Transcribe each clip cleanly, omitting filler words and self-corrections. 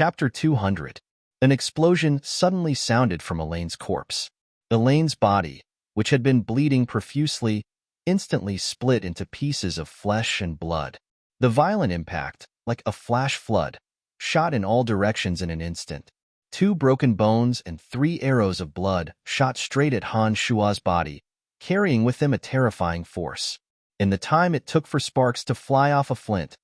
Chapter 200. An explosion suddenly sounded from Elaine's corpse. Elaine's body, which had been bleeding profusely, instantly split into pieces of flesh and blood. The violent impact, like a flash flood, shot in all directions in an instant. 2 broken bones and 3 arrows of blood shot straight at Han Shua's body, carrying with them a terrifying force. In the time it took for sparks to fly off a flint,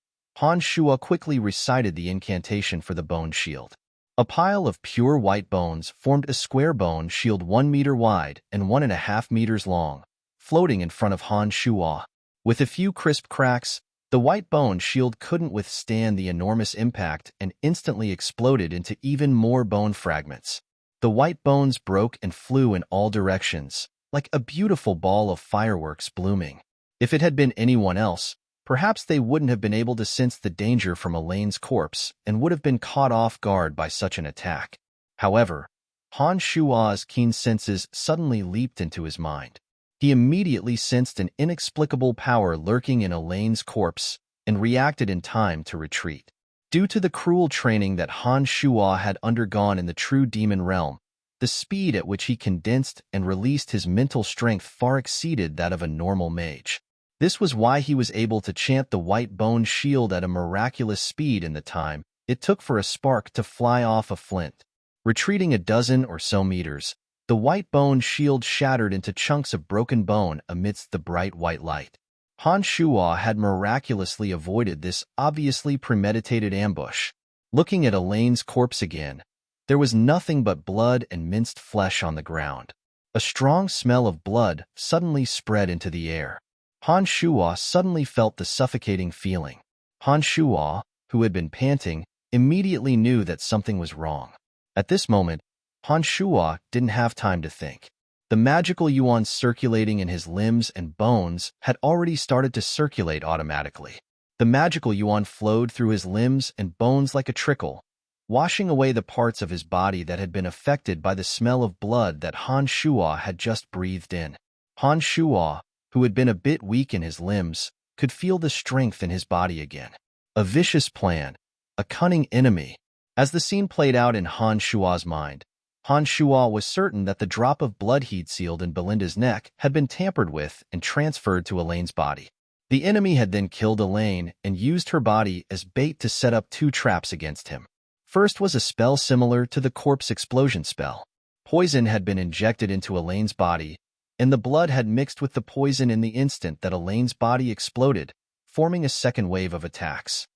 Han Shua quickly recited the incantation for the bone shield. A pile of pure white bones formed a square bone shield 1 meter wide and 1.5 meters long, floating in front of Han Shua. With a few crisp cracks, the white bone shield couldn't withstand the enormous impact and instantly exploded into even more bone fragments. The white bones broke and flew in all directions, like a beautiful ball of fireworks blooming. If it had been anyone else, perhaps they wouldn't have been able to sense the danger from Elaine's corpse and would have been caught off guard by such an attack. However, Han Shua's keen senses suddenly leaped into his mind. He immediately sensed an inexplicable power lurking in Elaine's corpse and reacted in time to retreat. Due to the cruel training that Han Shua had undergone in the true demon realm, the speed at which he condensed and released his mental strength far exceeded that of a normal mage. This was why he was able to chant the white bone shield at a miraculous speed in the time it took for a spark to fly off a flint. Retreating a dozen or so meters, the white bone shield shattered into chunks of broken bone amidst the bright white light. Han Shua had miraculously avoided this obviously premeditated ambush. Looking at Elaine's corpse again, there was nothing but blood and minced flesh on the ground. A strong smell of blood suddenly spread into the air. Han Shua suddenly felt the suffocating feeling. Han Shua, who had been panting, immediately knew that something was wrong. At this moment, Han Shua didn't have time to think. The magical yuan circulating in his limbs and bones had already started to circulate automatically. The magical yuan flowed through his limbs and bones like a trickle, washing away the parts of his body that had been affected by the smell of blood that Han Shua had just breathed in. Han Shua, who had been a bit weak in his limbs, could feel the strength in his body again. A vicious plan, a cunning enemy. As the scene played out in Han Shua's mind, Han Shua was certain that the drop of blood he'd sealed in Belinda's neck had been tampered with and transferred to Elaine's body. The enemy had then killed Elaine and used her body as bait to set up 2 traps against him. First was a spell similar to the corpse explosion spell. Poison had been injected into Elaine's body, and the blood had mixed with the poison in the instant that Elaine's body exploded, forming a second wave of attacks.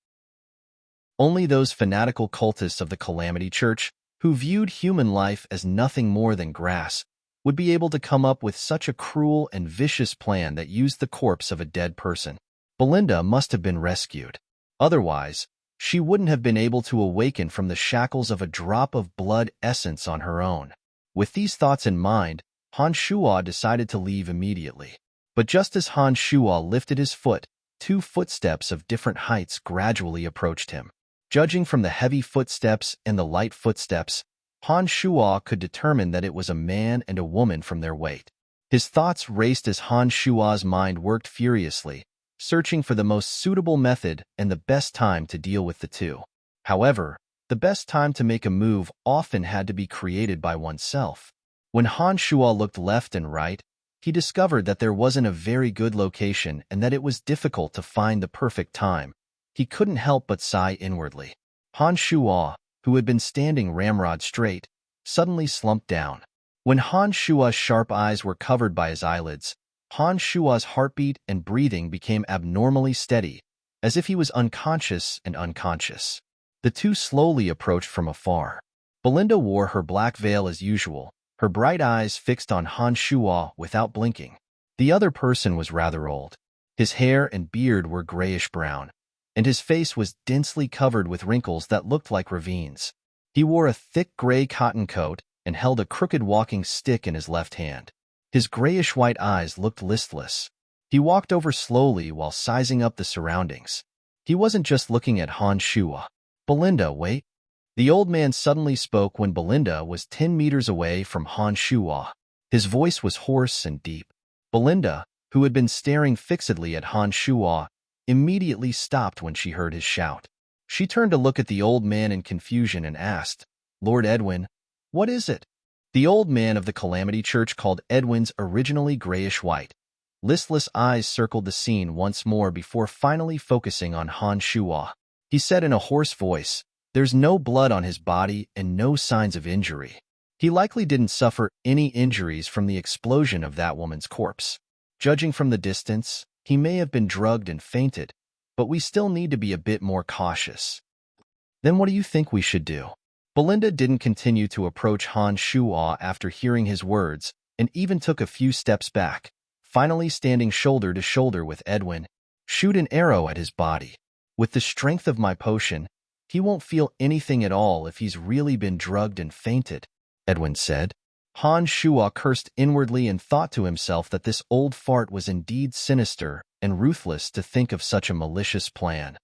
Only those fanatical cultists of the Calamity Church, who viewed human life as nothing more than grass, would be able to come up with such a cruel and vicious plan that used the corpse of a dead person. Belinda must have been rescued. Otherwise, she wouldn't have been able to awaken from the shackles of a drop of blood essence on her own. With these thoughts in mind, Han Shua decided to leave immediately. But just as Han Shua lifted his foot, 2 footsteps of different heights gradually approached him. Judging from the heavy footsteps and the light footsteps, Han Shua could determine that it was a man and a woman from their weight. His thoughts raced as Han Shua's mind worked furiously, searching for the most suitable method and the best time to deal with the 2. However, the best time to make a move often had to be created by oneself. When Han Shua looked left and right, he discovered that there wasn't a very good location and that it was difficult to find the perfect time. He couldn't help but sigh inwardly. Han Shua, who had been standing ramrod straight, suddenly slumped down. When Han Shua's sharp eyes were covered by his eyelids, Han Shua's heartbeat and breathing became abnormally steady, as if he was unconscious and unconscious. The 2 slowly approached from afar. Belinda wore her black veil as usual, her bright eyes fixed on Han Shua without blinking. The other person was rather old. His hair and beard were grayish-brown, and his face was densely covered with wrinkles that looked like ravines. He wore a thick gray cotton coat and held a crooked walking stick in his left hand. His grayish-white eyes looked listless. He walked over slowly while sizing up the surroundings. He wasn't just looking at Han Shua. "Belinda, wait." The old man suddenly spoke when Belinda was 10 meters away from Han Shua. His voice was hoarse and deep. Belinda, who had been staring fixedly at Han Shua, immediately stopped when she heard his shout. She turned to look at the old man in confusion and asked, "Lord Edwin, what is it?" The old man of the Calamity Church called Edwin's originally grayish-white. Listless eyes circled the scene once more before finally focusing on Han Shuo. He said in a hoarse voice, "There's no blood on his body and no signs of injury. He likely didn't suffer any injuries from the explosion of that woman's corpse. Judging from the distance, he may have been drugged and fainted, but we still need to be a bit more cautious." "Then what do you think we should do?" Belinda didn't continue to approach Han Shuo after hearing his words and even took a few steps back, finally standing shoulder to shoulder with Edwin. "Shoot an arrow at his body. With the strength of my potion, he won't feel anything at all if he's really been drugged and fainted," Edwin said. Han Shuo cursed inwardly and thought to himself that this old fart was indeed sinister and ruthless to think of such a malicious plan.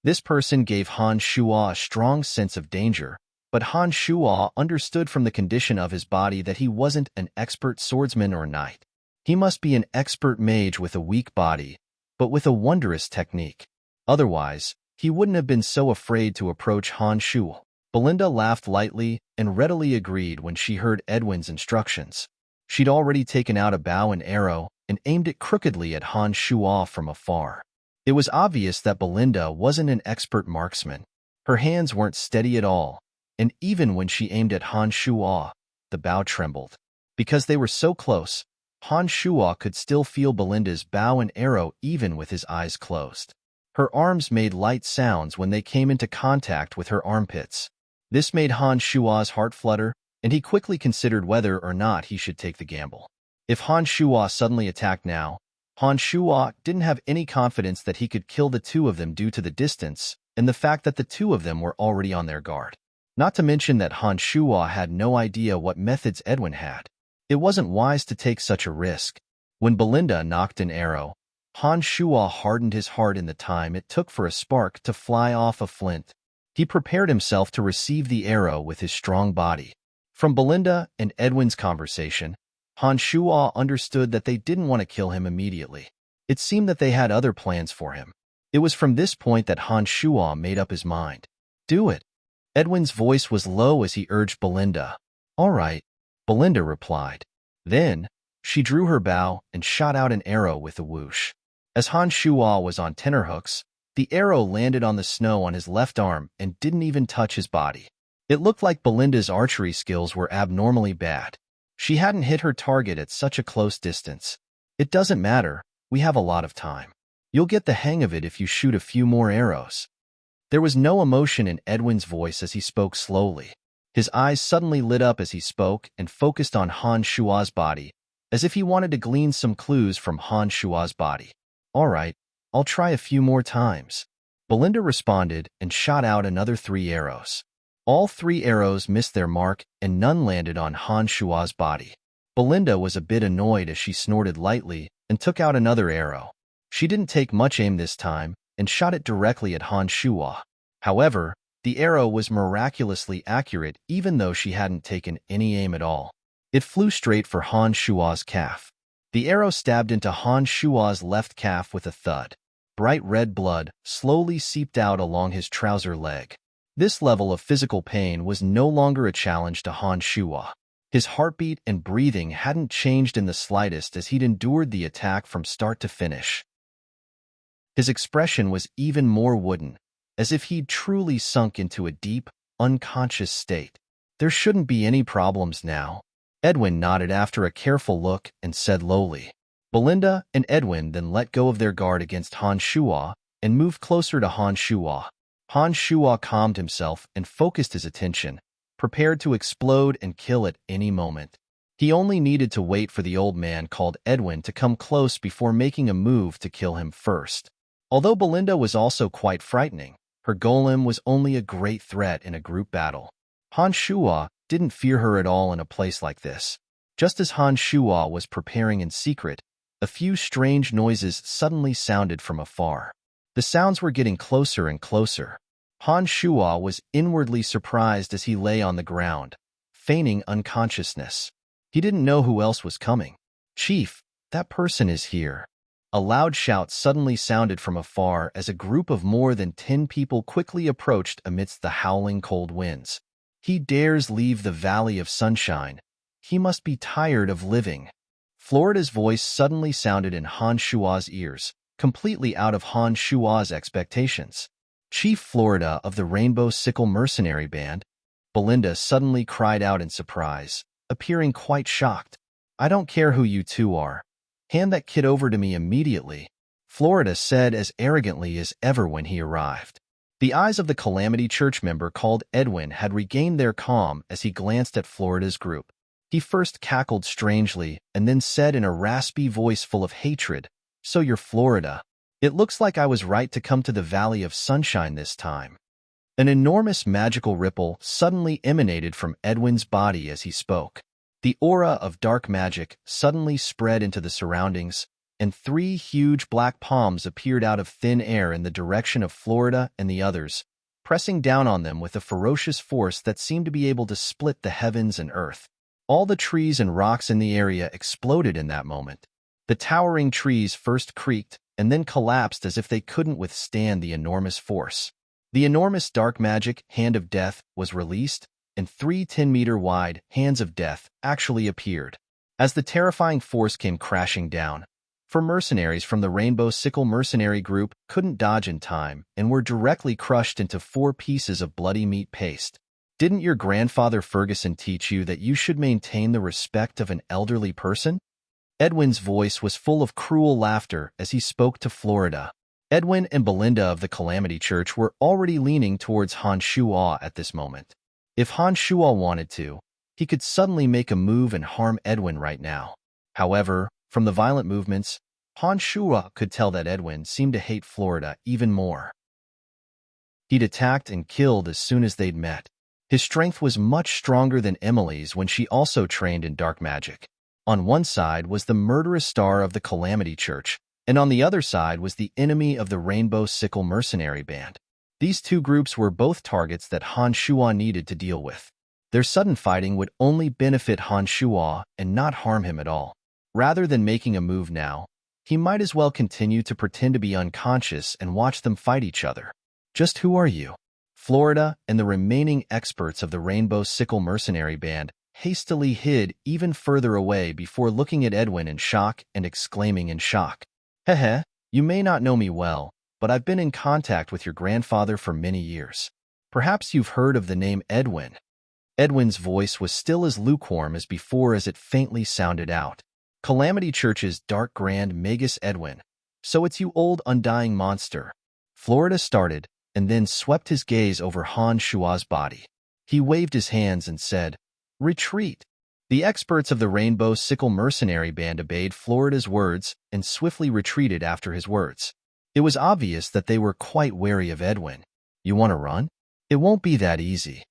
This person gave Han Shuo a strong sense of danger, but Han Shuo understood from the condition of his body that he wasn't an expert swordsman or knight. He must be an expert mage with a weak body, but with a wondrous technique. Otherwise, he wouldn't have been so afraid to approach Han Shuo. Belinda laughed lightly and readily agreed when she heard Edwin's instructions. She'd already taken out a bow and arrow and aimed it crookedly at Han Shuo from afar. It was obvious that Belinda wasn't an expert marksman. Her hands weren't steady at all, and even when she aimed at Han Shuo, the bow trembled. Because they were so close, Han Shuo could still feel Belinda's bow and arrow even with his eyes closed. Her arms made light sounds when they came into contact with her armpits. This made Han Shuo's heart flutter, and he quickly considered whether or not he should take the gamble. If Han Shuo suddenly attacked now, Han Shuo didn't have any confidence that he could kill the two of them due to the distance and the fact that the two of them were already on their guard. Not to mention that Han Shuo had no idea what methods Edwin had. It wasn't wise to take such a risk. When Belinda knocked an arrow, Han Shuo hardened his heart in the time it took for a spark to fly off a flint. He prepared himself to receive the arrow with his strong body. From Belinda and Edwin's conversation, Han Shuo understood that they didn't want to kill him immediately. It seemed that they had other plans for him. It was from this point that Han Shuo made up his mind. "Do it." Edwin's voice was low as he urged Belinda. "All right," Belinda replied. Then, she drew her bow and shot out an arrow with a whoosh. As Han Shuo was on tenterhooks, the arrow landed on the snow on his left arm and didn't even touch his body. It looked like Belinda's archery skills were abnormally bad. She hadn't hit her target at such a close distance. "It doesn't matter, we have a lot of time. You'll get the hang of it if you shoot a few more arrows." There was no emotion in Edwin's voice as he spoke slowly. His eyes suddenly lit up as he spoke and focused on Han Shuo's body, as if he wanted to glean some clues from Han Shuo's body. "All right, I'll try a few more times." Belinda responded and shot out another 3 arrows. All 3 arrows missed their mark and none landed on Han Shuo's body. Belinda was a bit annoyed as she snorted lightly and took out another arrow. She didn't take much aim this time and shot it directly at Han Shuo. However, the arrow was miraculously accurate even though she hadn't taken any aim at all. It flew straight for Han Shuo's calf. The arrow stabbed into Han Shuo's left calf with a thud. Bright red blood slowly seeped out along his trouser leg. This level of physical pain was no longer a challenge to Han Shuo. His heartbeat and breathing hadn't changed in the slightest as he'd endured the attack from start to finish. His expression was even more wooden, as if he'd truly sunk into a deep, unconscious state. "There shouldn't be any problems now." Edwin nodded after a careful look and said lowly. Belinda and Edwin then let go of their guard against Han Shuo and moved closer to Han Shuo. Han Shuo calmed himself and focused his attention, prepared to explode and kill at any moment. He only needed to wait for the old man called Edwin to come close before making a move to kill him first. Although Belinda was also quite frightening, her golem was only a great threat in a group battle. Han Shuo didn't fear her at all in a place like this. Just as Han Shuo was preparing in secret, a few strange noises suddenly sounded from afar. The sounds were getting closer and closer. Han Shuo was inwardly surprised as he lay on the ground, feigning unconsciousness. He didn't know who else was coming. "Chief, that person is here." A loud shout suddenly sounded from afar as a group of more than 10 people quickly approached amidst the howling cold winds. He dares leave the Valley of Sunshine. He must be tired of living. Florida's voice suddenly sounded in Han Shua's ears, completely out of Han Shua's expectations. Chief Florida of the Rainbow Sickle Mercenary Band, Belinda suddenly cried out in surprise, appearing quite shocked. I don't care who you two are. Hand that kid over to me immediately, Florida said as arrogantly as ever when he arrived. The eyes of the Calamity Church member called Edwin had regained their calm as he glanced at Florida's group. He first cackled strangely and then said in a raspy voice full of hatred, "So you're Florida. It looks like I was right to come to the Valley of Sunshine this time." An enormous magical ripple suddenly emanated from Edwin's body as he spoke. The aura of dark magic suddenly spread into the surroundings, and 3 huge black palms appeared out of thin air in the direction of Florida and the others, pressing down on them with a ferocious force that seemed to be able to split the heavens and earth. All the trees and rocks in the area exploded in that moment. The towering trees first creaked and then collapsed as if they couldn't withstand the enormous force. The enormous dark magic Hand of Death was released, and 3 10-meter-wide hands of death actually appeared. As the terrifying force came crashing down, 4 mercenaries from the Rainbow Sickle Mercenary Group couldn't dodge in time and were directly crushed into 4 pieces of bloody meat paste. Didn't your grandfather Ferguson teach you that you should maintain the respect of an elderly person? Edwin's voice was full of cruel laughter as he spoke to Florida. Edwin and Belinda of the Calamity Church were already leaning towards Han Shua at this moment. If Han Shua wanted to, he could suddenly make a move and harm Edwin right now. However, from the violent movements, Han Shua could tell that Edwin seemed to hate Florida even more. He'd attacked and killed as soon as they'd met. His strength was much stronger than Emily's when she also trained in dark magic. On one side was the murderous star of the Calamity Church, and on the other side was the enemy of the Rainbow Sickle Mercenary Band. These 2 groups were both targets that Han Shua needed to deal with. Their sudden fighting would only benefit Han Shua and not harm him at all. Rather than making a move now, he might as well continue to pretend to be unconscious and watch them fight each other. Just who are you? Florida and the remaining experts of the Rainbow Sickle Mercenary Band hastily hid even further away before looking at Edwin in shock and exclaiming in shock, "Heh, you may not know me well, but I've been in contact with your grandfather for many years. Perhaps you've heard of the name Edwin." Edwin's voice was still as lukewarm as before as it faintly sounded out. Calamity Church's Dark Grand Magus Edwin. So it's you old undying monster. Florida started, and then swept his gaze over Han Shua's body. He waved his hands and said, "Retreat." The experts of the Rainbow Sickle Mercenary Band obeyed Florida's words and swiftly retreated after his words. It was obvious that they were quite wary of Edwin. "You want to run? It won't be that easy."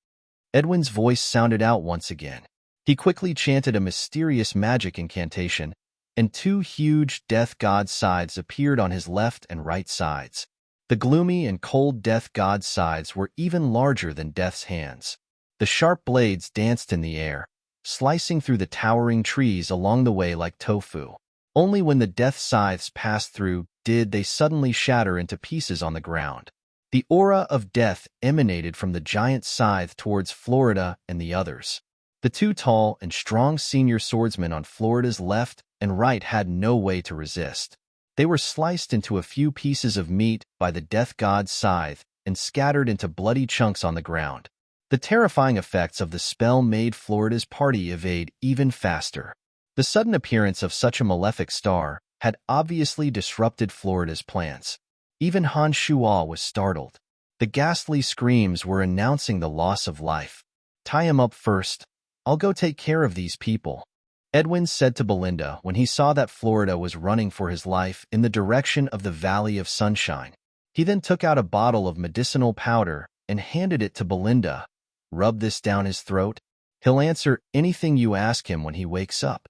Edwin's voice sounded out once again. He quickly chanted a mysterious magic incantation, and 2 huge death god scythes appeared on his left and right sides. The gloomy and cold death god scythes were even larger than Death's hands. The sharp blades danced in the air, slicing through the towering trees along the way like tofu. Only when the death scythes passed through did they suddenly shatter into pieces on the ground. The aura of death emanated from the giant scythe towards Florida and the others. The 2 tall and strong senior swordsmen on Florida's left and right had no way to resist. They were sliced into a few pieces of meat by the death god's scythe and scattered into bloody chunks on the ground. The terrifying effects of the spell made Florida's party evade even faster. The sudden appearance of such a malefic star had obviously disrupted Florida's plans. Even Han Shua was startled. The ghastly screams were announcing the loss of life. "Tie him up first. I'll go take care of these people," Edwin said to Belinda when he saw that Florida was running for his life in the direction of the Valley of Sunshine. He then took out a bottle of medicinal powder and handed it to Belinda. "Rub this down his throat. He'll answer anything you ask him when he wakes up.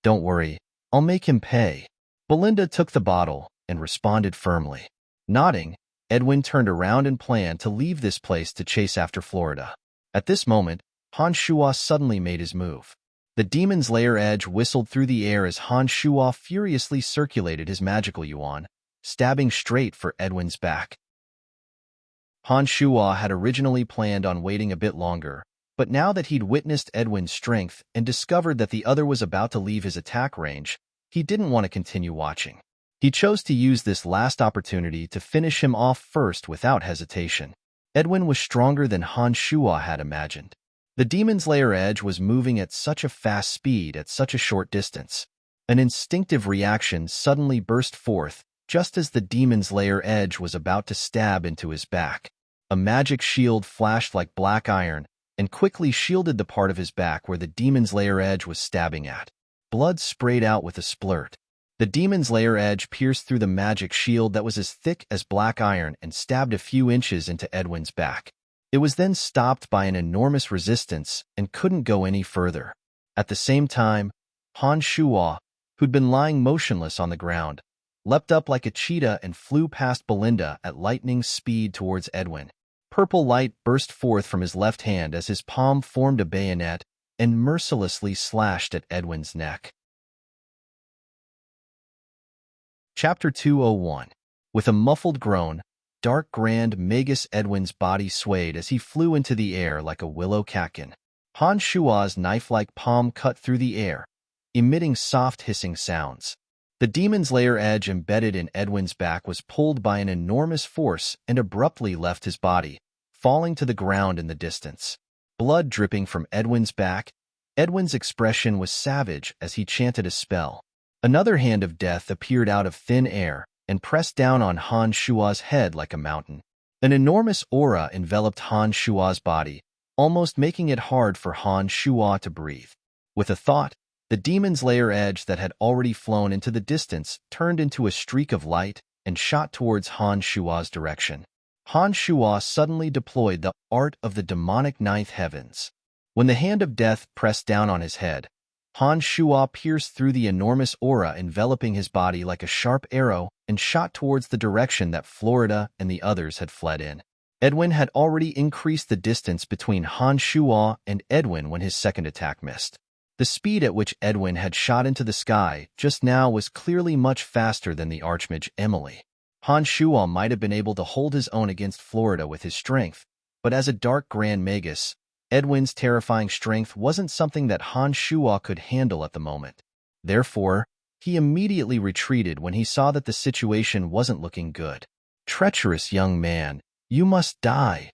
Don't worry, I'll make him pay." Belinda took the bottle and responded firmly. Nodding, Edwin turned around and planned to leave this place to chase after Florida. At this moment, Han Shua suddenly made his move. The demon's lair edge whistled through the air as Han Shuo furiously circulated his magical yuan, stabbing straight for Edwin's back. Han Shuo had originally planned on waiting a bit longer, but now that he'd witnessed Edwin's strength and discovered that the other was about to leave his attack range, he didn't want to continue watching. He chose to use this last opportunity to finish him off first without hesitation. Edwin was stronger than Han Shuo had imagined. The demon's lair edge was moving at such a fast speed at such a short distance. An instinctive reaction suddenly burst forth just as the demon's lair edge was about to stab into his back. A magic shield flashed like black iron and quickly shielded the part of his back where the demon's lair edge was stabbing at. Blood sprayed out with a splurt. The demon's lair edge pierced through the magic shield that was as thick as black iron and stabbed a few inches into Edwin's back. It was then stopped by an enormous resistance and couldn't go any further. At the same time, Han Shuo, who'd been lying motionless on the ground, leapt up like a cheetah and flew past Belinda at lightning speed towards Edwin. Purple light burst forth from his left hand as his palm formed a bayonet and mercilessly slashed at Edwin's neck. Chapter 201. With a muffled groan, dark grand Magus Edwin's body swayed as he flew into the air like a willow catkin. Han Shuo's knife-like palm cut through the air, emitting soft hissing sounds. The demon's lair edge embedded in Edwin's back was pulled by an enormous force and abruptly left his body, falling to the ground in the distance. Blood dripping from Edwin's back, Edwin's expression was savage as he chanted a spell. Another hand of death appeared out of thin air and pressed down on Han Shuo's head like a mountain. An enormous aura enveloped Han Shuo's body, almost making it hard for Han Shuo to breathe. With a thought, the demon's lair edge that had already flown into the distance turned into a streak of light and shot towards Han Shuo's direction. Han Shuo suddenly deployed the art of the demonic ninth heavens. When the hand of death pressed down on his head, Han Shuo pierced through the enormous aura enveloping his body like a sharp arrow and shot towards the direction that Florida and the others had fled in. Edwin had already increased the distance between Han Shuo and Edwin when his second attack missed. The speed at which Edwin had shot into the sky just now was clearly much faster than the Archmage Emily. Han Shuo might have been able to hold his own against Florida with his strength, but as a dark Grand Magus, Edwin's terrifying strength wasn't something that Han Shuo could handle at the moment. Therefore, he immediately retreated when he saw that the situation wasn't looking good. "Treacherous young man, you must die."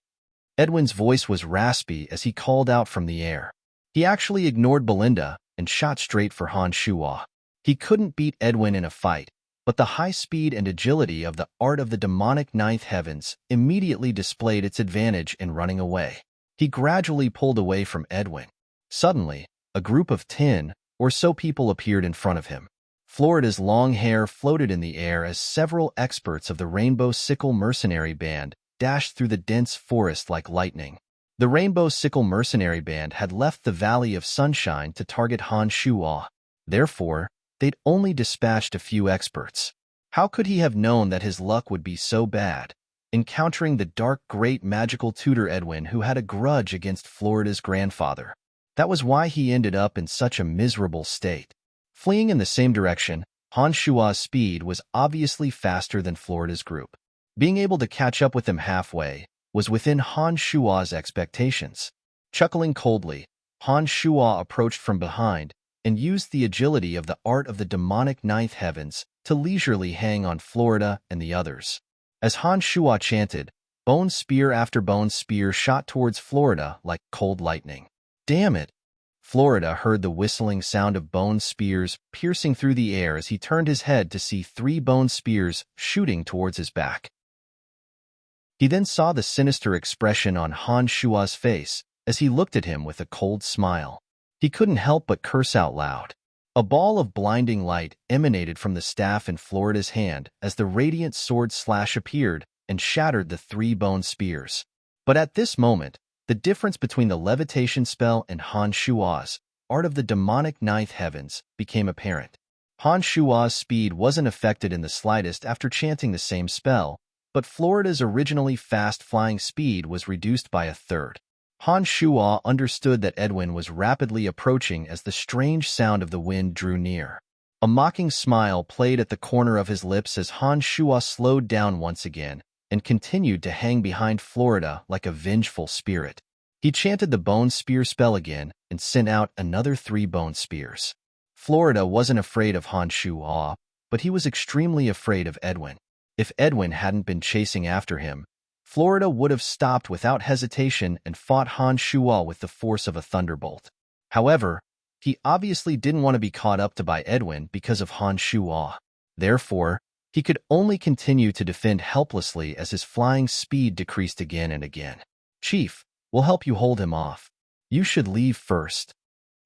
Edwin's voice was raspy as he called out from the air. He actually ignored Belinda and shot straight for Han Shuo. He couldn't beat Edwin in a fight, but the high speed and agility of the art of the demonic ninth heavens immediately displayed its advantage in running away. He gradually pulled away from Edwin. Suddenly, a group of 10 or so people appeared in front of him. Florida's long hair floated in the air as several experts of the Rainbow Sickle Mercenary Band dashed through the dense forest like lightning. The Rainbow Sickle Mercenary Band had left the Valley of Sunshine to target Han Shuo. Therefore, they'd only dispatched a few experts. How could he have known that his luck would be so bad, encountering the dark great magical tutor Edwin who had a grudge against Florida's grandfather? That was why he ended up in such a miserable state. Fleeing in the same direction, Han Shuo's speed was obviously faster than Florida's group. Being able to catch up with them halfway was within Han Shuo's expectations. Chuckling coldly, Han Shuo approached from behind and used the agility of the art of the demonic ninth heavens to leisurely hang on Florida and the others. As Han Shuo chanted, bone spear after bone spear shot towards Florida like cold lightning. "Damn it!" Florida heard the whistling sound of bone spears piercing through the air as he turned his head to see 3 bone spears shooting towards his back. He then saw the sinister expression on Han Shuo's face as he looked at him with a cold smile. He couldn't help but curse out loud. A ball of blinding light emanated from the staff in Florida's hand as the radiant sword slash appeared and shattered the 3 bone spears. But at this moment, the difference between the levitation spell and Han Shuo's art of the demonic ninth heavens became apparent. Han Shuo's speed wasn't affected in the slightest after chanting the same spell, but Florida's originally fast-flying speed was reduced by a third. Han Shuo understood that Edwin was rapidly approaching as the strange sound of the wind drew near. A mocking smile played at the corner of his lips as Han Shuo slowed down once again and continued to hang behind Florida like a vengeful spirit. He chanted the bone spear spell again and sent out another 3 bone spears. Florida wasn't afraid of Han Shuo, but he was extremely afraid of Edwin. If Edwin hadn't been chasing after him, Florida would have stopped without hesitation and fought Han Shuo with the force of a thunderbolt. However, he obviously didn't want to be caught up to by Edwin because of Han Shuo. Therefore, he could only continue to defend helplessly as his flying speed decreased again and again. "Chief, we'll help you hold him off. You should leave first."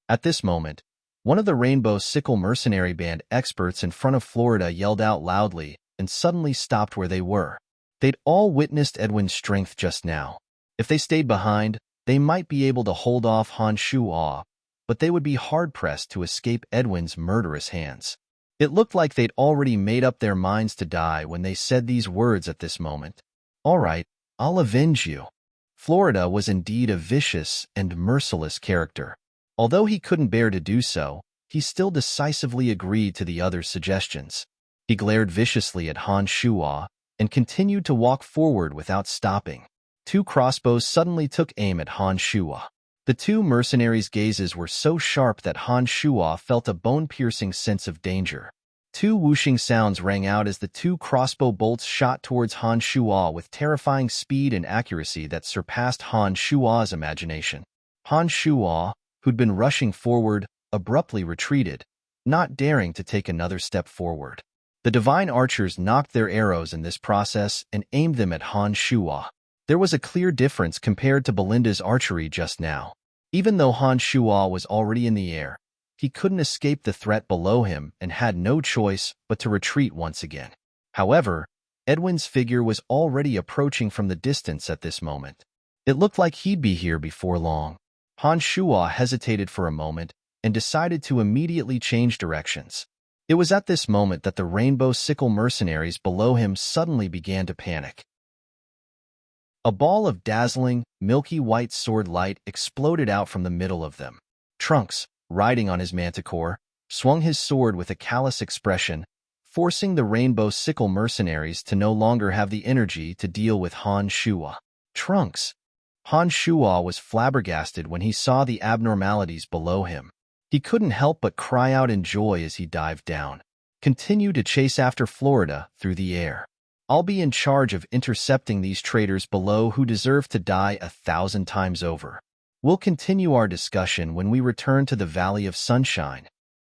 At this moment, one of the Rainbow Sickle Mercenary Band experts in front of Florida yelled out loudly and suddenly stopped where they were. They'd all witnessed Edwin's strength just now. If they stayed behind, they might be able to hold off Han Shuo, but they would be hard-pressed to escape Edwin's murderous hands. It looked like they'd already made up their minds to die when they said these words at this moment. "All right, I'll avenge you." Florida was indeed a vicious and merciless character. Although he couldn't bear to do so, he still decisively agreed to the other's suggestions. He glared viciously at Han Shuo and continued to walk forward without stopping. 2 crossbows suddenly took aim at Han Shuo. The 2 mercenaries' gazes were so sharp that Han Shuo felt a bone-piercing sense of danger. 2 whooshing sounds rang out as the 2 crossbow bolts shot towards Han Shuo with terrifying speed and accuracy that surpassed Han Shuo's imagination. Han Shuo, who'd been rushing forward, abruptly retreated, not daring to take another step forward. The divine archers knocked their arrows in this process and aimed them at Han Shuo. There was a clear difference compared to Belinda's archery just now. Even though Han Shuo was already in the air, he couldn't escape the threat below him and had no choice but to retreat once again. However, Edwin's figure was already approaching from the distance at this moment. It looked like he'd be here before long. Han Shuo hesitated for a moment and decided to immediately change directions. It was at this moment that the Rainbow Sickle mercenaries below him suddenly began to panic. A ball of dazzling, milky white sword light exploded out from the middle of them. Trunks, riding on his manticore, swung his sword with a callous expression, forcing the Rainbow Sickle mercenaries to no longer have the energy to deal with Han Shuo. Trunks! Han Shuo was flabbergasted when he saw the abnormalities below him. He couldn't help but cry out in joy as he dived down. Continue to chase after Florida through the air. I'll be in charge of intercepting these traitors below who deserve to die 1,000 times over. We'll continue our discussion when we return to the Valley of Sunshine.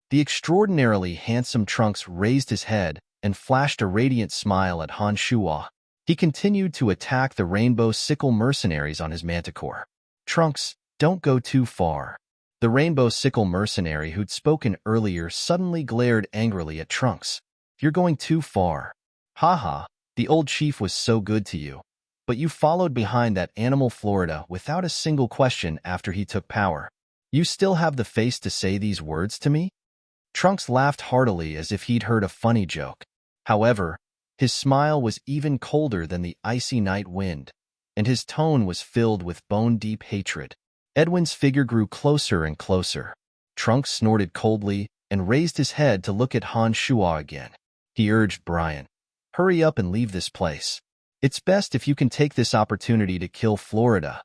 The extraordinarily handsome Trunks raised his head and flashed a radiant smile at Han Shuo. He continued to attack the Rainbow Sickle mercenaries on his manticore. Trunks, don't go too far. The Rainbow Sickle mercenary who'd spoken earlier suddenly glared angrily at Trunks. You're going too far. Haha, the old chief was so good to you, but you followed behind that animal Florida without a single question after he took power. You still have the face to say these words to me? Trunks laughed heartily as if he'd heard a funny joke. However, his smile was even colder than the icy night wind, and his tone was filled with bone-deep hatred. Edwin's figure grew closer and closer. Trunks snorted coldly and raised his head to look at Han Shuo again. He urged Brian, hurry up and leave this place. It's best if you can take this opportunity to kill Florida.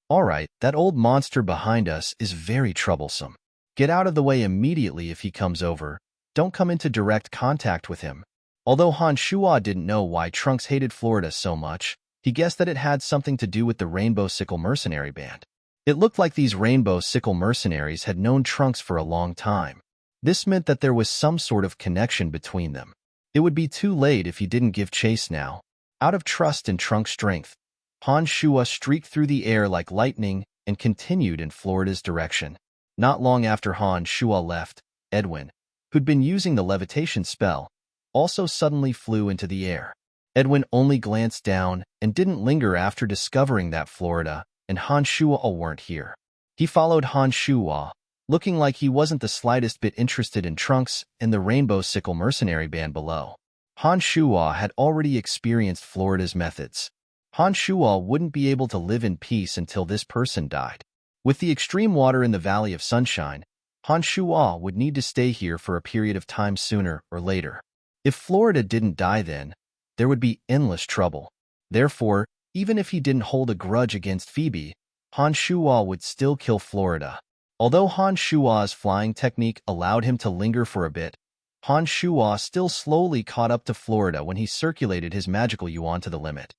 All right, that old monster behind us is very troublesome. Get out of the way immediately if he comes over. Don't come into direct contact with him. Although Han Shuo didn't know why Trunks hated Florida so much, he guessed that it had something to do with the Rainbow Sickle Mercenary Band. It looked like these Rainbow Sickle mercenaries had known Trunks for a long time. This meant that there was some sort of connection between them. It would be too late if he didn't give chase now. Out of trust in Trunks' strength, Han Shuo streaked through the air like lightning and continued in Florida's direction. Not long after Han Shuo left, Edwin, who'd been using the levitation spell, also suddenly flew into the air. Edwin only glanced down and didn't linger after discovering that Florida and Han Shuo weren't here. He followed Han Shuo, looking like he wasn't the slightest bit interested in Trunks and the Rainbow Sickle mercenary band below. Han Shuo had already experienced Florida's methods. Han Shuo wouldn't be able to live in peace until this person died. With the extreme water in the Valley of Sunshine, Han Shuo would need to stay here for a period of time sooner or later. If Florida didn't die then, there would be endless trouble. Therefore, even if he didn't hold a grudge against Phoebe, Han Shuo would still kill Florida. Although Han Shuo's flying technique allowed him to linger for a bit, Han Shuo still slowly caught up to Florida when he circulated his magical yuan to the limit.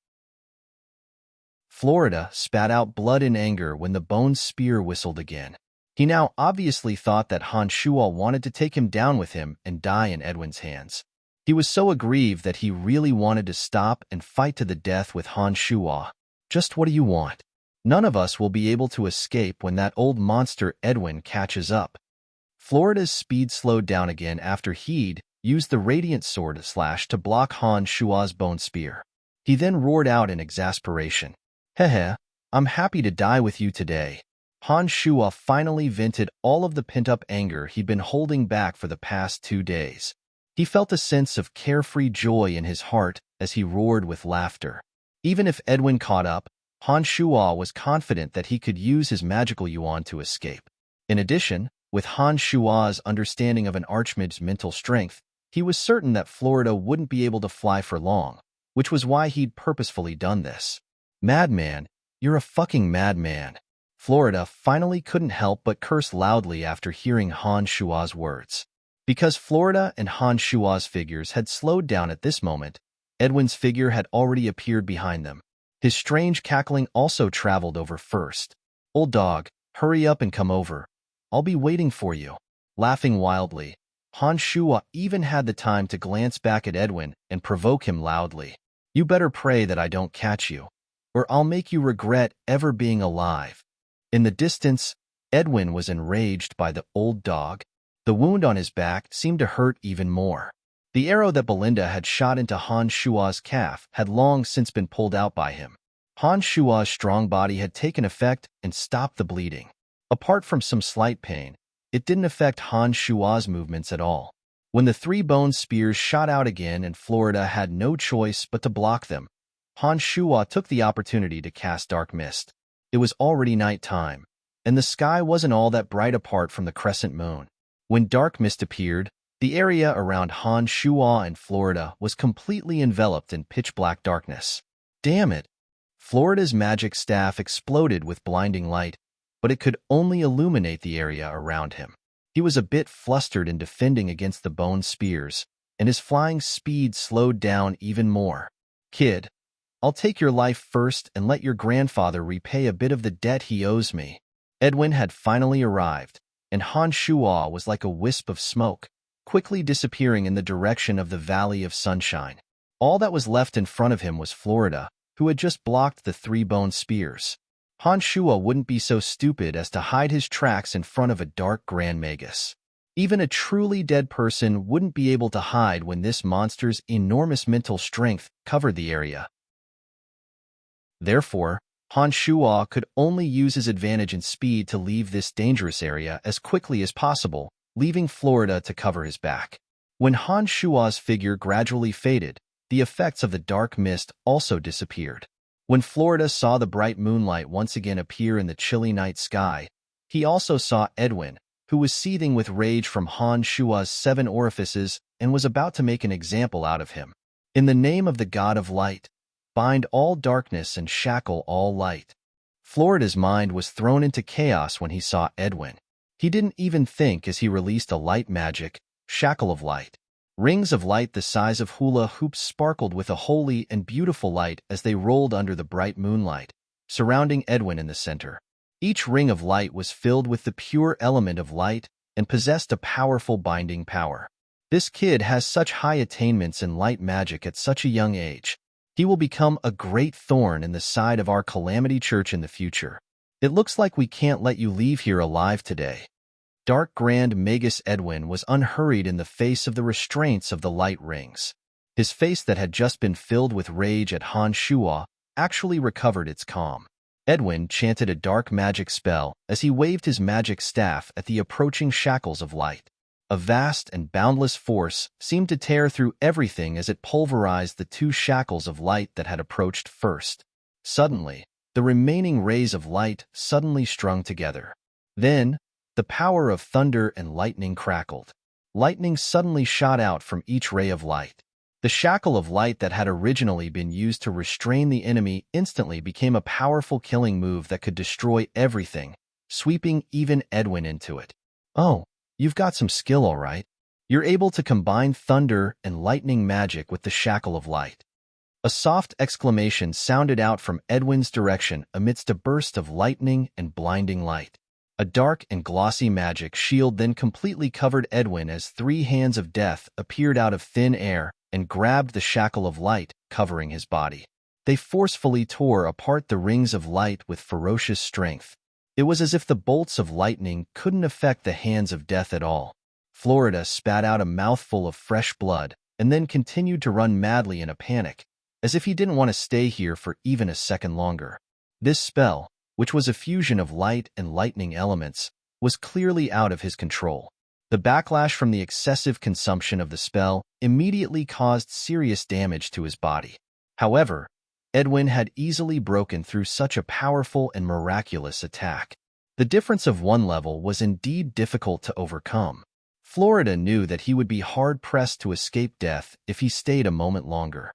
Florida spat out blood in anger when the bone spear whistled again. He now obviously thought that Han Shuo wanted to take him down with him and die in Edwin's hands. He was so aggrieved that he really wanted to stop and fight to the death with Han Shuo. Just what do you want? None of us will be able to escape when that old monster Edwin catches up. Florida's speed slowed down again after he'd used the radiant sword slash to block Han Shuo's bone spear. He then roared out in exasperation. Hehe, I'm happy to die with you today. Han Shuo finally vented all of the pent-up anger he'd been holding back for the past 2 days. He felt a sense of carefree joy in his heart as he roared with laughter. Even if Edwin caught up, Han Shuo was confident that he could use his magical yuan to escape. In addition, with Han Shuo's understanding of an archmage's mental strength, he was certain that Florida wouldn't be able to fly for long, which was why he'd purposefully done this. Madman, you're a fucking madman. Florida finally couldn't help but curse loudly after hearing Han Shuo's words. Because Florida and Han Shuo's figures had slowed down at this moment, Edwin's figure had already appeared behind them. His strange cackling also traveled over first. Old dog, hurry up and come over. I'll be waiting for you. Laughing wildly, Han Shuo even had the time to glance back at Edwin and provoke him loudly. You better pray that I don't catch you, or I'll make you regret ever being alive. In the distance, Edwin was enraged by the old dog. The wound on his back seemed to hurt even more. The arrow that Belinda had shot into Han Shuo's calf had long since been pulled out by him. Han Shuo's strong body had taken effect and stopped the bleeding. Apart from some slight pain, it didn't affect Han Shuo's movements at all. When the 3 bone spears shot out again and Florida had no choice but to block them, Han Shuo took the opportunity to cast dark mist. It was already night time, and the sky wasn't all that bright apart from the crescent moon. When dark mist appeared, the area around Han Shuo and Florida was completely enveloped in pitch-black darkness. Damn it! Florida's magic staff exploded with blinding light, but it could only illuminate the area around him. He was a bit flustered in defending against the bone spears, and his flying speed slowed down even more. Kid, I'll take your life first and let your grandfather repay a bit of the debt he owes me. Edwin had finally arrived, and Han Shuo was like a wisp of smoke, quickly disappearing in the direction of the Valley of Sunshine. All that was left in front of him was Florida, who had just blocked the 3 bone spears. Han Shuo wouldn't be so stupid as to hide his tracks in front of a dark Grand Magus. Even a truly dead person wouldn't be able to hide when this monster's enormous mental strength covered the area. Therefore, Han Shuo could only use his advantage in speed to leave this dangerous area as quickly as possible, leaving Florida to cover his back. When Han Shuo's figure gradually faded, the effects of the dark mist also disappeared. When Florida saw the bright moonlight once again appear in the chilly night sky, he also saw Edwin, who was seething with rage from Han Shuo's 7 orifices and was about to make an example out of him. In the name of the God of Light, bind all darkness and shackle all light. Florida's mind was thrown into chaos when he saw Edwin. He didn't even think as he released a light magic, shackle of light. Rings of light the size of hula hoops sparkled with a holy and beautiful light as they rolled under the bright moonlight, surrounding Edwin in the center. Each ring of light was filled with the pure element of light and possessed a powerful binding power. This kid has such high attainments in light magic at such a young age. He will become a great thorn in the side of our Calamity Church in the future. It looks like we can't let you leave here alive today. Dark Grand Magus Edwin was unhurried in the face of the restraints of the light rings. His face that had just been filled with rage at Han Shuo actually recovered its calm. Edwin chanted a dark magic spell as he waved his magic staff at the approaching shackles of light. A vast and boundless force seemed to tear through everything as it pulverized the 2 shackles of light that had approached first. Suddenly, the remaining rays of light suddenly strung together. Then, the power of thunder and lightning crackled. Lightning suddenly shot out from each ray of light. The shackle of light that had originally been used to restrain the enemy instantly became a powerful killing move that could destroy everything, sweeping even Edwin into it. Oh, you've got some skill, all right. You're able to combine thunder and lightning magic with the shackle of light. A soft exclamation sounded out from Edwin's direction amidst a burst of lightning and blinding light. A dark and glossy magic shield then completely covered Edwin as 3 hands of death appeared out of thin air and grabbed the shackle of light covering his body. They forcefully tore apart the rings of light with ferocious strength. It was as if the bolts of lightning couldn't affect the hands of death at all. Florida spat out a mouthful of fresh blood and then continued to run madly in a panic, as if he didn't want to stay here for even a second longer. This spell, which was a fusion of light and lightning elements, was clearly out of his control. The backlash from the excessive consumption of the spell immediately caused serious damage to his body. However, Edwin had easily broken through such a powerful and miraculous attack. The difference of 1 level was indeed difficult to overcome. Florida knew that he would be hard-pressed to escape death if he stayed a moment longer.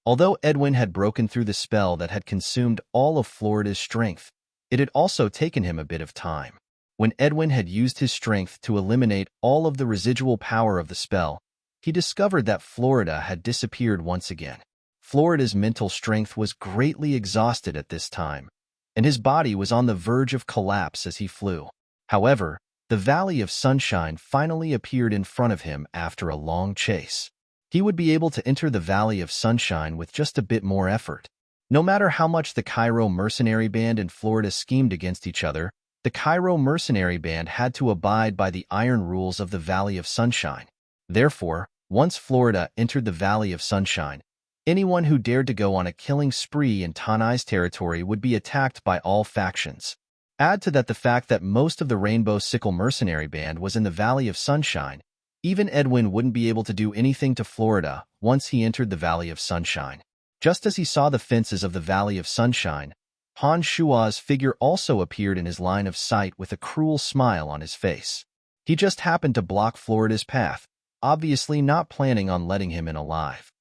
Although Edwin had broken through the spell that had consumed all of Florida's strength, it had also taken him a bit of time. When Edwin had used his strength to eliminate all of the residual power of the spell, he discovered that Florida had disappeared once again. Florida's mental strength was greatly exhausted at this time, and his body was on the verge of collapse as he flew. However, the Valley of Sunshine finally appeared in front of him after a long chase. He would be able to enter the Valley of Sunshine with just a bit more effort. No matter how much the Cairo mercenary band and Florida schemed against each other, the Cairo mercenary band had to abide by the iron rules of the Valley of Sunshine. Therefore, once Florida entered the Valley of Sunshine, anyone who dared to go on a killing spree in Tanai's territory would be attacked by all factions. Add to that the fact that most of the Rainbow Sickle mercenary band was in the Valley of Sunshine. Even Edwin wouldn't be able to do anything to Florida once he entered the Valley of Sunshine. Just as he saw the fences of the Valley of Sunshine, Han Shua's figure also appeared in his line of sight with a cruel smile on his face. He just happened to block Florida's path, obviously not planning on letting him in alive.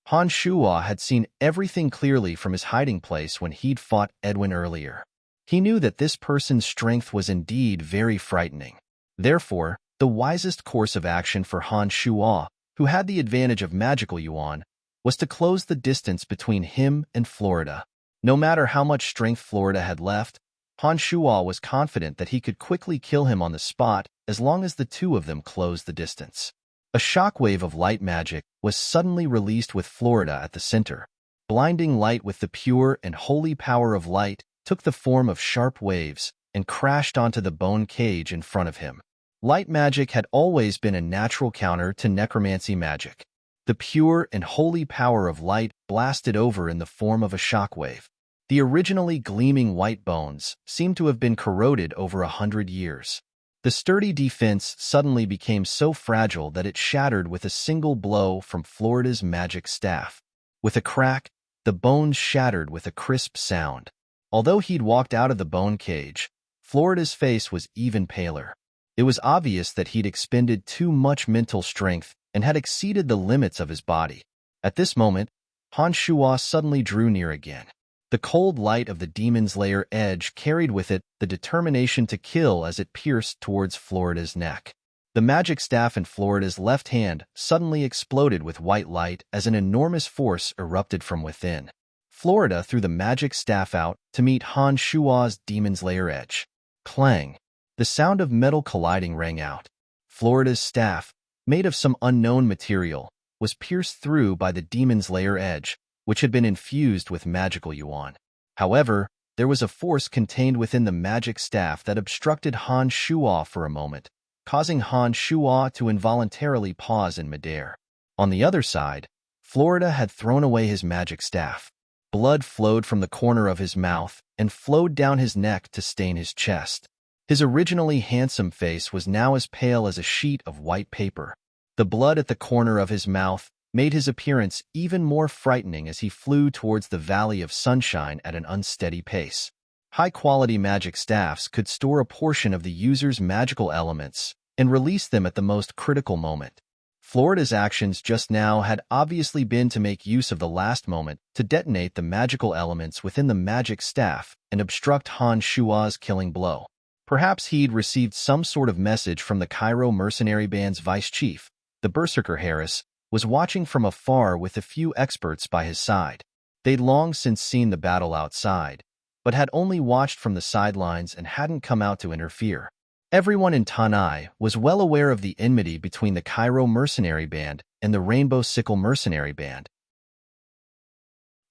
Han Shua had seen everything clearly from his hiding place when he'd fought Edwin earlier. He knew that this person's strength was indeed very frightening. Therefore, the wisest course of action for Han Shua, who had the advantage of magical yuan, was to close the distance between him and Florida. No matter how much strength Florida had left, Han Shua was confident that he could quickly kill him on the spot as long as the two of them closed the distance. A shockwave of light magic was suddenly released with Florida at the center. Blinding light with the pure and holy power of light took the form of sharp waves and crashed onto the bone cage in front of him. Light magic had always been a natural counter to necromancy magic. The pure and holy power of light blasted over in the form of a shockwave. The originally gleaming white bones seemed to have been corroded over 100 years. The sturdy defense suddenly became so fragile that it shattered with a single blow from Florida's magic staff. With a crack, the bones shattered with a crisp sound. Although he'd walked out of the bone cage, Florida's face was even paler. It was obvious that he'd expended too much mental strength and had exceeded the limits of his body. At this moment, Han Shua suddenly drew near again. The cold light of the demon's lair edge carried with it the determination to kill as it pierced towards Florida's neck. The magic staff in Florida's left hand suddenly exploded with white light as an enormous force erupted from within. Florida threw the magic staff out to meet Han Shua's demon's lair edge. Clang! The sound of metal colliding rang out. Florida's staff, made of some unknown material, was pierced through by the demon's lair edge, which had been infused with magical yuan. However, there was a force contained within the magic staff that obstructed Han Shua for a moment, causing Han Shua to involuntarily pause in midair. On the other side, Florida had thrown away his magic staff. Blood flowed from the corner of his mouth and flowed down his neck to stain his chest. His originally handsome face was now as pale as a sheet of white paper. The blood at the corner of his mouth made his appearance even more frightening as he flew towards the Valley of Sunshine at an unsteady pace. High-quality magic staffs could store a portion of the user's magical elements and release them at the most critical moment. Florida's actions just now had obviously been to make use of the last moment to detonate the magical elements within the magic staff and obstruct Han Shua's killing blow. Perhaps he'd received some sort of message from the Cairo mercenary band's vice chief. The berserker Harris was watching from afar with a few experts by his side. They'd long since seen the battle outside, but had only watched from the sidelines and hadn't come out to interfere. Everyone in Tanai was well aware of the enmity between the Cairo mercenary band and the Rainbow Sickle mercenary band.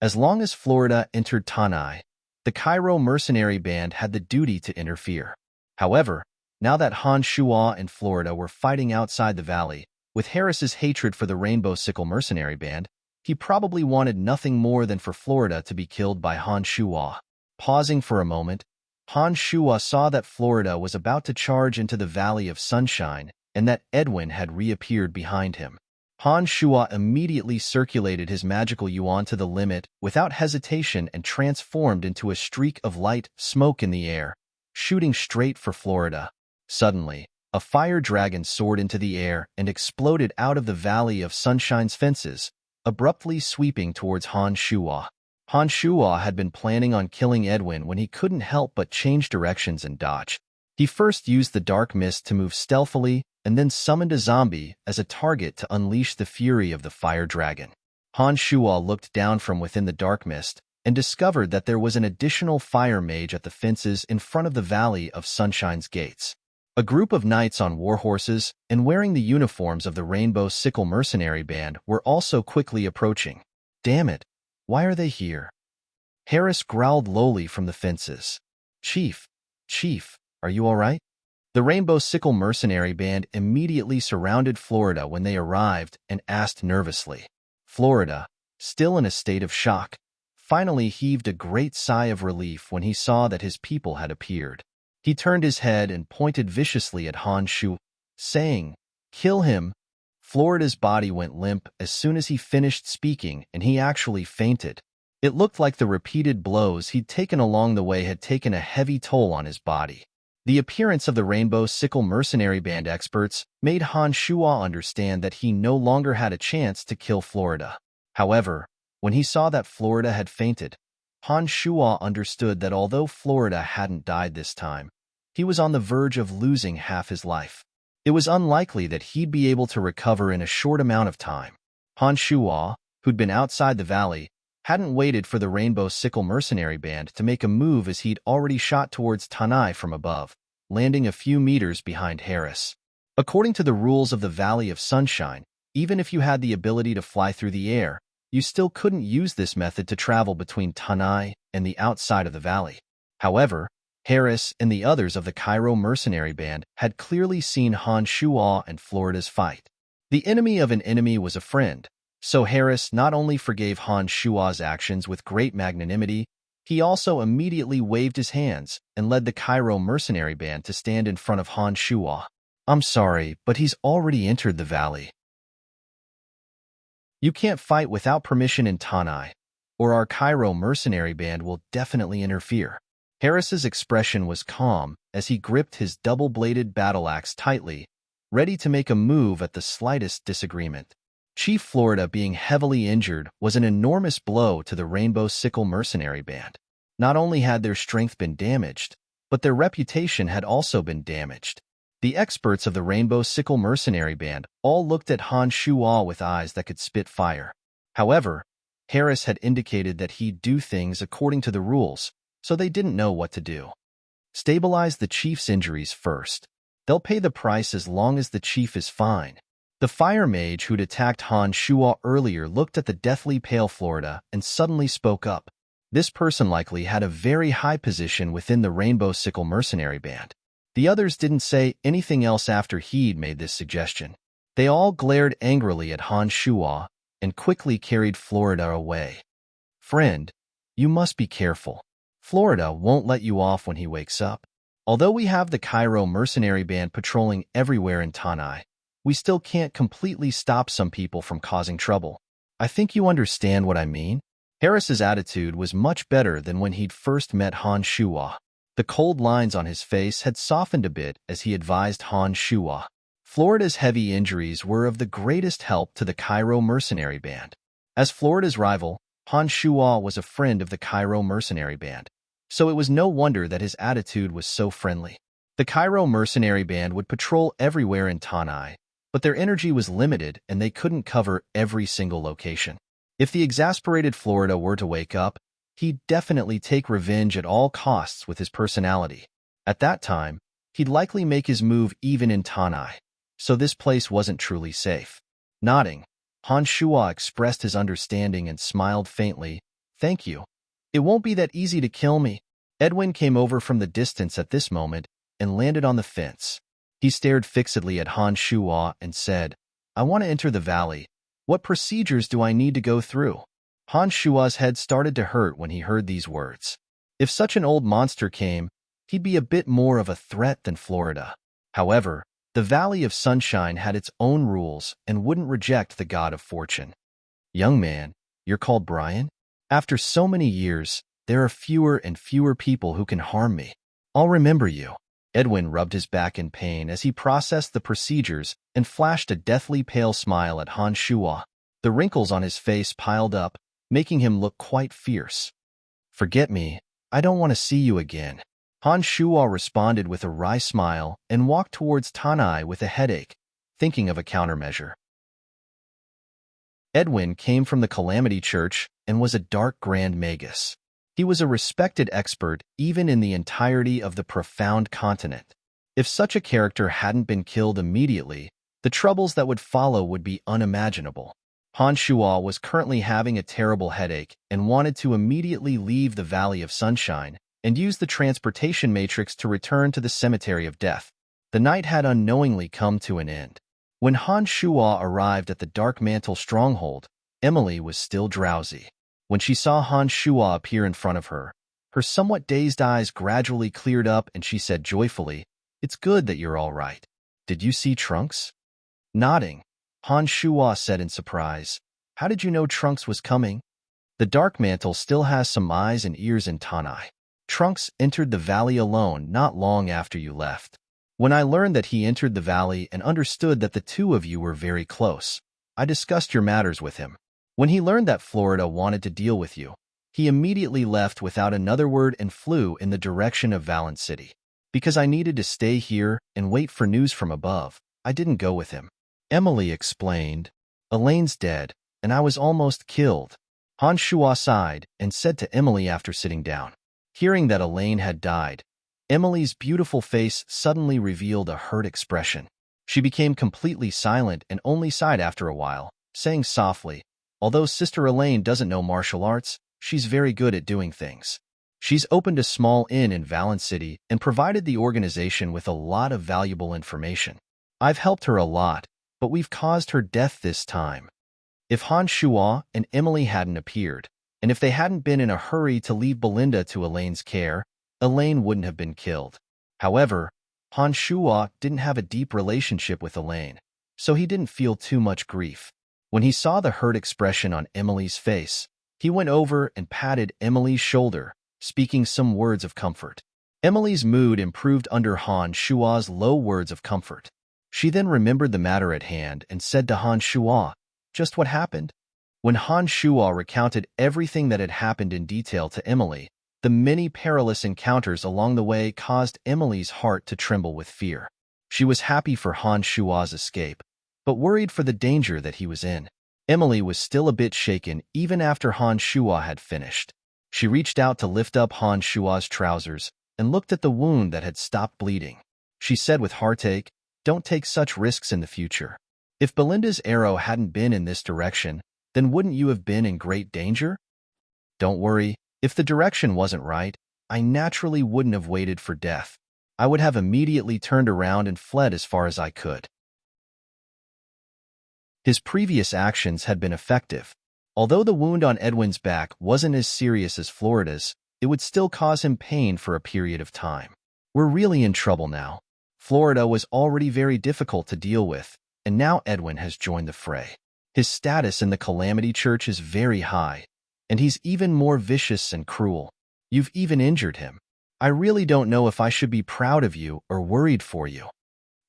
As long as Florida entered Tanai, the Cairo mercenary band had the duty to interfere. However, now that Han Shua and Florida were fighting outside the valley, with Harris's hatred for the Rainbow Sickle mercenary band, he probably wanted nothing more than for Florida to be killed by Han Shua. Pausing for a moment, Han Shua saw that Florida was about to charge into the Valley of Sunshine and that Edwin had reappeared behind him. Han Shua immediately circulated his magical yuan to the limit without hesitation and transformed into a streak of light smoke in the air, shooting straight for Florida. Suddenly, a fire dragon soared into the air and exploded out of the Valley of Sunshine's fences, abruptly sweeping towards Han Shua. Han Shua had been planning on killing Edwin when he couldn't help but change directions and dodge. He first used the dark mist to move stealthily and then summoned a zombie as a target to unleash the fury of the fire dragon. Han Shua looked down from within the dark mist and discovered that there was an additional fire mage at the fences in front of the Valley of Sunshine's gates. A group of knights on warhorses and wearing the uniforms of the Rainbow Sickle mercenary band were also quickly approaching. Damn it! Why are they here? Harris growled lowly from the fences. Chief, are you all right? The Rainbow Sickle mercenary band immediately surrounded Florida when they arrived and asked nervously. Florida, still in a state of shock, finally heaved a great sigh of relief when he saw that his people had appeared. He turned his head and pointed viciously at Han Shu, saying, "Kill him." Florida's body went limp as soon as he finished speaking, and he actually fainted. It looked like the repeated blows he'd taken along the way had taken a heavy toll on his body. The appearance of the Rainbow Sickle mercenary band experts made Han Shua understand that he no longer had a chance to kill Florida. However, when he saw that Florida had fainted, Han Shua understood that although Florida hadn't died this time, he was on the verge of losing half his life. It was unlikely that he'd be able to recover in a short amount of time. Han Shua, who'd been outside the valley, hadn't waited for the Rainbow Sickle mercenary band to make a move as he'd already shot towards Tanai from above, landing a few meters behind Harris. According to the rules of the Valley of Sunshine, even if you had the ability to fly through the air, you still couldn't use this method to travel between Tanai and the outside of the valley. However, Harris and the others of the Cairo mercenary band had clearly seen Han Shua and Florida's fight. The enemy of an enemy was a friend, so Harris not only forgave Han Shua's actions with great magnanimity, he also immediately waved his hands and led the Cairo mercenary band to stand in front of Han Shua. "I'm sorry, but he's already entered the valley. You can't fight without permission in Tanai, or our Cairo mercenary band will definitely interfere." Harris's expression was calm as he gripped his double-bladed battle axe tightly, ready to make a move at the slightest disagreement. Chief Florida being heavily injured was an enormous blow to the Rainbow Sickle mercenary band. Not only had their strength been damaged, but their reputation had also been damaged. The experts of the Rainbow Sickle mercenary band all looked at Han Shua with eyes that could spit fire. However, Harris had indicated that he'd do things according to the rules, so they didn't know what to do. Stabilize the chief's injuries first. They'll pay the price as long as the chief is fine. The fire mage who'd attacked Han Shua earlier looked at the deathly pale Florida and suddenly spoke up. This person likely had a very high position within the Rainbow Sickle mercenary band. The others didn't say anything else after he'd made this suggestion. They all glared angrily at Han Shua and quickly carried Florida away. "Friend, you must be careful. Florida won't let you off when he wakes up. Although we have the Cairo mercenary band patrolling everywhere in Tanai, we still can't completely stop some people from causing trouble. I think you understand what I mean. Harris's attitude was much better than when he'd first met Han Shuwa. The cold lines on his face had softened a bit as he advised Han Shuwa. Florida's heavy injuries were of the greatest help to the Cairo mercenary band. As Florida's rival, Han Shuwa was a friend of the Cairo mercenary band, so it was no wonder that his attitude was so friendly. The Cairo mercenary band would patrol everywhere in Tanai, but their energy was limited and they couldn't cover every single location. If the exasperated Florida were to wake up, he'd definitely take revenge at all costs with his personality. At that time, he'd likely make his move even in Tanai, so this place wasn't truly safe. Nodding, Han Shuwa expressed his understanding and smiled faintly. Thank you. It won't be that easy to kill me. Edwin came over from the distance at this moment and landed on the fence. He stared fixedly at Han Shuwa and said, I want to enter the valley. What procedures do I need to go through? Han Shua's head started to hurt when he heard these words. If such an old monster came, he'd be a bit more of a threat than Florida. However, the Valley of Sunshine had its own rules and wouldn't reject the god of fortune. Young man, you're called Brian? After so many years, there are fewer and fewer people who can harm me. I'll remember you. Edwin rubbed his back in pain as he processed the procedures and flashed a deathly pale smile at Han Shuwa. The wrinkles on his face piled up, making him look quite fierce. Forget me, I don't want to see you again. Han Shuwa responded with a wry smile and walked towards Tanai with a headache, thinking of a countermeasure. Edwin came from the Calamity Church and was a dark Grand Magus. He was a respected expert even in the entirety of the Profound Continent. If such a character hadn't been killed immediately, the troubles that would follow would be unimaginable. Han Shuwa was currently having a terrible headache and wanted to immediately leave the Valley of Sunshine and use the transportation matrix to return to the Cemetery of Death. The night had unknowingly come to an end. When Han Shuwa arrived at the Dark Mantle stronghold, Emily was still drowsy. When she saw Han Shuwa appear in front of her, her somewhat dazed eyes gradually cleared up and she said joyfully, It's good that you're all right. Did you see Trunks? Nodding, Han Shuwa said in surprise, How did you know Trunks was coming? The Dark Mantle still has some eyes and ears in Tanai. Trunks entered the valley alone not long after you left. When I learned that he entered the valley and understood that the two of you were very close, I discussed your matters with him. When he learned that Florida wanted to deal with you, he immediately left without another word and flew in the direction of Valent City. Because I needed to stay here and wait for news from above, I didn't go with him. Emily explained, Elaine's dead, and I was almost killed. Han Shuwa sighed and said to Emily after sitting down. Hearing that Elaine had died, Emily's beautiful face suddenly revealed a hurt expression. She became completely silent and only sighed after a while, saying softly, Although Sister Elaine doesn't know martial arts, she's very good at doing things. She's opened a small inn in Valent City and provided the organization with a lot of valuable information. I've helped her a lot, but we've caused her death this time. If Han Shuwa and Emily hadn't appeared, and if they hadn't been in a hurry to leave Belinda to Elaine's care, Elaine wouldn't have been killed. However, Han Shuwa didn't have a deep relationship with Elaine, so he didn't feel too much grief. When he saw the hurt expression on Emily's face, he went over and patted Emily's shoulder, speaking some words of comfort. Emily's mood improved under Han Shua's low words of comfort. She then remembered the matter at hand and said to Han Shuwa, Just what happened? When Han Shuwa recounted everything that had happened in detail to Emily, the many perilous encounters along the way caused Emily's heart to tremble with fear. She was happy for Han Shua's escape, but worried for the danger that he was in. Emily was still a bit shaken even after Han Shuwa had finished. She reached out to lift up Han Shua's trousers and looked at the wound that had stopped bleeding. She said with heartache, Don't take such risks in the future. If Belinda's arrow hadn't been in this direction, then wouldn't you have been in great danger? Don't worry, if the direction wasn't right, I naturally wouldn't have waited for death. I would have immediately turned around and fled as far as I could. His previous actions had been effective. Although the wound on Edwin's back wasn't as serious as Florida's, it would still cause him pain for a period of time. We're really in trouble now. Florida was already very difficult to deal with, and now Edwin has joined the fray. His status in the Calamity Church is very high, and he's even more vicious and cruel. You've even injured him. I really don't know if I should be proud of you or worried for you."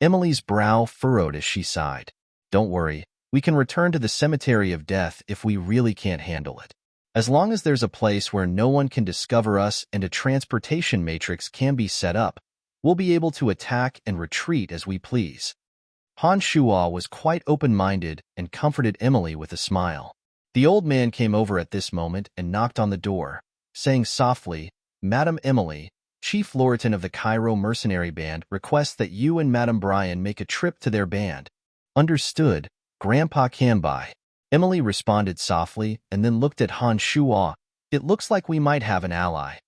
Emily's brow furrowed as she sighed. "Don't worry, we can return to the cemetery of death if we really can't handle it. As long as there's a place where no one can discover us and a transportation matrix can be set up, we'll be able to attack and retreat as we please." Han Shuo was quite open-minded and comforted Emily with a smile. The old man came over at this moment and knocked on the door, saying softly, "Madam Emily, Chief Lorton of the Cairo Mercenary Band requests that you and Madam Brian make a trip to their band." "Understood, Grandpa Kambai." Emily responded softly and then looked at Han Shuo. "It looks like we might have an ally."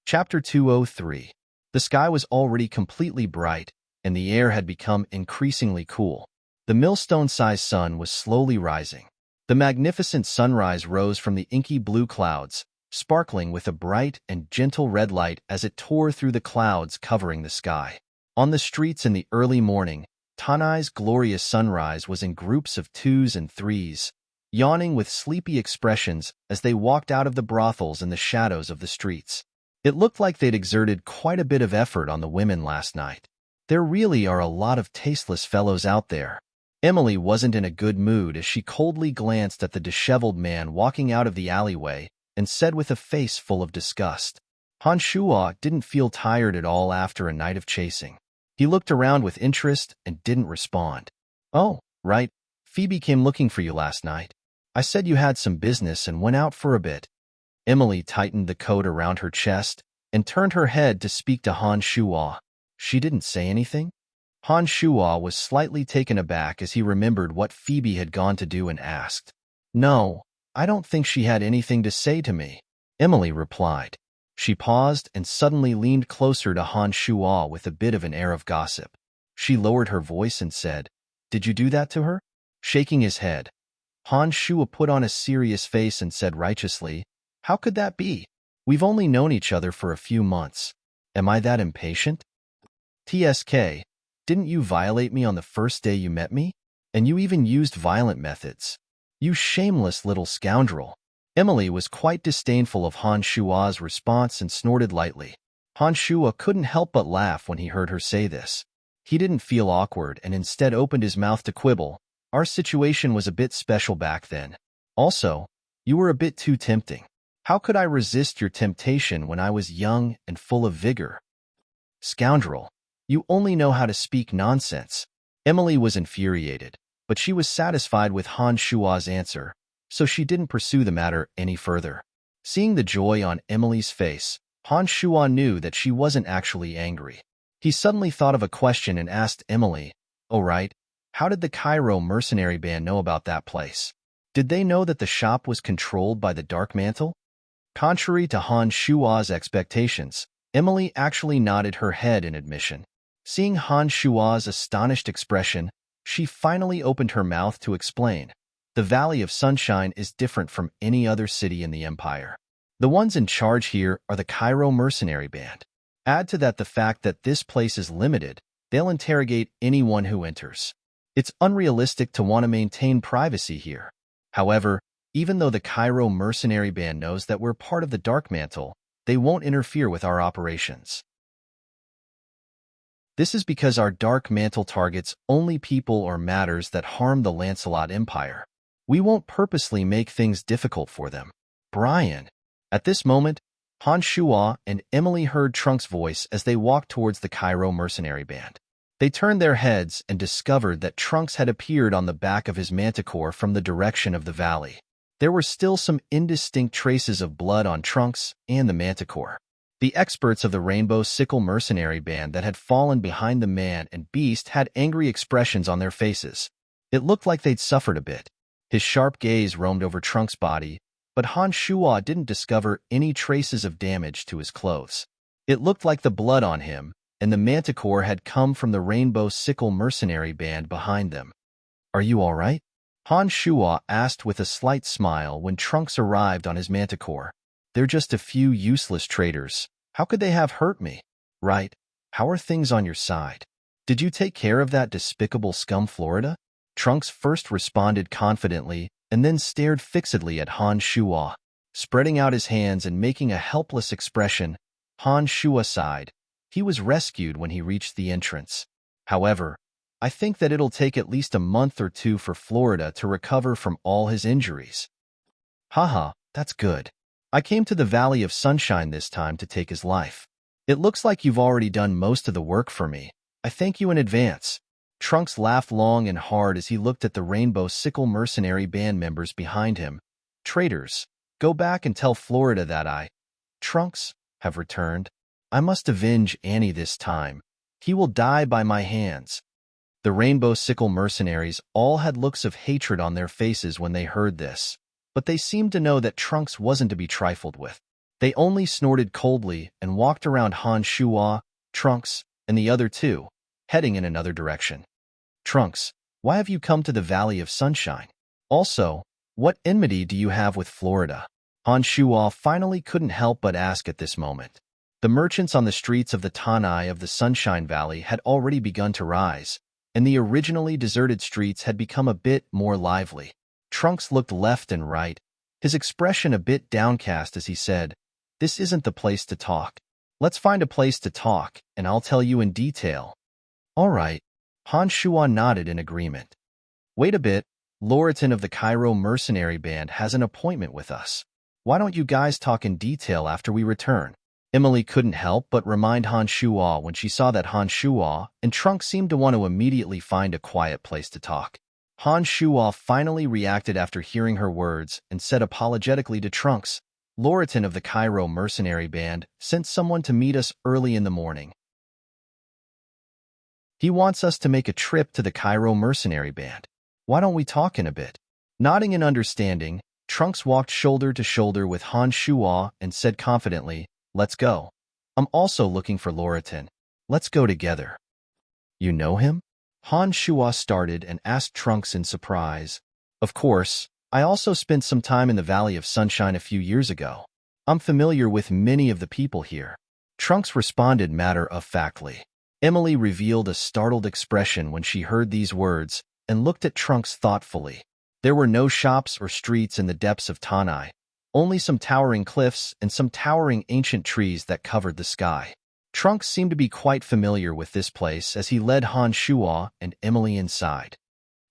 Chapter 203. The sky was already completely bright, and the air had become increasingly cool. The millstone-sized sun was slowly rising. The magnificent sunrise rose from the inky blue clouds, sparkling with a bright and gentle red light as it tore through the clouds covering the sky. On the streets in the early morning, Tanai's glorious sunrise was in groups of 2s and 3s, yawning with sleepy expressions as they walked out of the brothels in the shadows of the streets. It looked like they'd exerted quite a bit of effort on the women last night. There really are a lot of tasteless fellows out there. Emily wasn't in a good mood as she coldly glanced at the disheveled man walking out of the alleyway and said with a face full of disgust, "Han Shuo didn't feel tired at all after a night of chasing." He looked around with interest and didn't respond. "Oh, right, Phoebe came looking for you last night. I said you had some business and went out for a bit." Emily tightened the coat around her chest and turned her head to speak to Han Shuo. "She didn't say anything?" Han Shuo was slightly taken aback as he remembered what Phoebe had gone to do and asked. "No, I don't think she had anything to say to me," Emily replied. She paused and suddenly leaned closer to Han Shuo with a bit of an air of gossip. She lowered her voice and said, "Did you do that to her?" Shaking his head, Han Shuo put on a serious face and said righteously, "How could that be? We've only known each other for a few months. Am I that impatient? TSK, didn't you violate me on the first day you met me? And you even used violent methods. You shameless little scoundrel." Emily was quite disdainful of Han Shuo's response and snorted lightly. Han Shuo couldn't help but laugh when he heard her say this. He didn't feel awkward and instead opened his mouth to quibble. "Our situation was a bit special back then. Also, you were a bit too tempting. How could I resist your temptation when I was young and full of vigor?" "Scoundrel, you only know how to speak nonsense." Emily was infuriated, but she was satisfied with Han Shuo's answer, so she didn't pursue the matter any further. Seeing the joy on Emily's face, Han Shuo knew that she wasn't actually angry. He suddenly thought of a question and asked Emily, "Oh right, how did the Cairo Mercenary Band know about that place? Did they know that the shop was controlled by the Dark Mantle?" Contrary to Han Shuo's expectations, Emily actually nodded her head in admission. Seeing Han Shuo's astonished expression, she finally opened her mouth to explain. "The Valley of Sunshine is different from any other city in the Empire. The ones in charge here are the Cairo Mercenary Band. Add to that the fact that this place is limited, they'll interrogate anyone who enters. It's unrealistic to want to maintain privacy here. However, even though the Cairo Mercenary Band knows that we're part of the Dark Mantle, they won't interfere with our operations. This is because our Dark Mantle targets only people or matters that harm the Lancelot Empire. We won't purposely make things difficult for them. Brian." At this moment, Han Shuo and Emily heard Trunk's voice as they walked towards the Cairo Mercenary Band. They turned their heads and discovered that Trunks had appeared on the back of his manticore from the direction of the valley. There were still some indistinct traces of blood on Trunks and the manticore. The experts of the Rainbow Sickle Mercenary Band that had fallen behind the man and beast had angry expressions on their faces. It looked like they'd suffered a bit. His sharp gaze roamed over Trunks' body, but Han Shuo didn't discover any traces of damage to his clothes. It looked like the blood on him and the manticore had come from the Rainbow Sickle Mercenary Band behind them. "Are you all right?" Han Shuo asked with a slight smile when Trunks arrived on his manticore. "They're just a few useless traitors. How could they have hurt me?" "Right. How are things on your side? Did you take care of that despicable scum Florida? Trunks first responded confidently and then stared fixedly at Han Shuo. Spreading out his hands and making a helpless expression, Han Shuo sighed. He was rescued when he reached the entrance. However, I think that it'll take at least a month or two for Florida to recover from all his injuries. Haha, that's good. I came to the Valley of Sunshine this time to take his life. It looks like you've already done most of the work for me. I thank you in advance. Trunks laughed long and hard as he looked at the Rainbow Sickle mercenary band members behind him. Traitors, go back and tell Florida that Trunks, have returned. I must avenge Annie this time. He will die by my hands. The Rainbow Sickle mercenaries all had looks of hatred on their faces when they heard this, but they seemed to know that Trunks wasn't to be trifled with. They only snorted coldly and walked around Han Shuo, Trunks, and the other two, heading in another direction. Trunks, why have you come to the Valley of Sunshine? Also, what enmity do you have with Florida? Han Shuo finally couldn't help but ask at this moment. The merchants on the streets of the Tanai of the Sunshine Valley had already begun to rise, and the originally deserted streets had become a bit more lively. Trunks looked left and right, his expression a bit downcast as he said, "This isn't the place to talk. Let's find a place to talk, and I'll tell you in detail." All right. Han Shuo nodded in agreement. Wait a bit, Loriton of the Cairo Mercenary Band has an appointment with us. Why don't you guys talk in detail after we return? Emily couldn't help but remind Han Shuo when she saw that Han Shuo and Trunks seemed to want to immediately find a quiet place to talk. Han Shuo finally reacted after hearing her words and said apologetically to Trunks, Loriton of the Cairo Mercenary Band sent someone to meet us early in the morning. He wants us to make a trip to the Cairo Mercenary Band. Why don't we talk in a bit? Nodding in understanding, Trunks walked shoulder to shoulder with Han Shuo and said confidently, "Let's go. I'm also looking for Loriton. Let's go together." You know him? Han Shuo started and asked Trunks in surprise. Of course, I also spent some time in the Valley of Sunshine a few years ago. I'm familiar with many of the people here. Trunks responded matter-of-factly. Emily revealed a startled expression when she heard these words and looked at Trunks thoughtfully. There were no shops or streets in the depths of Tanai, only some towering cliffs and some towering ancient trees that covered the sky. Trunks seemed to be quite familiar with this place as he led Han Shuo and Emily inside.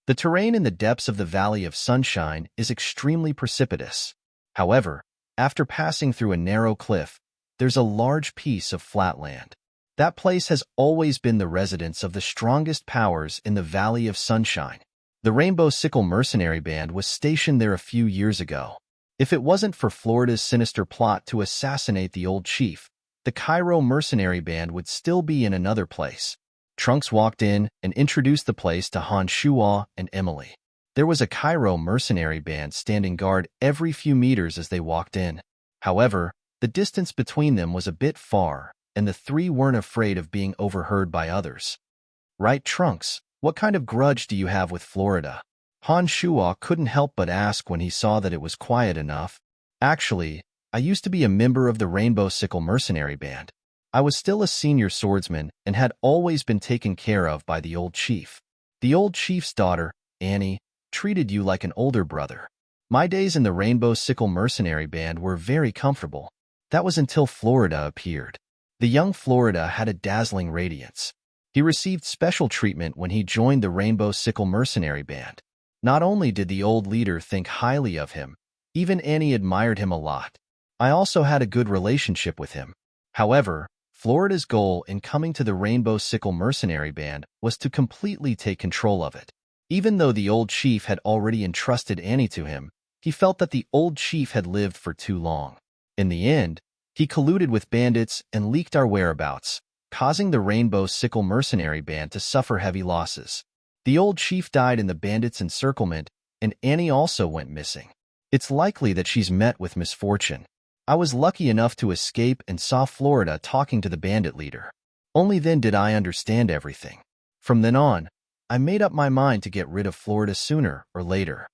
The terrain in the depths of the Valley of Sunshine is extremely precipitous. However, after passing through a narrow cliff, there's a large piece of flat land. That place has always been the residence of the strongest powers in the Valley of Sunshine. The Rainbow Sickle Mercenary Band was stationed there a few years ago. If it wasn't for Florida's sinister plot to assassinate the old chief, the Cairo Mercenary Band would still be in another place. Trunks walked in and introduced the place to Han Shuo and Emily. There was a Cairo Mercenary Band standing guard every few meters as they walked in. However, the distance between them was a bit far, and the three weren't afraid of being overheard by others. Right, Trunks? What kind of grudge do you have with Florida? Han Shuo couldn't help but ask when he saw that it was quiet enough. Actually, I used to be a member of the Rainbow Sickle Mercenary Band. I was still a senior swordsman and had always been taken care of by the old chief. The old chief's daughter, Annie, treated you like an older brother. My days in the Rainbow Sickle Mercenary Band were very comfortable. That was until Florida appeared. The young Florida had a dazzling radiance. He received special treatment when he joined the Rainbow Sickle Mercenary Band. Not only did the old leader think highly of him, even Annie admired him a lot. I also had a good relationship with him. However, Florida's goal in coming to the Rainbow Sickle Mercenary Band was to completely take control of it. Even though the old chief had already entrusted Annie to him, he felt that the old chief had lived for too long. In the end, he colluded with bandits and leaked our whereabouts, causing the Rainbow Sickle Mercenary Band to suffer heavy losses. The old chief died in the bandits' encirclement, and Annie also went missing. It's likely that she's met with misfortune. I was lucky enough to escape and saw Florida talking to the bandit leader. Only then did I understand everything. From then on, I made up my mind to get rid of Florida sooner or later.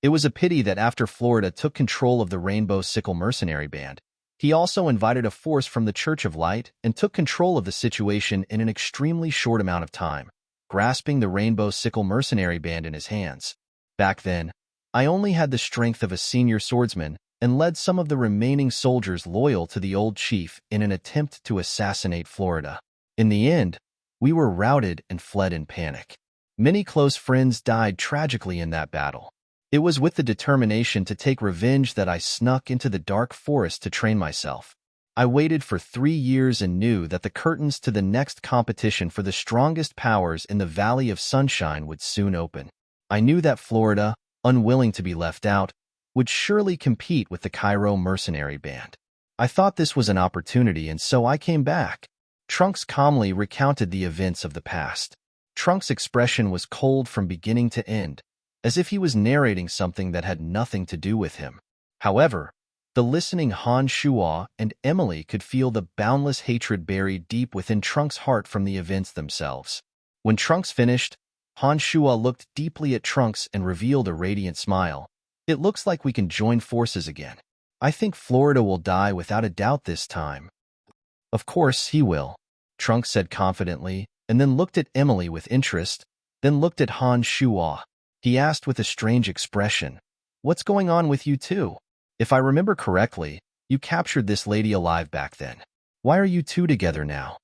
It was a pity that after Florida took control of the Rainbow Sickle Mercenary Band, He also invited a force from the Church of Light and took control of the situation in an extremely short amount of time, grasping the Rainbow Sickle mercenary band in his hands. Back then, I only had the strength of a senior swordsman and led some of the remaining soldiers loyal to the old chief in an attempt to assassinate Florida. In the end, we were routed and fled in panic. Many close friends died tragically in that battle. It was with the determination to take revenge that I snuck into the dark forest to train myself. I waited for 3 years and knew that the curtains to the next competition for the strongest powers in the Valley of Sunshine would soon open. I knew that Florida, unwilling to be left out, would surely compete with the Cairo mercenary band. I thought this was an opportunity, and so I came back. Trunks calmly recounted the events of the past. Trunks' expression was cold from beginning to end, as if he was narrating something that had nothing to do with him. However, the listening Han Shuo and Emily could feel the boundless hatred buried deep within Trunks' heart from the events themselves. When Trunks finished, Han Shuo looked deeply at Trunks and revealed a radiant smile. "It looks like we can join forces again. I think Florida will die without a doubt this time." "Of course he will," Trunks said confidently, and then looked at Emily with interest, then looked at Han Shuo. He asked with a strange expression, "What's going on with you two? If I remember correctly, you captured this lady alive back then. Why are you two together now?"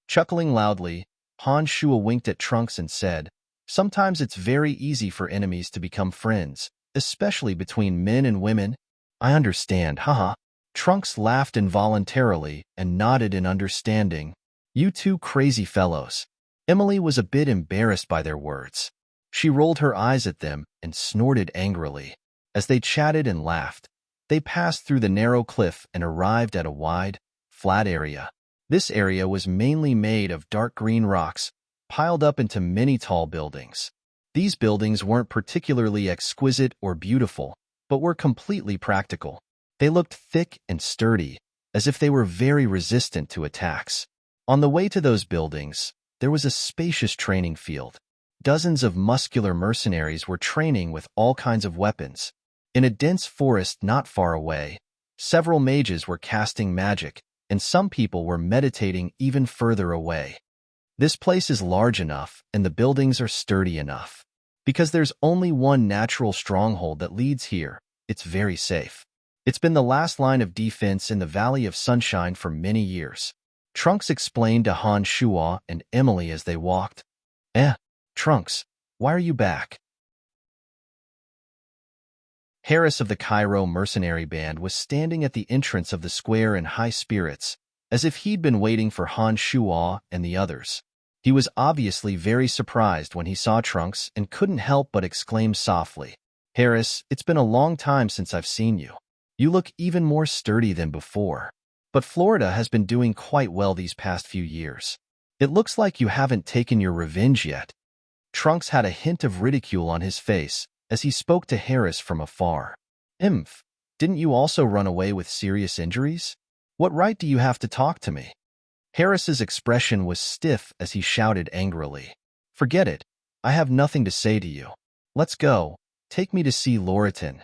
Chuckling loudly, Han Shuo winked at Trunks and said, "Sometimes it's very easy for enemies to become friends, especially between men and women." "I understand, haha." Trunks laughed involuntarily and nodded in understanding. "You two crazy fellows." Emily was a bit embarrassed by their words. She rolled her eyes at them and snorted angrily. As they chatted and laughed, they passed through the narrow cliff and arrived at a wide, flat area. This area was mainly made of dark green rocks, piled up into many tall buildings. These buildings weren't particularly exquisite or beautiful, but were completely practical. They looked thick and sturdy, as if they were very resistant to attacks. On the way to those buildings, there was a spacious training field. Dozens of muscular mercenaries were training with all kinds of weapons. In a dense forest not far away, several mages were casting magic, and some people were meditating even further away. This place is large enough, and the buildings are sturdy enough. Because there's only one natural stronghold that leads here, it's very safe. It's been the last line of defense in the Valley of Sunshine for many years. Trunks explained to Han Shuo and Emily as they walked. Trunks, why are you back?" Harris of the Cairo mercenary band was standing at the entrance of the square in high spirits, as if he'd been waiting for Han Shuo and the others. He was obviously very surprised when he saw Trunks and couldn't help but exclaim softly, "Harris, it's been a long time since I've seen you. You look even more sturdy than before. But Florida has been doing quite well these past few years. It looks like you haven't taken your revenge yet." Trunks had a hint of ridicule on his face as he spoke to Harris from afar. Didn't you also run away with serious injuries? What right do you have to talk to me?" Harris's expression was stiff as he shouted angrily, "Forget it. I have nothing to say to you. Let's go. Take me to see Loriton."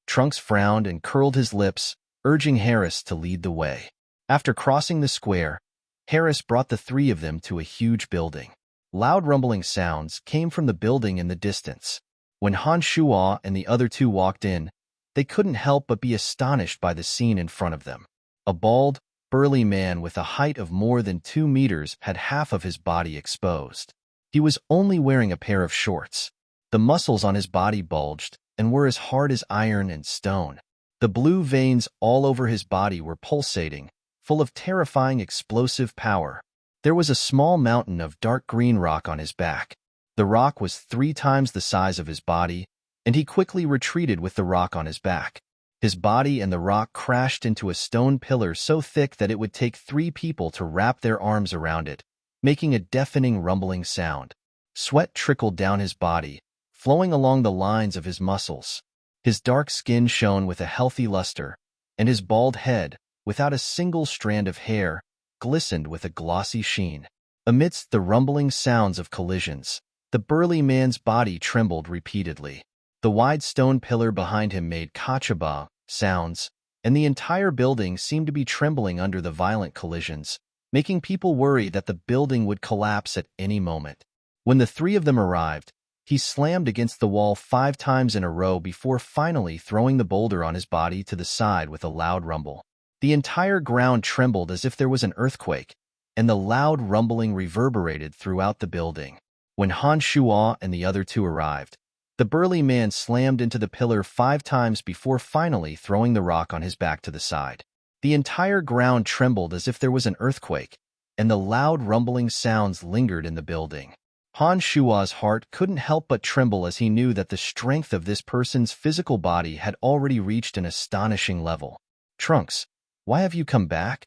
Trunks frowned and curled his lips, urging Harris to lead the way. After crossing the square, Harris brought the three of them to a huge building. Loud rumbling sounds came from the building in the distance. When Han Shuo and the other two walked in, they couldn't help but be astonished by the scene in front of them. A bald, burly man with a height of more than 2 meters had half of his body exposed. He was only wearing a pair of shorts. The muscles on his body bulged and were as hard as iron and stone. The blue veins all over his body were pulsating, full of terrifying explosive power. There was a small mountain of dark green rock on his back. The rock was 3 times the size of his body, and he quickly retreated with the rock on his back. His body and the rock crashed into a stone pillar so thick that it would take 3 people to wrap their arms around it, making a deafening rumbling sound. Sweat trickled down his body, flowing along the lines of his muscles. His dark skin shone with a healthy luster, and his bald head, without a single strand of hair, glistened with a glossy sheen. Amidst the rumbling sounds of collisions, the burly man's body trembled repeatedly. The wide stone pillar behind him made kachaba sounds, and the entire building seemed to be trembling under the violent collisions, making people worry that the building would collapse at any moment. When the three of them arrived, he slammed against the wall 5 times in a row before finally throwing the boulder on his body to the side with a loud rumble. The entire ground trembled as if there was an earthquake, and the loud rumbling reverberated throughout the building. When Han Shuo and the other two arrived, the burly man slammed into the pillar 5 times before finally throwing the rock on his back to the side. The entire ground trembled as if there was an earthquake, and the loud rumbling sounds lingered in the building. Han Shuo's heart couldn't help but tremble as he knew that the strength of this person's physical body had already reached an astonishing level. "Trunks, why have you come back?"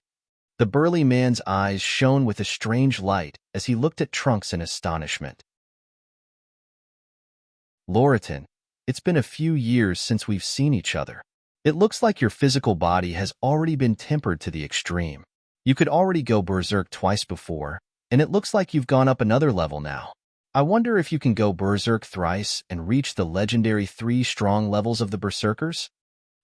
The burly man's eyes shone with a strange light as he looked at Trunks in astonishment. "Loritan, it's been a few years since we've seen each other. It looks like your physical body has already been tempered to the extreme. You could already go berserk twice before, and it looks like you've gone up another level now. I wonder if you can go berserk thrice and reach the legendary 3 strong levels of the berserkers?"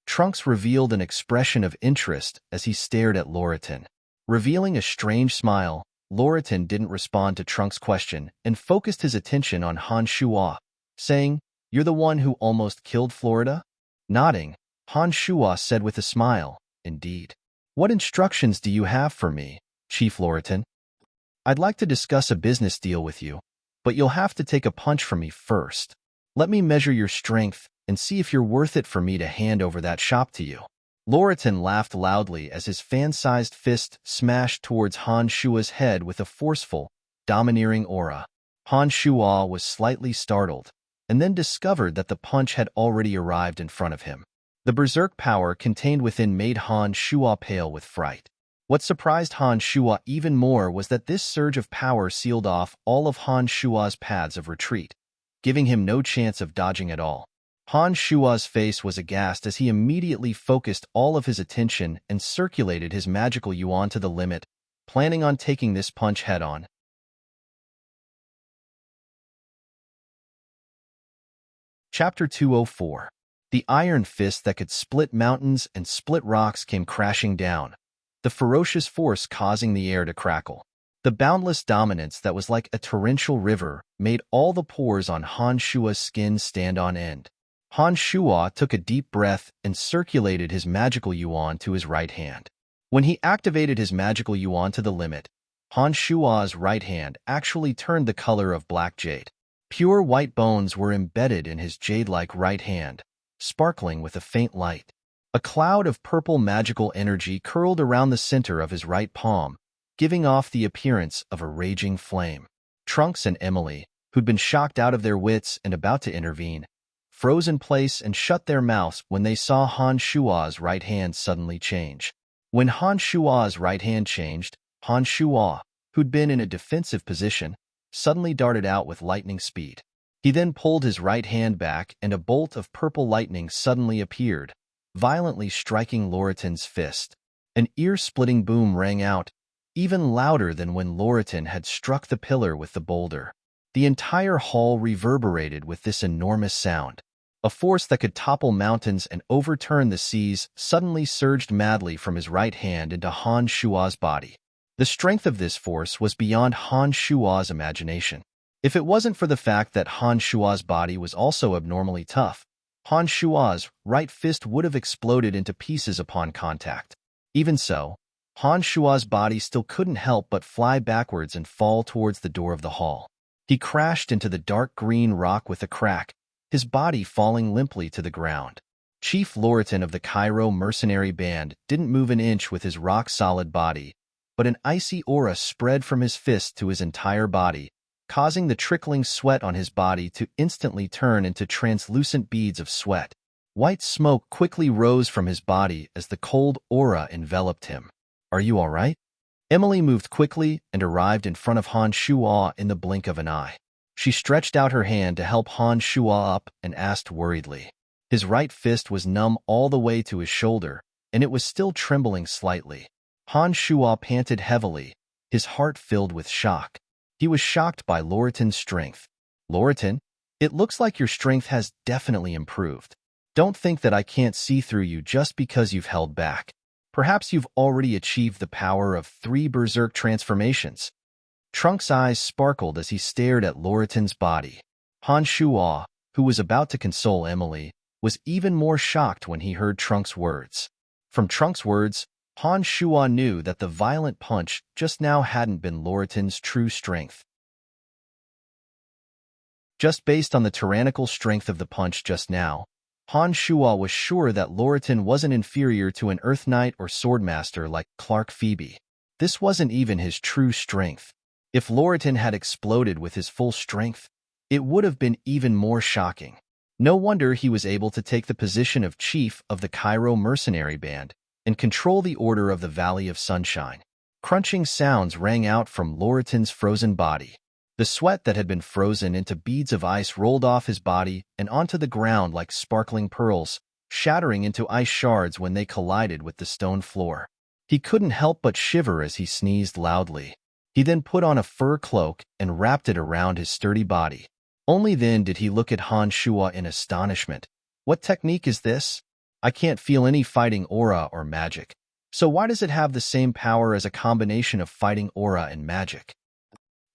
Trunks revealed an expression of interest as he stared at Loritan. Revealing a strange smile, Loritan didn't respond to Trunks' question and focused his attention on Han Shuo, saying, "You're the one who almost killed Florida?" Nodding, Han Shuo said with a smile, "Indeed. What instructions do you have for me, Chief Loritan?" "I'd like to discuss a business deal with you, but you'll have to take a punch from me first. Let me measure your strength and see if you're worth it for me to hand over that shop to you." Loritan laughed loudly as his fan-sized fist smashed towards Han Shuo's head with a forceful, domineering aura. Han Shuo was slightly startled, and then discovered that the punch had already arrived in front of him. The berserk power contained within made Han Shuo pale with fright. What surprised Han Shuo even more was that this surge of power sealed off all of Han Shuo's paths of retreat, giving him no chance of dodging at all. Han Shuo's face was aghast as he immediately focused all of his attention and circulated his magical yuan to the limit, planning on taking this punch head-on. Chapter 204. The iron fist that could split mountains and split rocks came crashing down, the ferocious force causing the air to crackle. The boundless dominance that was like a torrential river made all the pores on Han Shuo's skin stand on end. Han Shuo took a deep breath and circulated his magical yuan to his right hand. When he activated his magical yuan to the limit, Han Shuo's right hand actually turned the color of black jade. Pure white bones were embedded in his jade-like right hand, sparkling with a faint light. A cloud of purple magical energy curled around the center of his right palm, giving off the appearance of a raging flame. Trunks and Emily, who'd been shocked out of their wits and about to intervene, froze in place and shut their mouths when they saw Han Shuo's right hand suddenly change. When Han Shuo's right hand changed, Han Shuo, who'd been in a defensive position, suddenly darted out with lightning speed. He then pulled his right hand back and a bolt of purple lightning suddenly appeared, violently striking Loritan's fist. An ear-splitting boom rang out, even louder than when Loritan had struck the pillar with the boulder. The entire hall reverberated with this enormous sound. A force that could topple mountains and overturn the seas suddenly surged madly from his right hand into Han Shuo's body. The strength of this force was beyond Han Shuo's imagination. If it wasn't for the fact that Han Shuo's body was also abnormally tough, Han Shuo's right fist would have exploded into pieces upon contact. Even so, Han Shuo's body still couldn't help but fly backwards and fall towards the door of the hall. He crashed into the dark green rock with a crack, his body falling limply to the ground. Chief Loritan of the Cairo mercenary band didn't move an inch with his rock-solid body, but an icy aura spread from his fist to his entire body, causing the trickling sweat on his body to instantly turn into translucent beads of sweat. White smoke quickly rose from his body as the cold aura enveloped him. "Are you all right?" Emily moved quickly and arrived in front of Han Shuo in the blink of an eye. She stretched out her hand to help Han Shuo up and asked worriedly. His right fist was numb all the way to his shoulder, and it was still trembling slightly. Han Shuo panted heavily, his heart filled with shock. He was shocked by Loritan's strength. "Loritan, it looks like your strength has definitely improved. Don't think that I can't see through you just because you've held back. Perhaps you've already achieved the power of 3 berserk transformations. Trunks' eyes sparkled as he stared at Loritin's body. Han Shuo, who was about to console Emily, was even more shocked when he heard Trunks' words. From Trunks' words, Han Shuo knew that the violent punch just now hadn't been Loritin's true strength. Just based on the tyrannical strength of the punch just now, Han Shuo was sure that Loritin wasn't inferior to an Earth Knight or Swordmaster like Clark Phoebe. This wasn't even his true strength. If Loritin had exploded with his full strength, it would have been even more shocking. No wonder he was able to take the position of chief of the Cairo mercenary band and control the Order of the Valley of Sunshine. Crunching sounds rang out from Loritin's frozen body. The sweat that had been frozen into beads of ice rolled off his body and onto the ground like sparkling pearls, shattering into ice shards when they collided with the stone floor. He couldn't help but shiver as he sneezed loudly. He then put on a fur cloak and wrapped it around his sturdy body. Only then did he look at Han Shuo in astonishment. What technique is this? I can't feel any fighting aura or magic. So why does it have the same power as a combination of fighting aura and magic?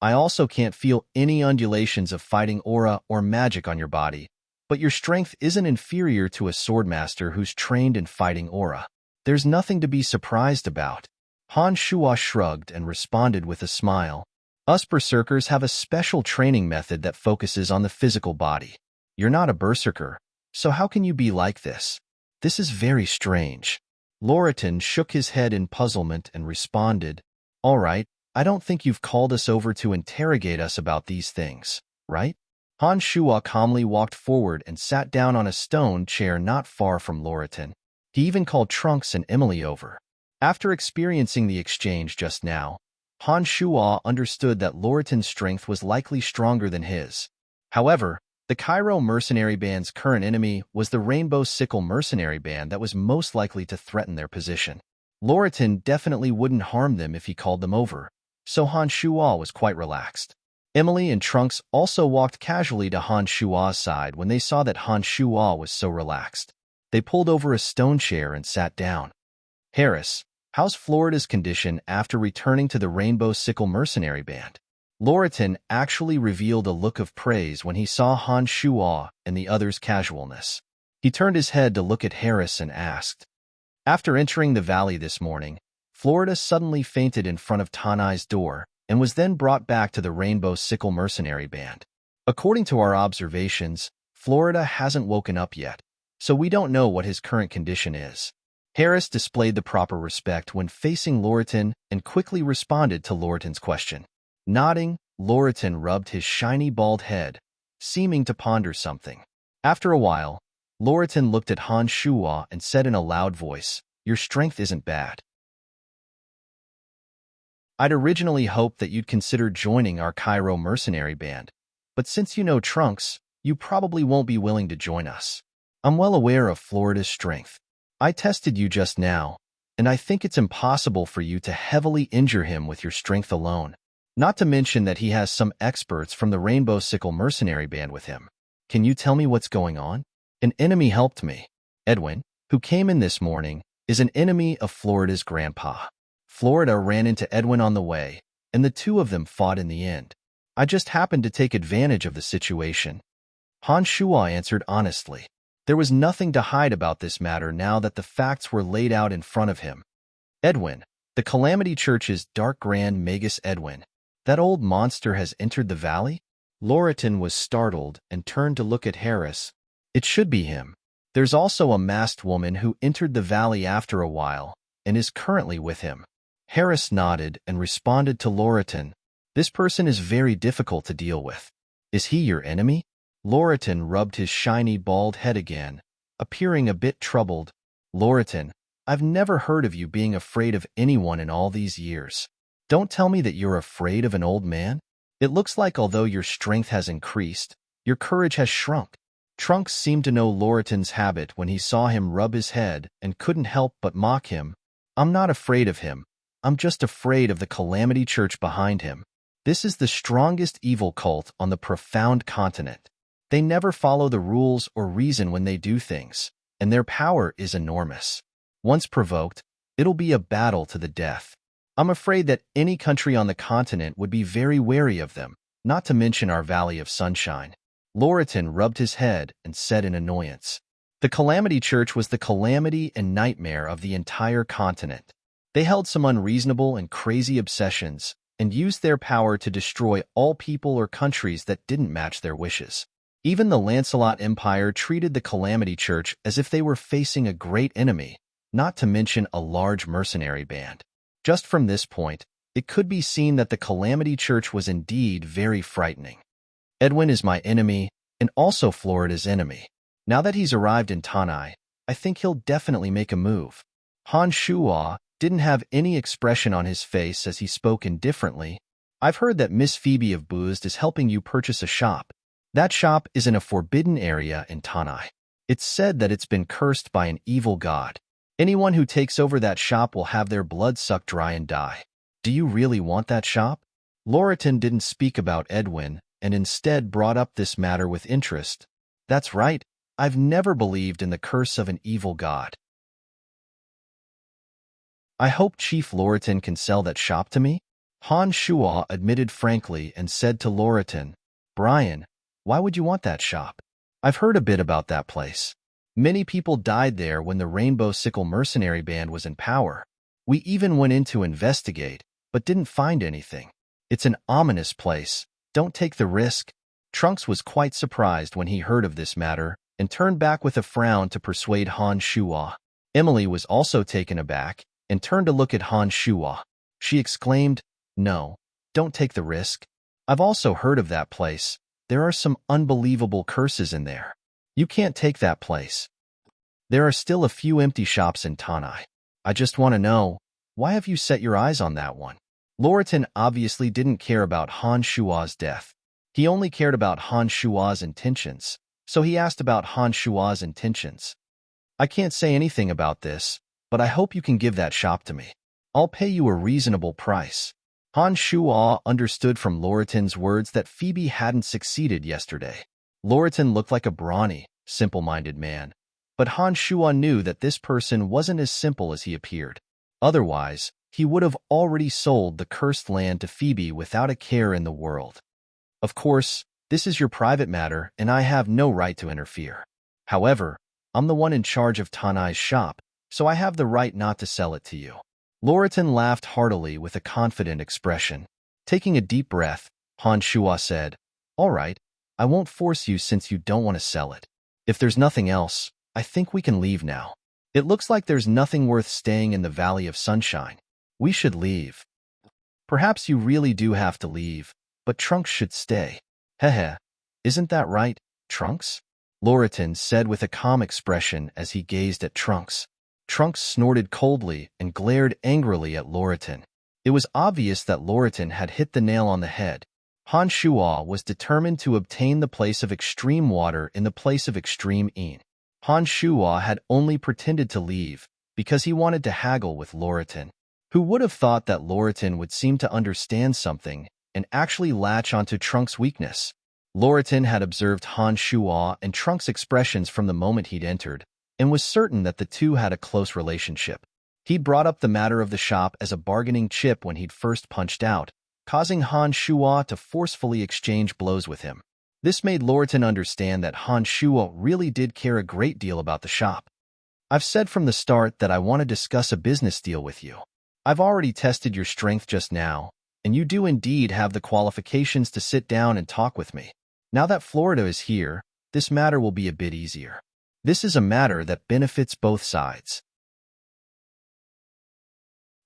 I also can't feel any undulations of fighting aura or magic on your body, but your strength isn't inferior to a swordmaster who's trained in fighting aura. There's nothing to be surprised about. Han Shuo shrugged and responded with a smile. Us berserkers have a special training method that focuses on the physical body. You're not a berserker, so how can you be like this? This is very strange. Loritin shook his head in puzzlement and responded, All right, I don't think you've called us over to interrogate us about these things, right? Han Shuo calmly walked forward and sat down on a stone chair not far from Loritin. He even called Trunks and Emily over. After experiencing the exchange just now, Han Shuo understood that Loritin's strength was likely stronger than his. However, the Cairo mercenary band's current enemy was the Rainbow Sickle mercenary band that was most likely to threaten their position. Loritin definitely wouldn't harm them if he called them over, so Han Shuo was quite relaxed. Emily and Trunks also walked casually to Han Shuo's side when they saw that Han Shuo was so relaxed. They pulled over a stone chair and sat down. Harris, how's Florida's condition after returning to the Rainbow Sickle mercenary band? Loritin actually revealed a look of praise when he saw Han Shuo and the other's casualness. He turned his head to look at Harris and asked, After entering the valley this morning, Florida suddenly fainted in front of Tanai's door and was then brought back to the Rainbow Sickle mercenary band. According to our observations, Florida hasn't woken up yet, so we don't know what his current condition is. Harris displayed the proper respect when facing Loritin and quickly responded to Loritin's question. Nodding, Loritin rubbed his shiny bald head, seeming to ponder something. After a while, Loritin looked at Han Shuo and said in a loud voice, Your strength isn't bad. I'd originally hoped that you'd consider joining our Cairo mercenary band, but since you know Trunks, you probably won't be willing to join us. I'm well aware of Florida's strength. I tested you just now, and I think it's impossible for you to heavily injure him with your strength alone. Not to mention that he has some experts from the Rainbow Sickle mercenary band with him. Can you tell me what's going on? An enemy helped me. Edwin, who came in this morning, is an enemy of Florida's grandpa. Florida ran into Edwin on the way, and the two of them fought in the end. I just happened to take advantage of the situation. Han Shuo answered honestly. There was nothing to hide about this matter now that the facts were laid out in front of him. Edwin, the Calamity Church's Dark Grand Magus Edwin. That old monster has entered the valley? Loritin was startled and turned to look at Harris. It should be him. There's also a masked woman who entered the valley after a while and is currently with him. Harris nodded and responded to Loritin. This person is very difficult to deal with. Is he your enemy? Loritin rubbed his shiny bald head again, appearing a bit troubled. Loritin, I've never heard of you being afraid of anyone in all these years. Don't tell me that you're afraid of an old man. It looks like although your strength has increased, your courage has shrunk. Trunks seemed to know Loritin's habit when he saw him rub his head and couldn't help but mock him. I'm not afraid of him. I'm just afraid of the Calamity Church behind him. This is the strongest evil cult on the profound continent. They never follow the rules or reason when they do things, and their power is enormous. Once provoked, it'll be a battle to the death. I'm afraid that any country on the continent would be very wary of them, not to mention our Valley of Sunshine. Loriton rubbed his head and said in annoyance. The Calamity Church was the calamity and nightmare of the entire continent. They held some unreasonable and crazy obsessions and used their power to destroy all people or countries that didn't match their wishes. Even the Lancelot Empire treated the Calamity Church as if they were facing a great enemy, not to mention a large mercenary band. Just from this point, it could be seen that the Calamity Church was indeed very frightening. Edwin is my enemy, and also Florida's enemy. Now that he's arrived in Tanai, I think he'll definitely make a move. Han Shuo didn't have any expression on his face as he spoke indifferently. I've heard that Miss Phoebe of Boozed is helping you purchase a shop. That shop is in a forbidden area in Tanai. It's said that it's been cursed by an evil god. Anyone who takes over that shop will have their blood sucked dry and die. Do you really want that shop? Loriton didn't speak about Edwin, and instead brought up this matter with interest. That's right, I've never believed in the curse of an evil god. I hope Chief Loriton can sell that shop to me? Han Shuo admitted frankly and said to Loriton, Brian, why would you want that shop? I've heard a bit about that place. Many people died there when the Rainbow Sickle mercenary band was in power. We even went in to investigate, but didn't find anything. It's an ominous place. Don't take the risk. Trunks was quite surprised when he heard of this matter and turned back with a frown to persuade Han Shuo. Emily was also taken aback and turned to look at Han Shuo. She exclaimed, No, don't take the risk. I've also heard of that place. There are some unbelievable curses in there. You can't take that place. There are still a few empty shops in Tanai. I just want to know, why have you set your eyes on that one? Loriton obviously didn't care about Han Shuo's death. He only cared about Han Shuo's intentions, so he asked about Han Shuo's intentions. I can't say anything about this, but I hope you can give that shop to me. I'll pay you a reasonable price. Han Shuo understood from Loriton's words that Phoebe hadn't succeeded yesterday. Loriton looked like a brawny, simple-minded man, but Han Shuo knew that this person wasn't as simple as he appeared. Otherwise, he would have already sold the cursed land to Phoebe without a care in the world. Of course, this is your private matter and I have no right to interfere. However, I'm the one in charge of Tanai's shop, so I have the right not to sell it to you. Loriton laughed heartily with a confident expression. Taking a deep breath, Han Shuo said, All right, I won't force you since you don't want to sell it. If there's nothing else, I think we can leave now. It looks like there's nothing worth staying in the Valley of Sunshine. We should leave. Perhaps you really do have to leave, but Trunks should stay. Hehe, isn't that right, Trunks? Loriton said with a calm expression as he gazed at Trunks. Trunks snorted coldly and glared angrily at Loriton. It was obvious that Loriton had hit the nail on the head. Han Shuo was determined to obtain the place of extreme water in the place of extreme een. Han Shuo had only pretended to leave because he wanted to haggle with Loriton. Who would have thought that Loriton would seem to understand something and actually latch onto Trunks' weakness? Loriton had observed Han Shuo and Trunks' expressions from the moment he'd entered, and was certain that the two had a close relationship. He brought up the matter of the shop as a bargaining chip when he'd first punched out, causing Han Shuo to forcefully exchange blows with him. This made Loriton understand that Han Shuo really did care a great deal about the shop. I've said from the start that I want to discuss a business deal with you. I've already tested your strength just now, and you do indeed have the qualifications to sit down and talk with me. Now that Florida is here, this matter will be a bit easier. This is a matter that benefits both sides.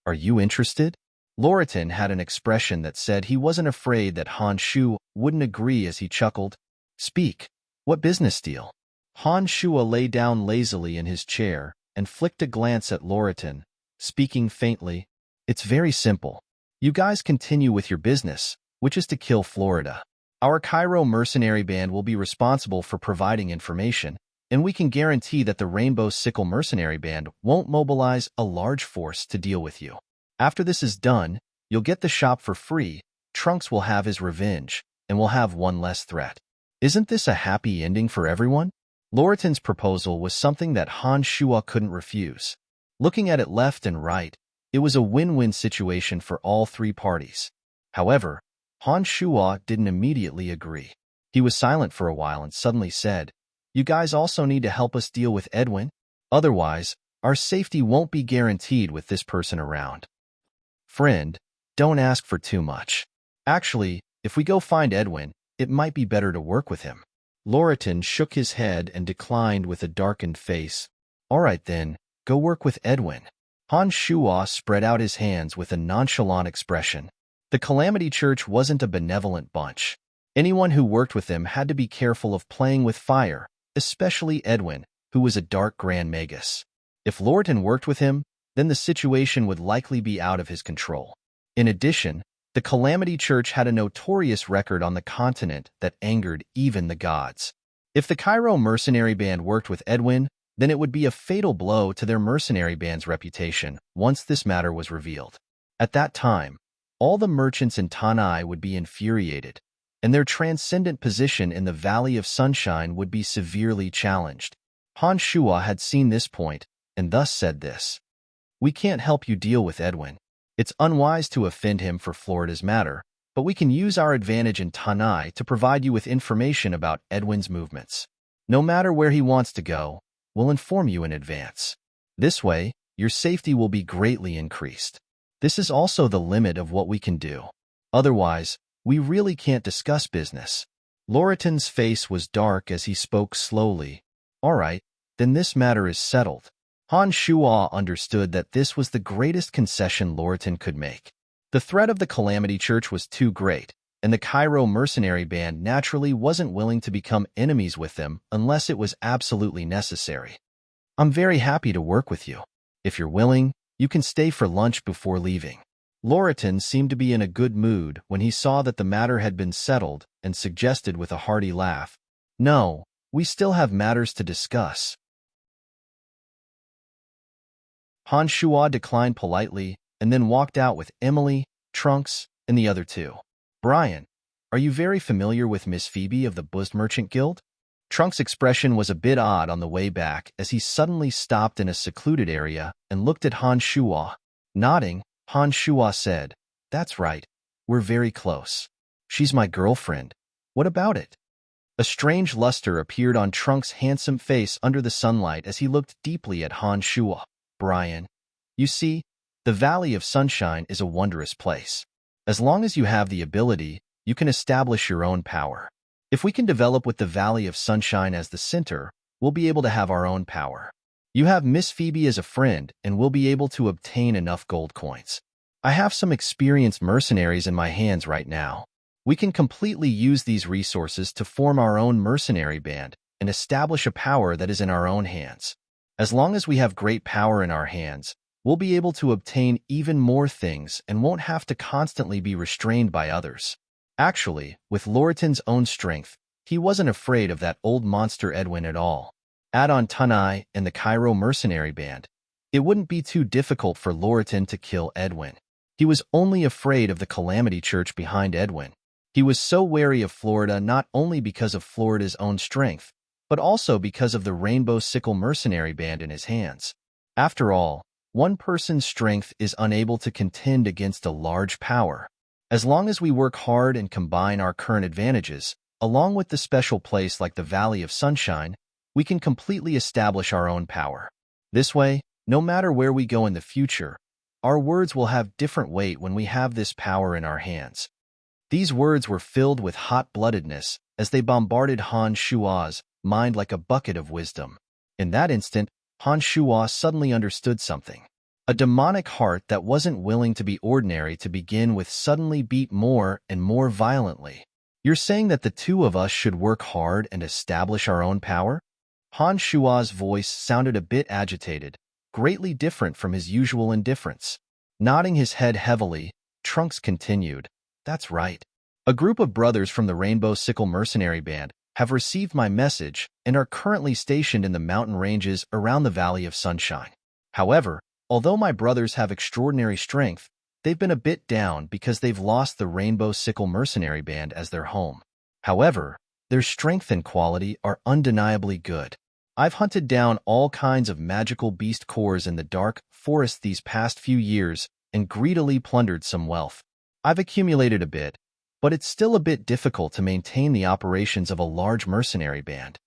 Are you interested? Loriton had an expression that said he wasn't afraid that Han Shuo wouldn't agree as he chuckled. Speak. What business deal? Han Shuo lay down lazily in his chair and flicked a glance at Loriton, speaking faintly. It's very simple. You guys continue with your business, which is to kill Florida. Our Cairo mercenary band will be responsible for providing information, and we can guarantee that the Rainbow Sickle mercenary band won't mobilize a large force to deal with you. After this is done, you'll get the shop for free, Trunks will have his revenge, and we'll have one less threat. Isn't this a happy ending for everyone? Loritin's proposal was something that Han Shua couldn't refuse. Looking at it left and right, it was a win-win situation for all three parties. However, Han Shua didn't immediately agree. He was silent for a while and suddenly said, "You guys also need to help us deal with Edwin. Otherwise, our safety won't be guaranteed with this person around. Friend, don't ask for too much. Actually, if we go find Edwin, it might be better to work with him." Loritin shook his head and declined with a darkened face. "All right then, go work with Edwin." Han Shua spread out his hands with a nonchalant expression. The Calamity Church wasn't a benevolent bunch. Anyone who worked with them had to be careful of playing with fire, especially Edwin, who was a dark Grand Magus. If Loritin worked with him, then the situation would likely be out of his control. In addition, the Calamity Church had a notorious record on the continent that angered even the gods. If the Cairo mercenary band worked with Edwin, then it would be a fatal blow to their mercenary band's reputation once this matter was revealed. At that time, all the merchants in Tanai would be infuriated, and their transcendent position in the Valley of Sunshine would be severely challenged. Han Shua had seen this point, and thus said this: "We can't help you deal with Edwin. It's unwise to offend him for Florida's matter, but we can use our advantage in Tanai to provide you with information about Edwin's movements. No matter where he wants to go, we'll inform you in advance. This way, your safety will be greatly increased. This is also the limit of what we can do. Otherwise, we really can't discuss business." Loritin's face was dark as he spoke slowly. "All right, then this matter is settled." Han Shua understood that this was the greatest concession Loritin could make. The threat of the Calamity Church was too great, and the Cairo mercenary band naturally wasn't willing to become enemies with them unless it was absolutely necessary. "I'm very happy to work with you. If you're willing, you can stay for lunch before leaving." Loritin seemed to be in a good mood when he saw that the matter had been settled and suggested with a hearty laugh, "No, we still have matters to discuss." Han Shua declined politely and then walked out with Emily, Trunks, and the other two. "Brian, are you very familiar with Miss Phoebe of the Bust Merchant Guild?" Trunks' expression was a bit odd on the way back as he suddenly stopped in a secluded area and looked at Han Shua. Nodding, Han Shua said, "That's right, we're very close. She's my girlfriend. What about it?" A strange luster appeared on Trunks' handsome face under the sunlight as he looked deeply at Han Shua. "Brian, you see, the Valley of Sunshine is a wondrous place. As long as you have the ability, you can establish your own power. If we can develop with the Valley of Sunshine as the center, we'll be able to have our own power. You have Miss Phoebe as a friend, and we'll be able to obtain enough gold coins. I have some experienced mercenaries in my hands right now. We can completely use these resources to form our own mercenary band and establish a power that is in our own hands. As long as we have great power in our hands, we'll be able to obtain even more things and won't have to constantly be restrained by others." Actually, with Loritin's own strength, he wasn't afraid of that old monster Edwin at all. Add on Tanai and the Cairo mercenary band, it wouldn't be too difficult for Loritin to kill Edwin. He was only afraid of the Calamity Church behind Edwin. He was so wary of Florida not only because of Florida's own strength, but also because of the Rainbow Sickle mercenary band in his hands. After all, one person's strength is unable to contend against a large power. As long as we work hard and combine our current advantages, along with the special place like the Valley of Sunshine, we can completely establish our own power. This way, no matter where we go in the future, our words will have different weight when we have this power in our hands. These words were filled with hot-bloodedness as they bombarded Han Shua's mind like a bucket of wisdom. In that instant, Han Shua suddenly understood something. A demonic heart that wasn't willing to be ordinary to begin with suddenly beat more and more violently. "You're saying that the two of us should work hard and establish our own power?" Han Shua's voice sounded a bit agitated, greatly different from his usual indifference. Nodding his head heavily, Trunks continued, "That's right. A group of brothers from the Rainbow Sickle mercenary band have received my message and are currently stationed in the mountain ranges around the Valley of Sunshine. However, although my brothers have extraordinary strength, they've been a bit down because they've lost the Rainbow Sickle mercenary band as their home. However, Their strength and quality are undeniably good. I've hunted down all kinds of magical beast cores in the dark forest these past few years and greedily plundered some wealth. I've accumulated a bit, but it's still a bit difficult to maintain the operations of a large mercenary band.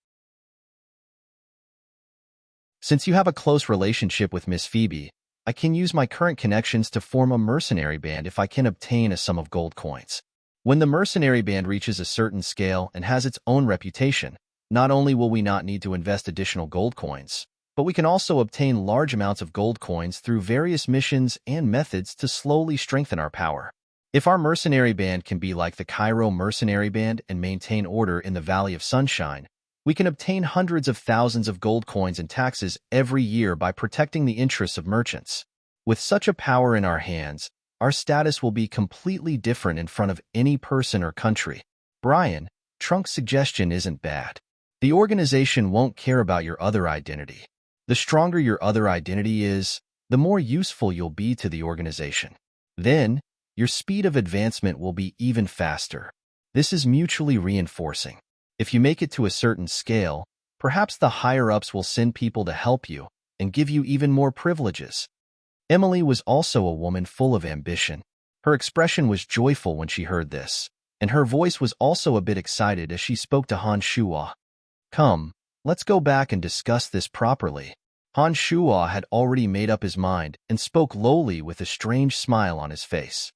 Since you have a close relationship with Miss Phoebe, I can use my current connections to form a mercenary band if I can obtain a sum of gold coins. When the mercenary band reaches a certain scale and has its own reputation, not only will we not need to invest additional gold coins, but we can also obtain large amounts of gold coins through various missions and methods to slowly strengthen our power. If our mercenary band can be like the Cairo mercenary band and maintain order in the Valley of Sunshine, we can obtain hundreds of thousands of gold coins and taxes every year by protecting the interests of merchants. With such a power in our hands, our status will be completely different in front of any person or country. Brian, Trunk's suggestion isn't bad. The organization won't care about your other identity. The stronger your other identity is, the more useful you'll be to the organization. Then, your speed of advancement will be even faster. This is mutually reinforcing. If you make it to a certain scale, perhaps the higher-ups will send people to help you and give you even more privileges. Emily was also a woman full of ambition. Her expression was joyful when she heard this, and her voice was also a bit excited as she spoke to Han Shuo. Come, let's go back and discuss this properly. Han Shuo had already made up his mind and spoke lowly with a strange smile on his face.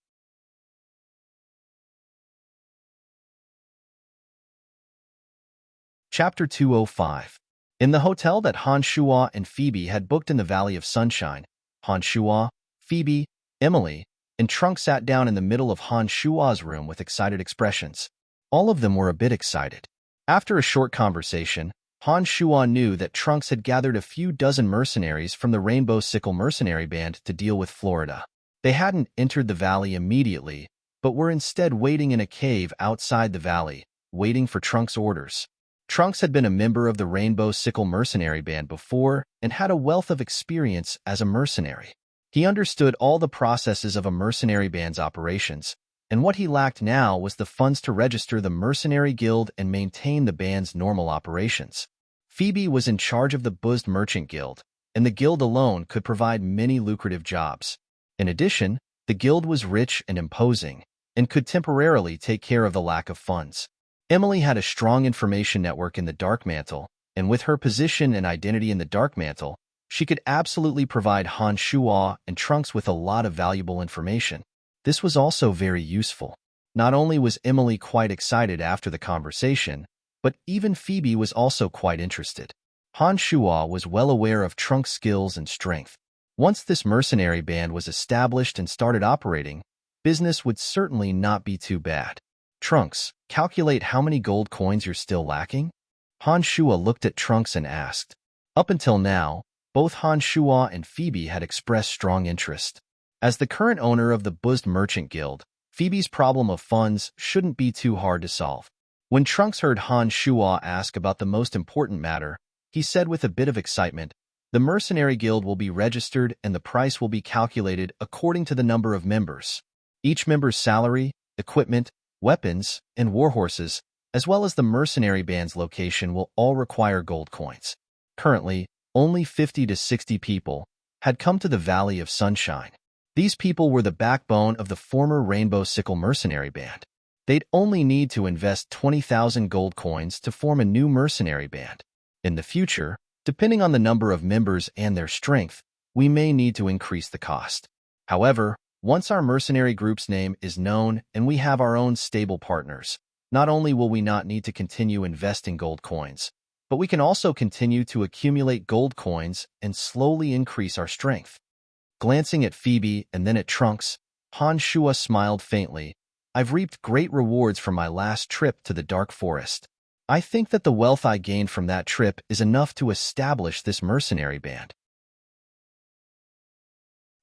Chapter 205. In the hotel that Han Shuo and Phoebe had booked in the Valley of Sunshine, Han Shuo, Phoebe, Emily, and Trunk sat down in the middle of Han Shuo's room with excited expressions. All of them were a bit excited. After a short conversation, Han Shuo knew that Trunks had gathered a few dozen mercenaries from the Rainbow Sickle mercenary band to deal with Florida. They hadn't entered the valley immediately, but were instead waiting in a cave outside the valley, waiting for Trunks' orders. Trunks had been a member of the Rainbow Sickle mercenary band before and had a wealth of experience as a mercenary. He understood all the processes of a mercenary band's operations, and what he lacked now was the funds to register the mercenary guild and maintain the band's normal operations. Phoebe was in charge of the Buzzed Merchant Guild, and the guild alone could provide many lucrative jobs. In addition, the guild was rich and imposing, and could temporarily take care of the lack of funds. Emily had a strong information network in the Dark Mantle, and with her position and identity in the Dark Mantle, she could absolutely provide Han Shuo and Trunks with a lot of valuable information. This was also very useful. Not only was Emily quite excited after the conversation, but even Phoebe was also quite interested. Han Shuo was well aware of Trunks' skills and strength. Once this mercenary band was established and started operating, business would certainly not be too bad. Trunks, calculate how many gold coins you're still lacking? Han Shuo looked at Trunks and asked. Up until now, both Han Shuo and Phoebe had expressed strong interest. As the current owner of the Buzzed Merchant Guild, Phoebe's problem of funds shouldn't be too hard to solve. When Trunks heard Han Shuo ask about the most important matter, he said with a bit of excitement, "The Mercenary Guild will be registered and the price will be calculated according to the number of members. Each member's salary, equipment, weapons, and warhorses, as well as the mercenary band's location will all require gold coins." Currently, only 50 to 60 people had come to the Valley of Sunshine. These people were the backbone of the former Rainbow Sickle mercenary band. They'd only need to invest 20,000 gold coins to form a new mercenary band. In the future, depending on the number of members and their strength, we may need to increase the cost. However, once our mercenary group's name is known and we have our own stable partners, not only will we not need to continue investing gold coins, but we can also continue to accumulate gold coins and slowly increase our strength. Glancing at Phoebe and then at Trunks, Han Shuo smiled faintly. "I've reaped great rewards from my last trip to the Dark Forest. I think that the wealth I gained from that trip is enough to establish this mercenary band."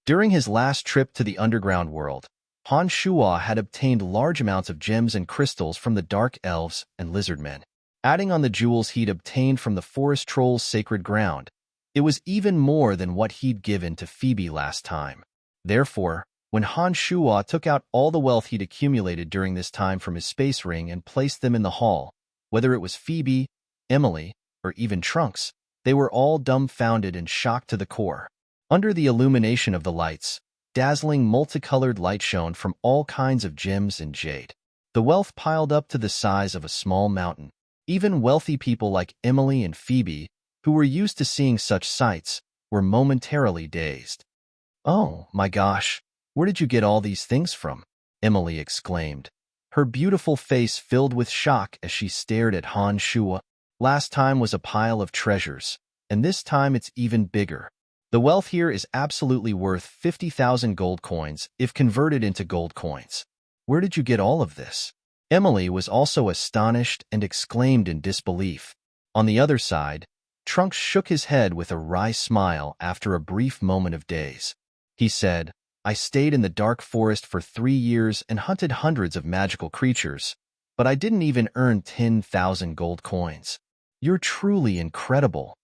During his last trip to the underground world, Han Shuo had obtained large amounts of gems and crystals from the Dark Elves and Lizardmen. Adding on the jewels he'd obtained from the Forest Troll's sacred ground, it was even more than what he'd given to Phoebe last time. Therefore, when Han Shuo took out all the wealth he'd accumulated during this time from his space ring and placed them in the hall, Whether it was Phoebe, Emily, or even Trunks, they were all dumbfounded and shocked to the core. Under the illumination of the lights, dazzling multicolored light shone from all kinds of gems and jade. The wealth piled up to the size of a small mountain. Even wealthy people like Emily and Phoebe, who were used to seeing such sights, were momentarily dazed. "Oh, my gosh, where did you get all these things from?" Emily exclaimed. Her beautiful face filled with shock as she stared at Han Shua. "Last time was a pile of treasures, and this time it's even bigger. The wealth here is absolutely worth 50,000 gold coins if converted into gold coins. Where did you get all of this?" Emily was also astonished and exclaimed in disbelief. On the other side, Trunks shook his head with a wry smile after a brief moment of daze. He said, "I stayed in the dark forest for 3 years and hunted hundreds of magical creatures, but I didn't even earn 10,000 gold coins. You're truly incredible.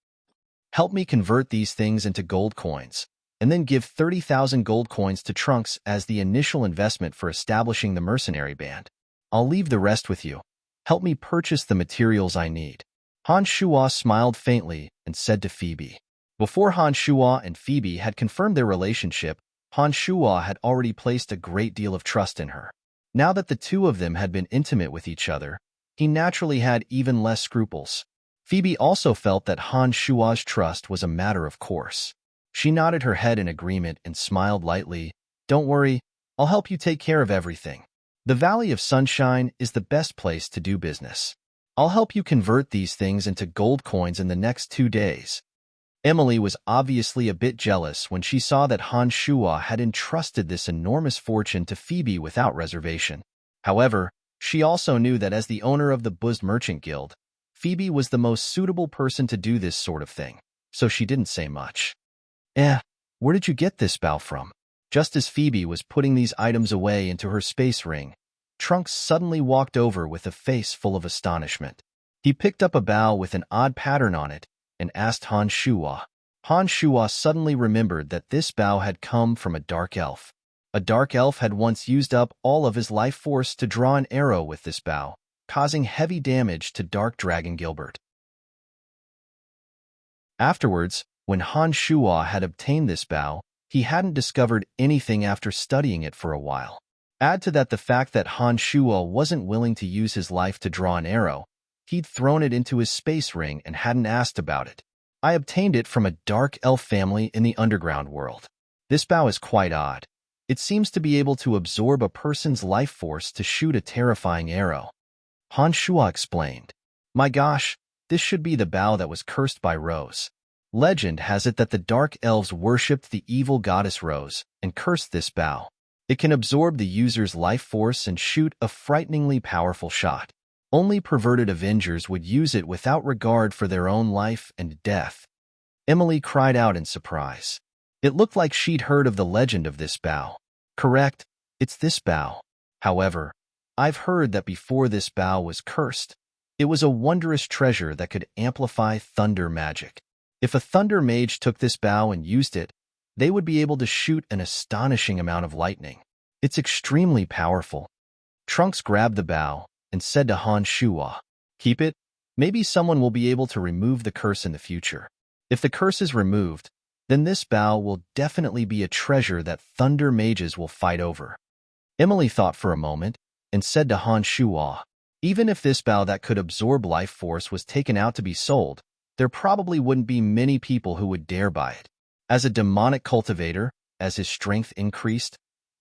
Help me convert these things into gold coins, and then give 30,000 gold coins to Trunks as the initial investment for establishing the mercenary band. I'll leave the rest with you. Help me purchase the materials I need." Han Shua smiled faintly and said to Phoebe. Before Han Shua and Phoebe had confirmed their relationship, Han Shua had already placed a great deal of trust in her. Now that the two of them had been intimate with each other, he naturally had even less scruples. Phoebe also felt that Han Shua's trust was a matter of course. She nodded her head in agreement and smiled lightly. "Don't worry, I'll help you take care of everything. The Valley of Sunshine is the best place to do business. I'll help you convert these things into gold coins in the next 2 days." Emily was obviously a bit jealous when she saw that Han Shua had entrusted this enormous fortune to Phoebe without reservation. However, she also knew that as the owner of the Buzzed Merchant Guild, Phoebe was the most suitable person to do this sort of thing, so she didn't say much. Where did you get this bow from?" Just as Phoebe was putting these items away into her space ring, Trunks suddenly walked over with a face full of astonishment. He picked up a bow with an odd pattern on it and asked Han Shua. Han Shua suddenly remembered that this bow had come from a dark elf. A dark elf had once used up all of his life force to draw an arrow with this bow, causing heavy damage to Dark Dragon Gilbert. Afterwards, when Han Shua had obtained this bow, he hadn't discovered anything after studying it for a while. Add to that the fact that Han Shua wasn't willing to use his life to draw an arrow. He'd thrown it into his space ring and hadn't asked about it. "I obtained it from a dark elf family in the underground world. This bow is quite odd. It seems to be able to absorb a person's life force to shoot a terrifying arrow." Han Shua explained. "My gosh, this should be the bow that was cursed by Rose. Legend has it that the dark elves worshipped the evil goddess Rose and cursed this bow. It can absorb the user's life force and shoot a frighteningly powerful shot. Only perverted Avengers would use it without regard for their own life and death." Emily cried out in surprise. It looked like she'd heard of the legend of this bow. "Correct, it's this bow. However, I've heard that before this bow was cursed, it was a wondrous treasure that could amplify thunder magic. If a thunder mage took this bow and used it, they would be able to shoot an astonishing amount of lightning. It's extremely powerful." Trunks grabbed the bow and said to Han Shua, "Keep it. Maybe someone will be able to remove the curse in the future. If the curse is removed, then this bow will definitely be a treasure that thunder mages will fight over." Emily thought for a moment and said to Han Shua, "Even if this bow that could absorb life force was taken out to be sold, there probably wouldn't be many people who would dare buy it. As a demonic cultivator, as his strength increased,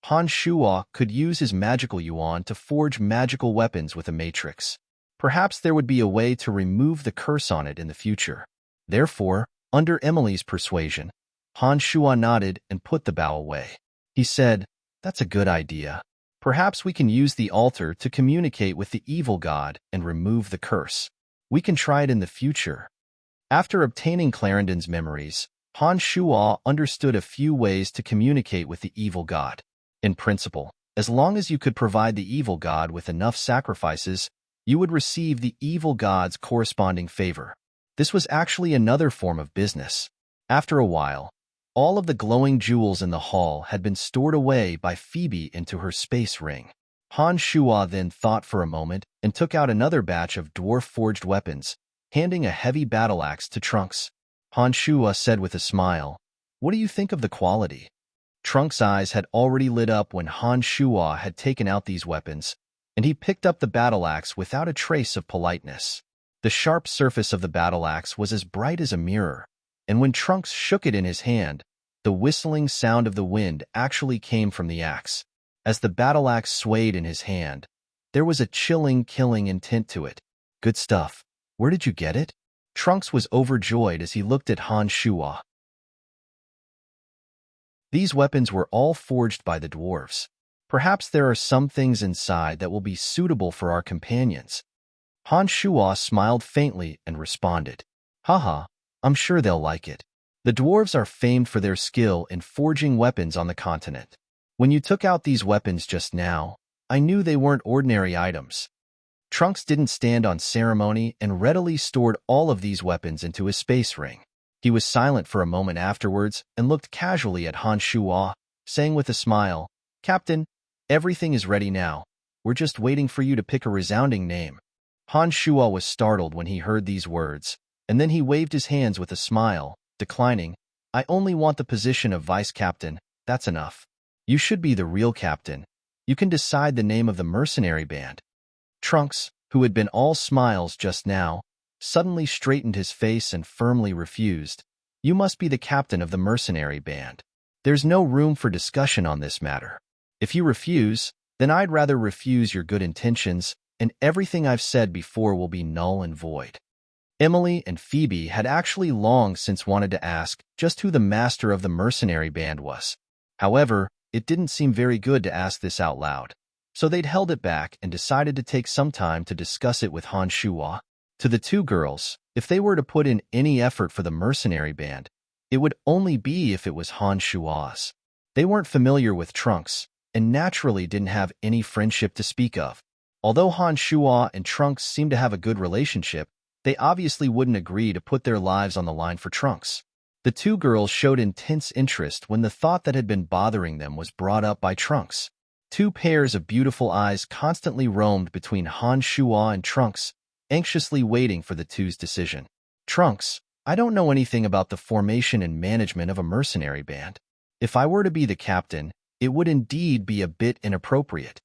Han Shua could use his magical yuan to forge magical weapons with a matrix. Perhaps there would be a way to remove the curse on it in the future." Therefore, under Emily's persuasion, Han Shua nodded and put the bow away. He said, "That's a good idea. Perhaps we can use the altar to communicate with the evil god and remove the curse. We can try it in the future." After obtaining Clarendon's memories, Han Shua understood a few ways to communicate with the evil god. In principle, as long as you could provide the evil god with enough sacrifices, you would receive the evil god's corresponding favor. This was actually another form of business. After a while, all of the glowing jewels in the hall had been stored away by Phoebe into her space ring. Han Shuo then thought for a moment and took out another batch of dwarf-forged weapons, handing a heavy battle axe to Trunks. Han Shuo said with a smile, "What do you think of the quality?" Trunks' eyes had already lit up when Han Shuo had taken out these weapons, and he picked up the battle axe without a trace of politeness. The sharp surface of the battle axe was as bright as a mirror, and when Trunks shook it in his hand, the whistling sound of the wind actually came from the axe. As the battle axe swayed in his hand, there was a chilling, killing intent to it. "Good stuff. Where did you get it?" Trunks was overjoyed as he looked at Han Shuo. These weapons were all forged by the dwarves. "Perhaps there are some things inside that will be suitable for our companions." Han Shuo smiled faintly and responded, "Haha, I'm sure they'll like it." The dwarves are famed for their skill in forging weapons on the continent. "When you took out these weapons just now, I knew they weren't ordinary items." Trunks didn't stand on ceremony and readily stored all of these weapons into his space ring. He was silent for a moment afterwards and looked casually at Han Shuo, saying with a smile, "Captain, everything is ready now. We're just waiting for you to pick a resounding name." Han Shuo was startled when he heard these words, and then he waved his hands with a smile, declining, "I only want the position of vice captain, that's enough. You should be the real captain. You can decide the name of the mercenary band." Trunks, who had been all smiles just now, suddenly straightened his face and firmly refused. "You must be the captain of the mercenary band. There's no room for discussion on this matter. If you refuse, then I'd rather refuse your good intentions, and everything I've said before will be null and void." Emily and Phoebe had actually long since wanted to ask just who the master of the mercenary band was. However, it didn't seem very good to ask this out loud, so they'd held it back and decided to take some time to discuss it with Han Shuo. To the two girls, if they were to put in any effort for the mercenary band, it would only be if it was Han Shuo's. They weren't familiar with Trunks, and naturally didn't have any friendship to speak of. Although Han Shuo and Trunks seemed to have a good relationship, they obviously wouldn't agree to put their lives on the line for Trunks. The two girls showed intense interest when the thought that had been bothering them was brought up by Trunks. Two pairs of beautiful eyes constantly roamed between Han Shuo and Trunks, anxiously waiting for the two's decision. "Trunks, I don't know anything about the formation and management of a mercenary band. If I were to be the captain, it would indeed be a bit inappropriate."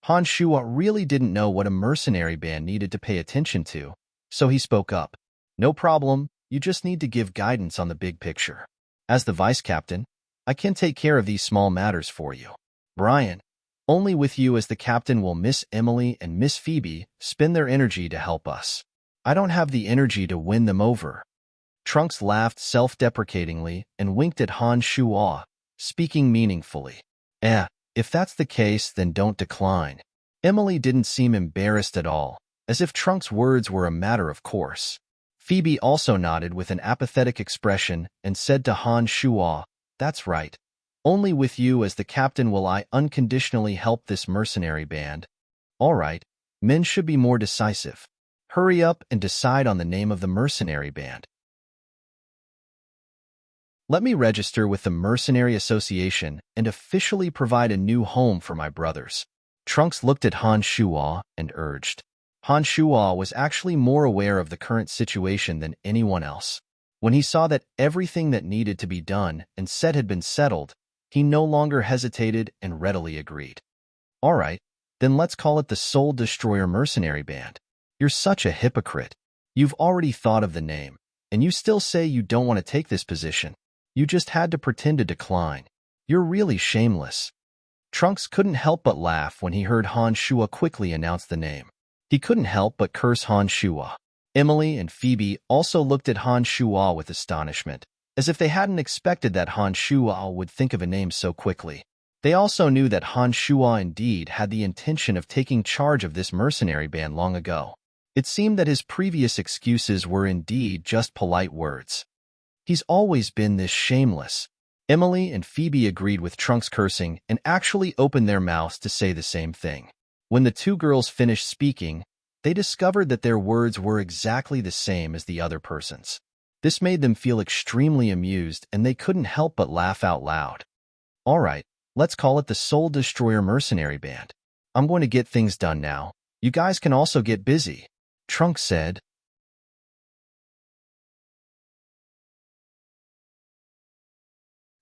Han Shuo really didn't know what a mercenary band needed to pay attention to, so he spoke up. "No problem, you just need to give guidance on the big picture. As the vice captain, I can take care of these small matters for you. Brian, only with you as the captain will Miss Emily and Miss Phoebe spend their energy to help us. I don't have the energy to win them over." Trunks laughed self-deprecatingly and winked at Han Shuo, speaking meaningfully. If that's the case, then don't decline." Emily didn't seem embarrassed at all, as if Trunks' words were a matter of course. Phoebe also nodded with an apathetic expression and said to Han Shuo, "That's right. Only with you as the captain will I unconditionally help this mercenary band." "All right, men should be more decisive. Hurry up and decide on the name of the mercenary band." "Let me register with the Mercenary Association and officially provide a new home for my brothers." Trunks looked at Han Shuo and urged. Han Shuo was actually more aware of the current situation than anyone else. When he saw that everything that needed to be done and said had been settled, he no longer hesitated and readily agreed. "All right, then let's call it the Soul Destroyer Mercenary Band." "You're such a hypocrite. You've already thought of the name, and you still say you don't want to take this position. You just had to pretend to decline. You're really shameless." Trunks couldn't help but laugh when he heard Han Shuo quickly announce the name. He couldn't help but curse Han Shuo. Emily and Phoebe also looked at Han Shuo with astonishment, as if they hadn't expected that Han Shuo would think of a name so quickly. They also knew that Han Shuo indeed had the intention of taking charge of this mercenary band long ago. It seemed that his previous excuses were indeed just polite words. "He's always been this shameless." Emily and Phoebe agreed with Trunks' cursing and actually opened their mouths to say the same thing. When the two girls finished speaking, they discovered that their words were exactly the same as the other person's. This made them feel extremely amused, and they couldn't help but laugh out loud. "All right, let's call it the Soul Destroyer Mercenary Band." I'm going to get things done now. You guys can also get busy, Trunks said.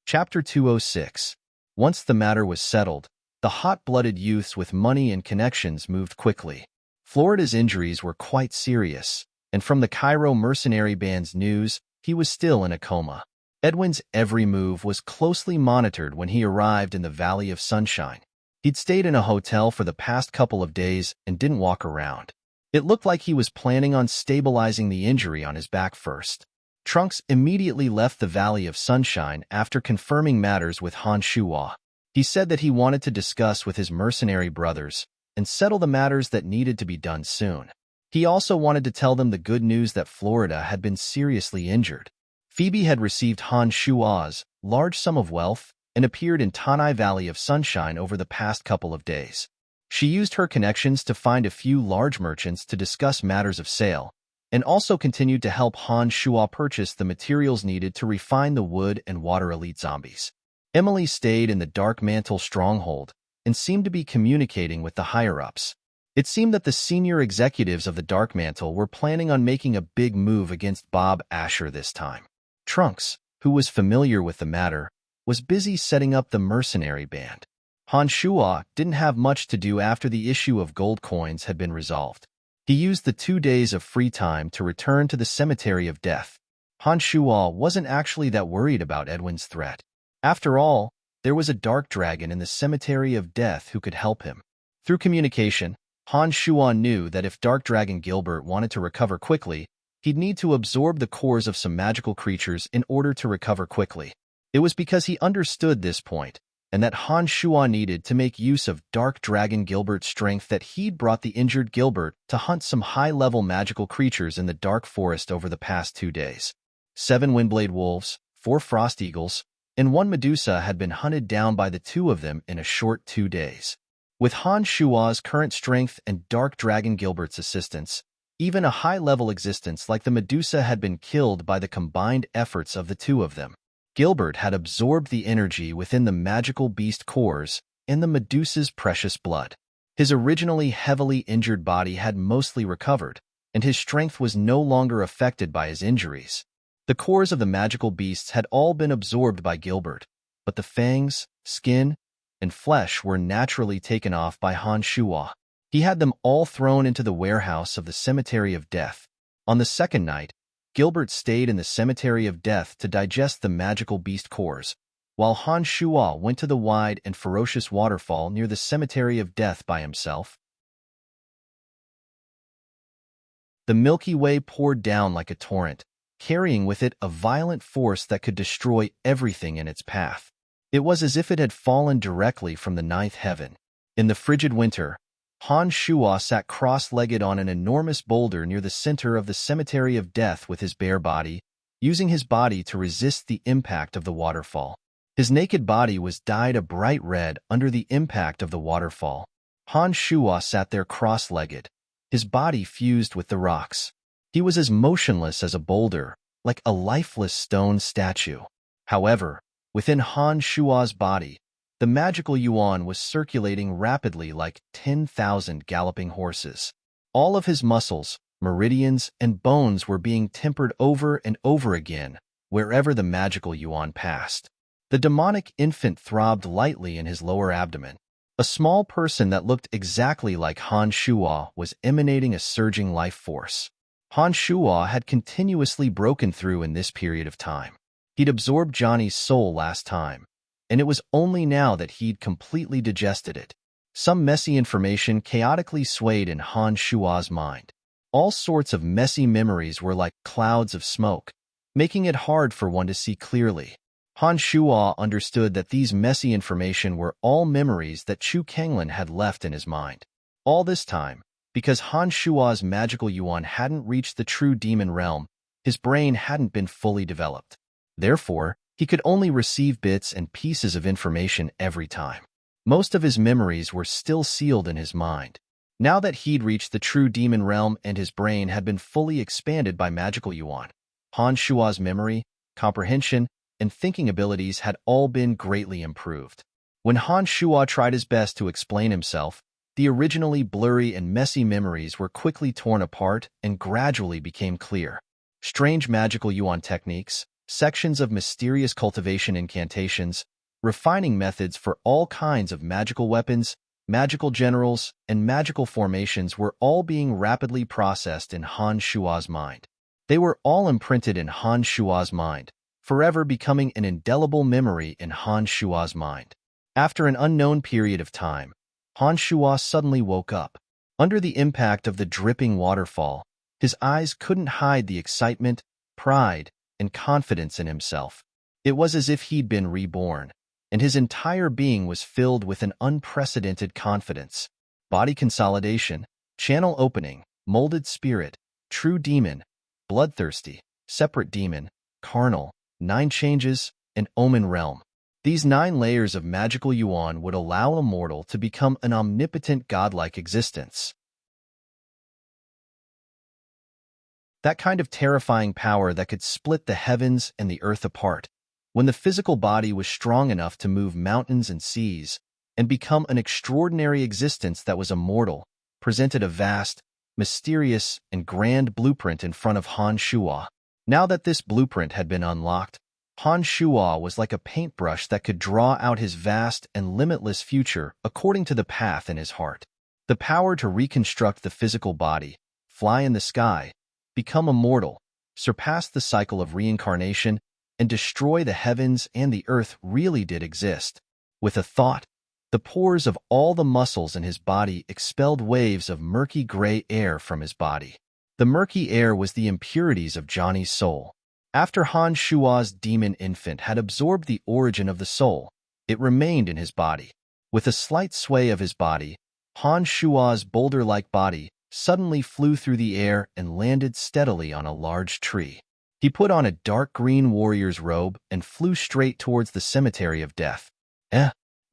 Chapter 206. Once the matter was settled, the hot-blooded youths with money and connections moved quickly. Florida's injuries were quite serious, and from the Cairo mercenary band's news, he was still in a coma. Edwin's every move was closely monitored when he arrived in the Valley of Sunshine. He'd stayed in a hotel for the past couple of days and didn't walk around. It looked like he was planning on stabilizing the injury on his back first. Trunks immediately left the Valley of Sunshine after confirming matters with Han Shuo. He said that he wanted to discuss with his mercenary brothers and settle the matters that needed to be done soon. He also wanted to tell them the good news that Florida had been seriously injured. Phoebe had received Han Shuo's large sum of wealth and appeared in Tanai Valley of Sunshine over the past couple of days. She used her connections to find a few large merchants to discuss matters of sale, and also continued to help Han Shuo purchase the materials needed to refine the wood and water elite zombies. Emily stayed in the Dark Mantle stronghold and seemed to be communicating with the higher-ups. It seemed that the senior executives of the Dark Mantle were planning on making a big move against Bob Asher this time. Trunks, who was familiar with the matter, was busy setting up the mercenary band. Han Shuo didn't have much to do after the issue of gold coins had been resolved. He used the 2 days of free time to return to the Cemetery of Death. Han Shuo wasn't actually that worried about Edwin's threat. After all, there was a dark dragon in the Cemetery of Death who could help him. Through communication, Han Shuo knew that if Dark Dragon Gilbert wanted to recover quickly, he'd need to absorb the cores of some magical creatures in order to recover quickly. It was because he understood this point, and that Han Shuo needed to make use of Dark Dragon Gilbert's strength, that he'd brought the injured Gilbert to hunt some high-level magical creatures in the Dark Forest over the past 2 days. 7 Windblade Wolves, 4 Frost Eagles, and 1 Medusa had been hunted down by the 2 of them in a short 2 days. With Han Shuo's current strength and Dark Dragon Gilbert's assistance, even a high-level existence like the Medusa had been killed by the combined efforts of the 2 of them. Gilbert had absorbed the energy within the magical beast cores and the Medusa's precious blood. His originally heavily injured body had mostly recovered, and his strength was no longer affected by his injuries. The cores of the magical beasts had all been absorbed by Gilbert, but the fangs, skin, and flesh were naturally taken off by Han Shuo. He had them all thrown into the warehouse of the Cemetery of Death. On the second night, Gilbert stayed in the Cemetery of Death to digest the magical beast cores, while Han Shuo went to the wide and ferocious waterfall near the Cemetery of Death by himself. The Milky Way poured down like a torrent, carrying with it a violent force that could destroy everything in its path. It was as if it had fallen directly from the 9th heaven. In the frigid winter, Han Shuo sat cross-legged on an enormous boulder near the center of the Cemetery of Death with his bare body, using his body to resist the impact of the waterfall. His naked body was dyed a bright red under the impact of the waterfall. Han Shuo sat there cross-legged, his body fused with the rocks. He was as motionless as a boulder, like a lifeless stone statue. However, within Han Shuo's body, the magical yuan was circulating rapidly like 10,000 galloping horses. All of his muscles, meridians, and bones were being tempered over and over again wherever the magical yuan passed. The demonic infant throbbed lightly in his lower abdomen. A small person that looked exactly like Han Shuo was emanating a surging life force. Han Shuo had continuously broken through in this period of time. He'd absorbed Johnny's soul last time, and it was only now that he'd completely digested it. Some messy information chaotically swayed in Han Shuo's mind. All sorts of messy memories were like clouds of smoke, making it hard for one to see clearly. Han Shuo understood that these messy information were all memories that Chu Kanglin had left in his mind. All this time, because Han Shuo's magical yuan hadn't reached the true demon realm, his brain hadn't been fully developed. Therefore, he could only receive bits and pieces of information every time. Most of his memories were still sealed in his mind. Now that he'd reached the true demon realm and his brain had been fully expanded by magical yuan, Han Shuo's memory, comprehension, and thinking abilities had all been greatly improved. When Han Shuo tried his best to explain himself, The originally blurry and messy memories were quickly torn apart and gradually became clear. Strange magical yuan techniques, sections of mysterious cultivation incantations, refining methods for all kinds of magical weapons, magical generals, and magical formations were all being rapidly processed in Han Shua's mind. They were all imprinted in Han Shua's mind, forever becoming an indelible memory in Han Shua's mind. After an unknown period of time, Han Shua suddenly woke up. Under the impact of the dripping waterfall, his eyes couldn't hide the excitement, pride, and confidence in himself. It was as if he'd been reborn, and his entire being was filled with an unprecedented confidence. Body consolidation, channel opening, molded spirit, true demon, bloodthirsty, separate demon, carnal, 9 changes, and omen realm. These 9 layers of magical yuan would allow a mortal to become an omnipotent godlike existence. That kind of terrifying power that could split the heavens and the earth apart. When the physical body was strong enough to move mountains and seas and become an extraordinary existence that was immortal, presented a vast, mysterious, and grand blueprint in front of Han Shua. Now that this blueprint had been unlocked, Han Shua was like a paintbrush that could draw out his vast and limitless future according to the path in his heart. The power to reconstruct the physical body, fly in the sky, become immortal, surpass the cycle of reincarnation, and destroy the heavens and the earth really did exist. With a thought, the pores of all the muscles in his body expelled waves of murky gray air from his body. The murky air was the impurities of Johnny's soul. After Han Shua's demon infant had absorbed the origin of the soul, it remained in his body. With a slight sway of his body, Han Shua's boulder-like body suddenly flew through the air and landed steadily on a large tree. He put on a dark green warrior's robe and flew straight towards the cemetery of death.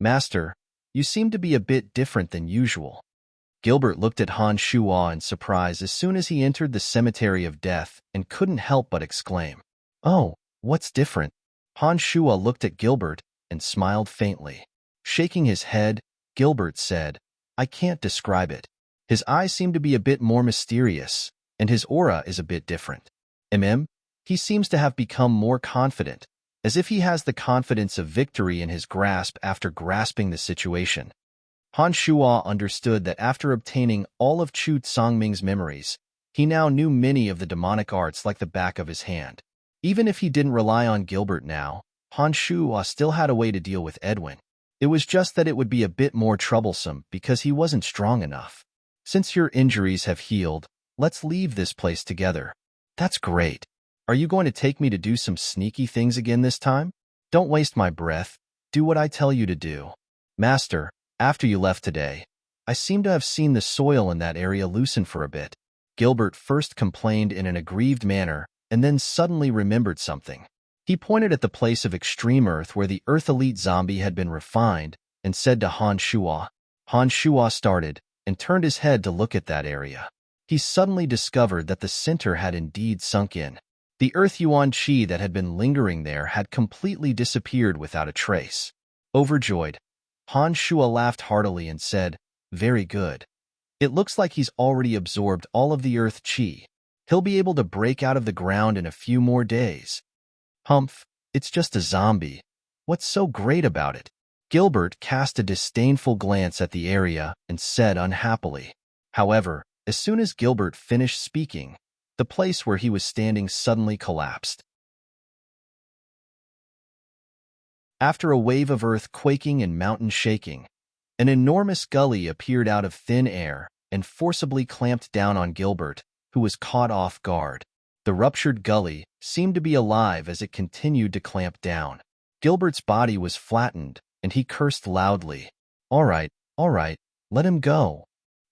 Master, you seem to be a bit different than usual. Gilbert looked at Han Shua in surprise as soon as he entered the cemetery of death and couldn't help but exclaim, "Oh, what's different?" Han Shua looked at Gilbert and smiled faintly. Shaking his head, Gilbert said, "I can't describe it. His eyes seem to be a bit more mysterious, and his aura is a bit different. He seems to have become more confident, as if he has the confidence of victory in his grasp after grasping the situation." Han Shua understood that after obtaining all of Chu Tsangming's memories, he now knew many of the demonic arts like the back of his hand. Even if he didn't rely on Gilbert now, Han Shua still had a way to deal with Edwin. It was just that it would be a bit more troublesome because he wasn't strong enough. "Since your injuries have healed, let's leave this place together." "That's great. Are you going to take me to do some sneaky things again this time?" "Don't waste my breath. Do what I tell you to do." "Master, after you left today, I seem to have seen the soil in that area loosen for a bit." Gilbert first complained in an aggrieved manner and then suddenly remembered something. He pointed at the place of extreme earth where the Earth Elite zombie had been refined and said to Han Shua. Han Shua started and turned his head to look at that area. He suddenly discovered that the center had indeed sunk in. The Earth Yuan Qi that had been lingering there had completely disappeared without a trace. Overjoyed, Han Shua laughed heartily and said, "Very good. It looks like he's already absorbed all of the Earth Qi. He'll be able to break out of the ground in a few more days." "Humph, it's just a zombie. What's so great about it?" Gilbert cast a disdainful glance at the area and said unhappily. However, as soon as Gilbert finished speaking, the place where he was standing suddenly collapsed. After a wave of earth quaking and mountain shaking, an enormous gully appeared out of thin air and forcibly clamped down on Gilbert, who was caught off guard. The ruptured gully seemed to be alive as it continued to clamp down. Gilbert's body was flattened, and he cursed loudly. All right, let him go."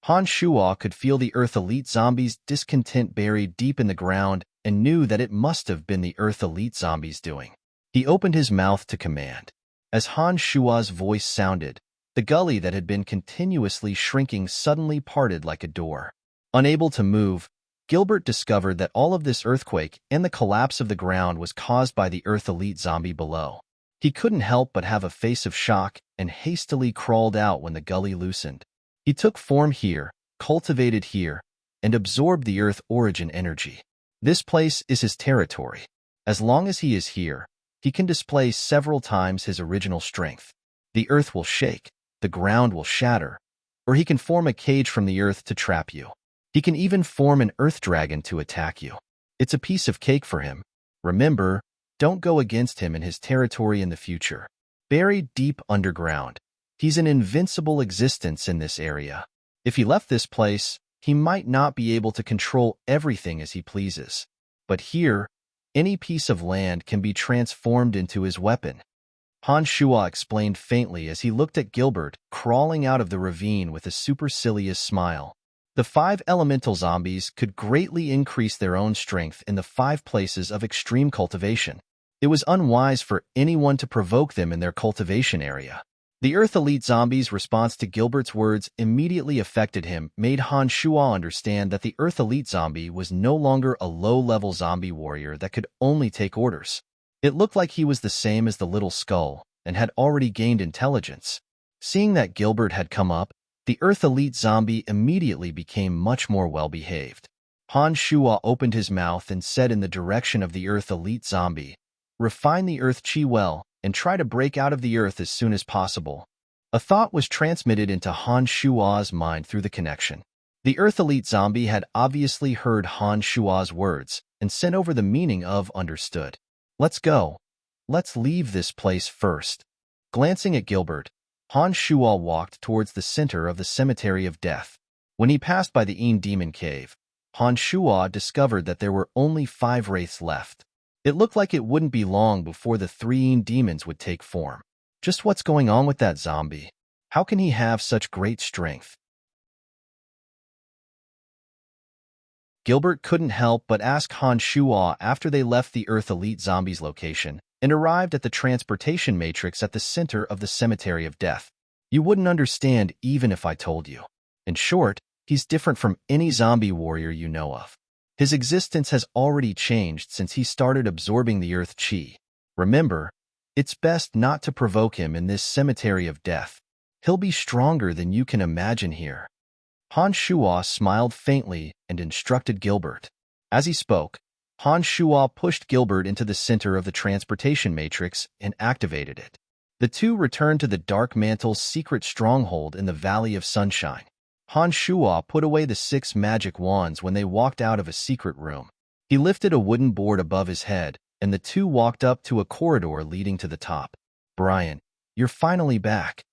Han Shua could feel the Earth Elite zombie's discontent buried deep in the ground and knew that it must have been the Earth Elite zombie's doing. He opened his mouth to command. As Han Shua's voice sounded, the gully that had been continuously shrinking suddenly parted like a door. Unable to move, Gilbert discovered that all of this earthquake and the collapse of the ground was caused by the Earth Elite zombie below. He couldn't help but have a face of shock and hastily crawled out when the gully loosened. He took form here, cultivated here, and absorbed the earth origin energy. This place is his territory. As long as he is here, he can display several times his original strength. The earth will shake, the ground will shatter, or he can form a cage from the earth to trap you. He can even form an earth dragon to attack you. It's a piece of cake for him. Remember, don't go against him in his territory in the future. Buried deep underground, he's an invincible existence in this area. If he left this place, he might not be able to control everything as he pleases. But here, any piece of land can be transformed into his weapon. Han Shua explained faintly as he looked at Gilbert crawling out of the ravine with a supercilious smile. The 5 elemental zombies could greatly increase their own strength in the 5 places of extreme cultivation. It was unwise for anyone to provoke them in their cultivation area. The Earth Elite zombies' response to Gilbert's words immediately affected him, made Han Shua understand that the Earth Elite zombie was no longer a low-level zombie warrior that could only take orders. It looked like he was the same as the little skull and had already gained intelligence. Seeing that Gilbert had come up, the Earth Elite zombie immediately became much more well-behaved. Han Shua opened his mouth and said in the direction of the Earth Elite zombie, "Refine the Earth Chi well and try to break out of the Earth as soon as possible." A thought was transmitted into Han Shua's mind through the connection. The Earth Elite zombie had obviously heard Han Shua's words and sent over the meaning of understood. "Let's go. Let's leave this place first." Glancing at Gilbert, Han Shua walked towards the center of the Cemetery of Death. When he passed by the Een Demon Cave, Han Shua discovered that there were only 5 wraiths left. It looked like it wouldn't be long before the 3 Een demons would take form. Just what's going on with that zombie? How can he have such great strength? Gilbert couldn't help but ask Han Shua after they left the Earth Elite zombies location and arrived at the transportation matrix at the center of the Cemetery of Death. "You wouldn't understand even if I told you. In short, he's different from any zombie warrior you know of. His existence has already changed since he started absorbing the Earth Chi. Remember, it's best not to provoke him in this Cemetery of Death. He'll be stronger than you can imagine here." Han Shua smiled faintly and instructed Gilbert. As he spoke, Han Shua pushed Gilbert into the center of the transportation matrix and activated it. The two returned to the Dark Mantle's secret stronghold in the Valley of Sunshine. Han Shua put away the 6 magic wands when they walked out of a secret room. He lifted a wooden board above his head, and the two walked up to a corridor leading to the top. "Brian, you're finally back,"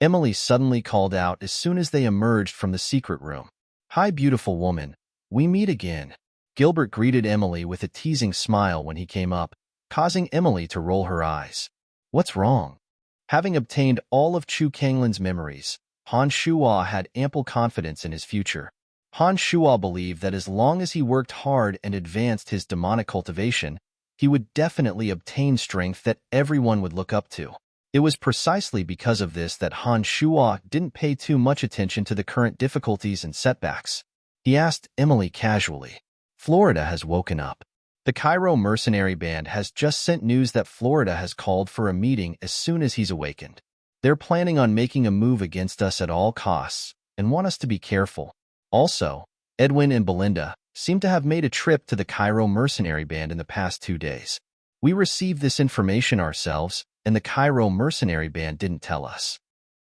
Emily suddenly called out as soon as they emerged from the secret room. "Hi, beautiful woman. We meet again." Gilbert greeted Emily with a teasing smile when he came up, causing Emily to roll her eyes. "What's wrong?" Having obtained all of Chu Kanglin's memories, Han Shua had ample confidence in his future. Han Shua believed that as long as he worked hard and advanced his demonic cultivation, he would definitely obtain strength that everyone would look up to. It was precisely because of this that Han Shua didn't pay too much attention to the current difficulties and setbacks. He asked Emily casually, "Florida has woken up. The Cairo mercenary band has just sent news that Florida has called for a meeting as soon as he's awakened. They're planning on making a move against us at all costs and want us to be careful. Also, Edwin and Belinda seem to have made a trip to the Cairo mercenary band in the past 2 days. We received this information ourselves, and the Cairo mercenary band didn't tell us."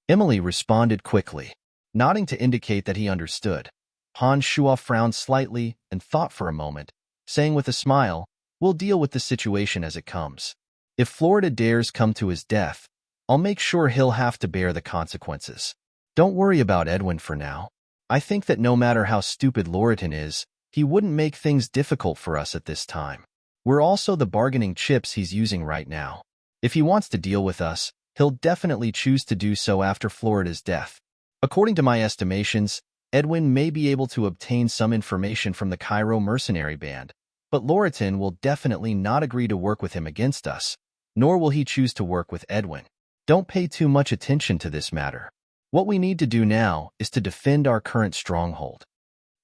Emily responded quickly, nodding to indicate that he understood. Han Shua frowned slightly and thought for a moment, saying with a smile, "We'll deal with the situation as it comes. If Florida dares come to his death, I'll make sure he'll have to bear the consequences. Don't worry about Edwin for now. I think that no matter how stupid Loriton is, he wouldn't make things difficult for us at this time. We're also the bargaining chips he's using right now. If he wants to deal with us, he'll definitely choose to do so after Florida's death. According to my estimations, Edwin may be able to obtain some information from the Cairo mercenary band, but Loriton will definitely not agree to work with him against us, nor will he choose to work with Edwin. Don't pay too much attention to this matter. What we need to do now is to defend our current stronghold."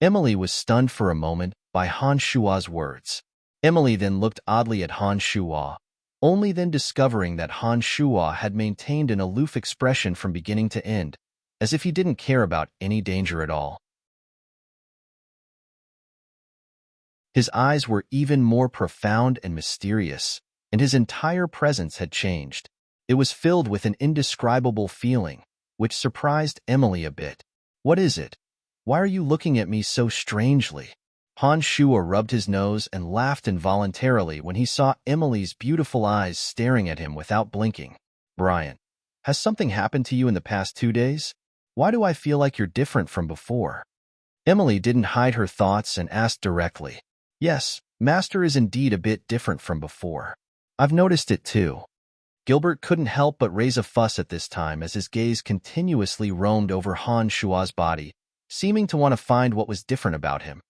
Emily was stunned for a moment by Han Shua's words. Emily then looked oddly at Han Shua, only then discovering that Han Shua had maintained an aloof expression from beginning to end, as if he didn't care about any danger at all. His eyes were even more profound and mysterious, and his entire presence had changed. It was filled with an indescribable feeling, which surprised Emily a bit. "What is it? Why are you looking at me so strangely?" Han Shua rubbed his nose and laughed involuntarily when he saw Emily's beautiful eyes staring at him without blinking. "Brian, has something happened to you in the past 2 days? Why do I feel like you're different from before?" Emily didn't hide her thoughts and asked directly. "Yes, Master is indeed a bit different from before. I've noticed it too." Gilbert couldn't help but raise a fuss at this time as his gaze continuously roamed over Han Shua's body, seeming to want to find what was different about him.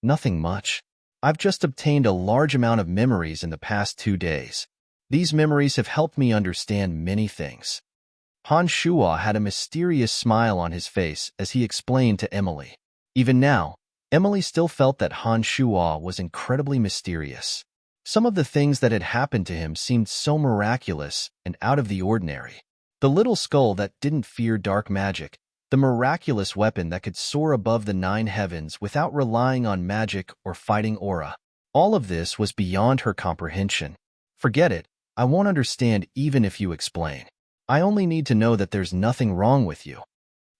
Nothing much. I've just obtained a large amount of memories in the past 2 days. These memories have helped me understand many things." Han Shua had a mysterious smile on his face as he explained to Emily. Even now, Emily still felt that Han Shua was incredibly mysterious. Some of the things that had happened to him seemed so miraculous and out of the ordinary. The little skull that didn't fear dark magic, the miraculous weapon that could soar above the 9 heavens without relying on magic or fighting aura. All of this was beyond her comprehension. "Forget it. I won't understand even if you explain. I only need to know that there's nothing wrong with you."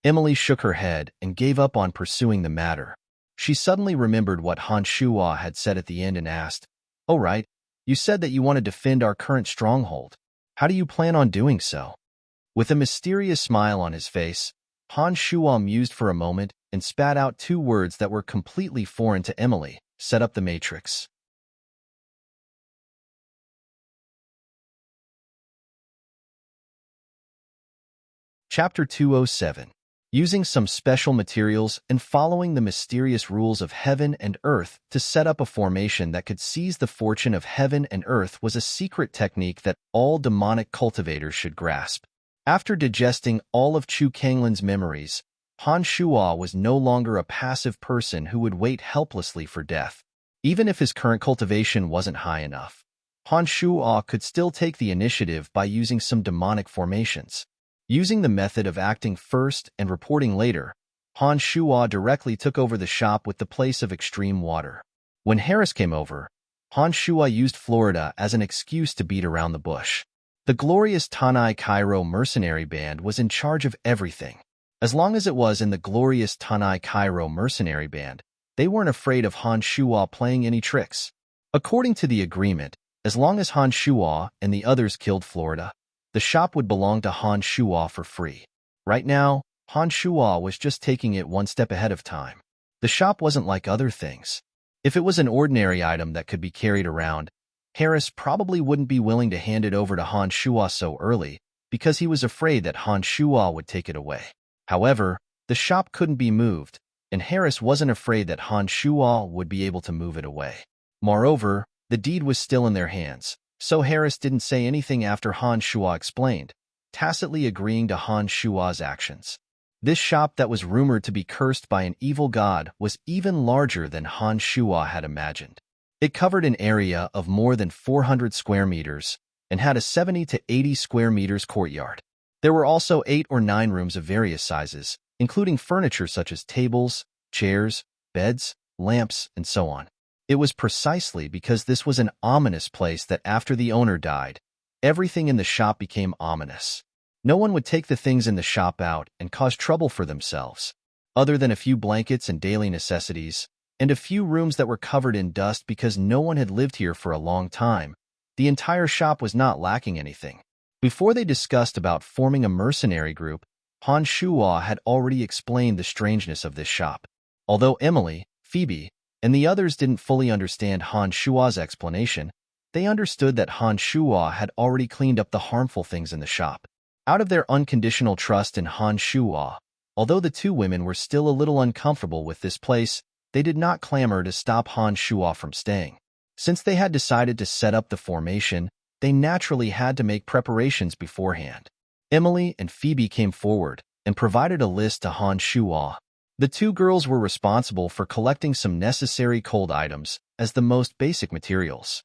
Emily shook her head and gave up on pursuing the matter. She suddenly remembered what Han Shua had said at the end and asked, "Oh right, you said that you want to defend our current stronghold. How do you plan on doing so?" With a mysterious smile on his face, Han Shua mused for a moment and spat out 2 words that were completely foreign to Emily: "Set up the matrix." Chapter 207. Using some special materials and following the mysterious rules of heaven and earth to set up a formation that could seize the fortune of heaven and earth was a secret technique that all demonic cultivators should grasp. After digesting all of Chu Kanglin's memories, Han Shua was no longer a passive person who would wait helplessly for death. Even if his current cultivation wasn't high enough, Han Shua could still take the initiative by using some demonic formations. Using the method of acting first and reporting later, Han Shua directly took over the shop with the place of extreme water. When Harris came over, Han Shua used Florida as an excuse to beat around the bush. The glorious Tanai Cairo mercenary band was in charge of everything. As long as it was in the glorious Tanai Cairo mercenary band, they weren't afraid of Han Shua playing any tricks. According to the agreement, as long as Han Shua and the others killed Florida, the shop would belong to Han Shua for free. Right now, Han Shua was just taking it one step ahead of time. The shop wasn't like other things. If it was an ordinary item that could be carried around, Harris probably wouldn't be willing to hand it over to Han Shua so early because he was afraid that Han Shua would take it away. However, the shop couldn't be moved, and Harris wasn't afraid that Han Shua would be able to move it away. Moreover, the deed was still in their hands, so Harris didn't say anything after Han Shua explained, tacitly agreeing to Han Shua's actions. This shop that was rumored to be cursed by an evil god was even larger than Han Shua had imagined. It covered an area of more than 400 square meters and had a 70 to 80 square meters courtyard. There were also 8 or 9 rooms of various sizes, including furniture such as tables, chairs, beds, lamps, and so on. It was precisely because this was an ominous place that after the owner died, everything in the shop became ominous. No one would take the things in the shop out and cause trouble for themselves. Other than a few blankets and daily necessities, and a few rooms that were covered in dust because no one had lived here for a long time, the entire shop was not lacking anything. Before they discussed about forming a mercenary group, Han Shua had already explained the strangeness of this shop. Although Emily, Phoebe, and the others didn't fully understand Han Shua's explanation, they understood that Han Shua had already cleaned up the harmful things in the shop. Out of their unconditional trust in Han Shua, although the 2 women were still a little uncomfortable with this place, they did not clamor to stop Han Shua from staying. Since they had decided to set up the formation, they naturally had to make preparations beforehand. Emily and Phoebe came forward and provided a list to Han Shua. The 2 girls were responsible for collecting some necessary cold items as the most basic materials.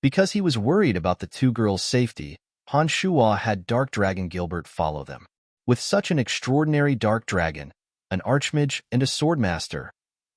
Because he was worried about the 2 girls' safety, Han Shuo had Dark Dragon Gilbert follow them. With such an extraordinary dark dragon, an archmage, and a swordmaster,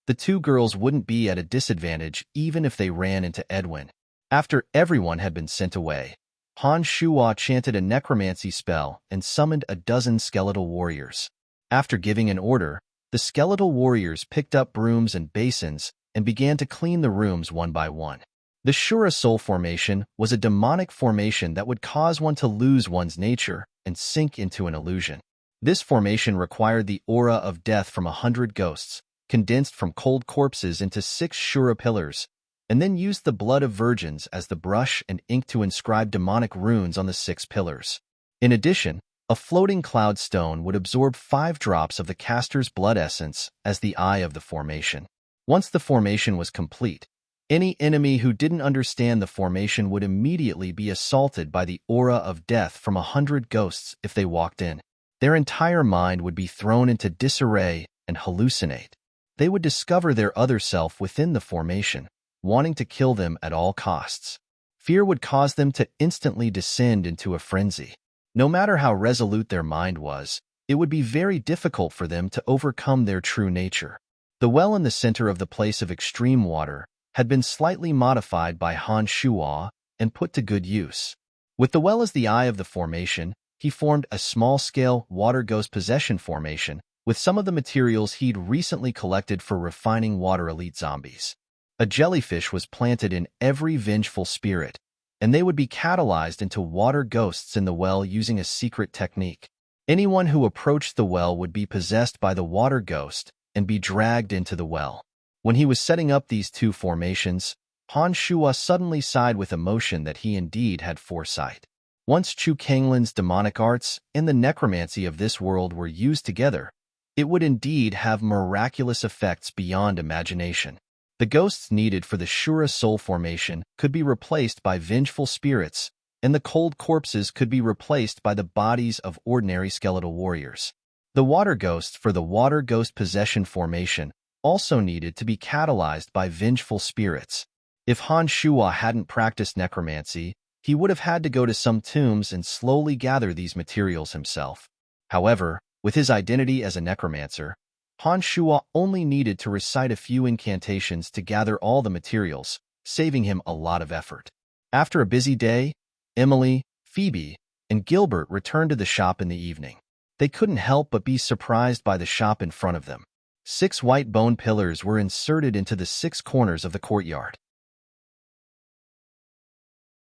the two girls wouldn't be at a disadvantage even if they ran into Edwin. After everyone had been sent away, Han Shuo chanted a necromancy spell and summoned a dozen skeletal warriors. After giving an order, the skeletal warriors picked up brooms and basins and began to clean the rooms one by one. The Shura Soul formation was a demonic formation that would cause one to lose one's nature and sink into an illusion. This formation required the aura of death from 100 ghosts, condensed from cold corpses into 6 Shura pillars, and then used the blood of virgins as the brush and ink to inscribe demonic runes on the 6 pillars. In addition, a floating cloud stone would absorb 5 drops of the caster's blood essence as the eye of the formation. Once the formation was complete, any enemy who didn't understand the formation would immediately be assaulted by the aura of death from 100 ghosts if they walked in. Their entire mind would be thrown into disarray and hallucinate. They would discover their other self within the formation, wanting to kill them at all costs. Fear would cause them to instantly descend into a frenzy. No matter how resolute their mind was, it would be very difficult for them to overcome their true nature. The well in the center of the place of extreme water had been slightly modified by Han Shuo and put to good use. With the well as the eye of the formation, he formed a small-scale water ghost possession formation with some of the materials he'd recently collected for refining water elite zombies. A jellyfish was planted in every vengeful spirit, and they would be catalyzed into water ghosts in the well using a secret technique. Anyone who approached the well would be possessed by the water ghost and be dragged into the well. When he was setting up these two formations, Han Shuo suddenly sighed with emotion that he indeed had foresight. Once Chu Kanglin's demonic arts and the necromancy of this world were used together, it would indeed have miraculous effects beyond imagination. The ghosts needed for the Shura Soul formation could be replaced by vengeful spirits, and the cold corpses could be replaced by the bodies of ordinary skeletal warriors. The water ghost for the water ghost possession formation also needed to be catalyzed by vengeful spirits. If Han Shuo hadn't practiced necromancy, he would have had to go to some tombs and slowly gather these materials himself. However, with his identity as a necromancer, Han Shuo only needed to recite a few incantations to gather all the materials, saving him a lot of effort. After a busy day, Emily, Phoebe, and Gilbert returned to the shop in the evening. They couldn't help but be surprised by the shop in front of them. 6 white bone pillars were inserted into the 6 corners of the courtyard.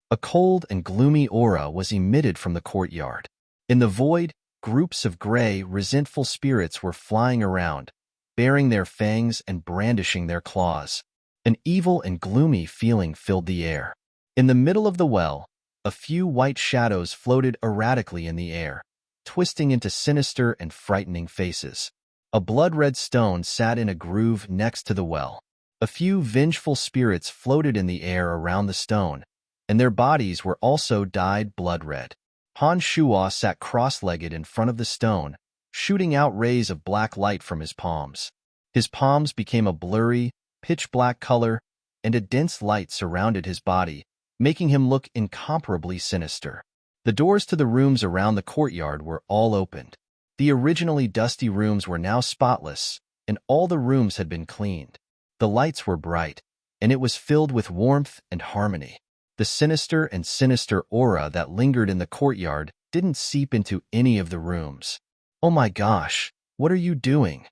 A cold and gloomy aura was emitted from the courtyard. In the void, groups of gray, resentful spirits were flying around, baring their fangs and brandishing their claws. An evil and gloomy feeling filled the air. In the middle of the well, a few white shadows floated erratically in the air, twisting into sinister and frightening faces. A blood-red stone sat in a groove next to the well. A few vengeful spirits floated in the air around the stone, and their bodies were also dyed blood-red. Han Shuo sat cross-legged in front of the stone, shooting out rays of black light from his palms. His palms became a blurry, pitch-black color, and a dense light surrounded his body, making him look incomparably sinister. The doors to the rooms around the courtyard were all opened. The originally dusty rooms were now spotless, and all the rooms had been cleaned. The lights were bright, and it was filled with warmth and harmony. The sinister and sinister aura that lingered in the courtyard didn't seep into any of the rooms. "Oh my gosh, what are you doing?"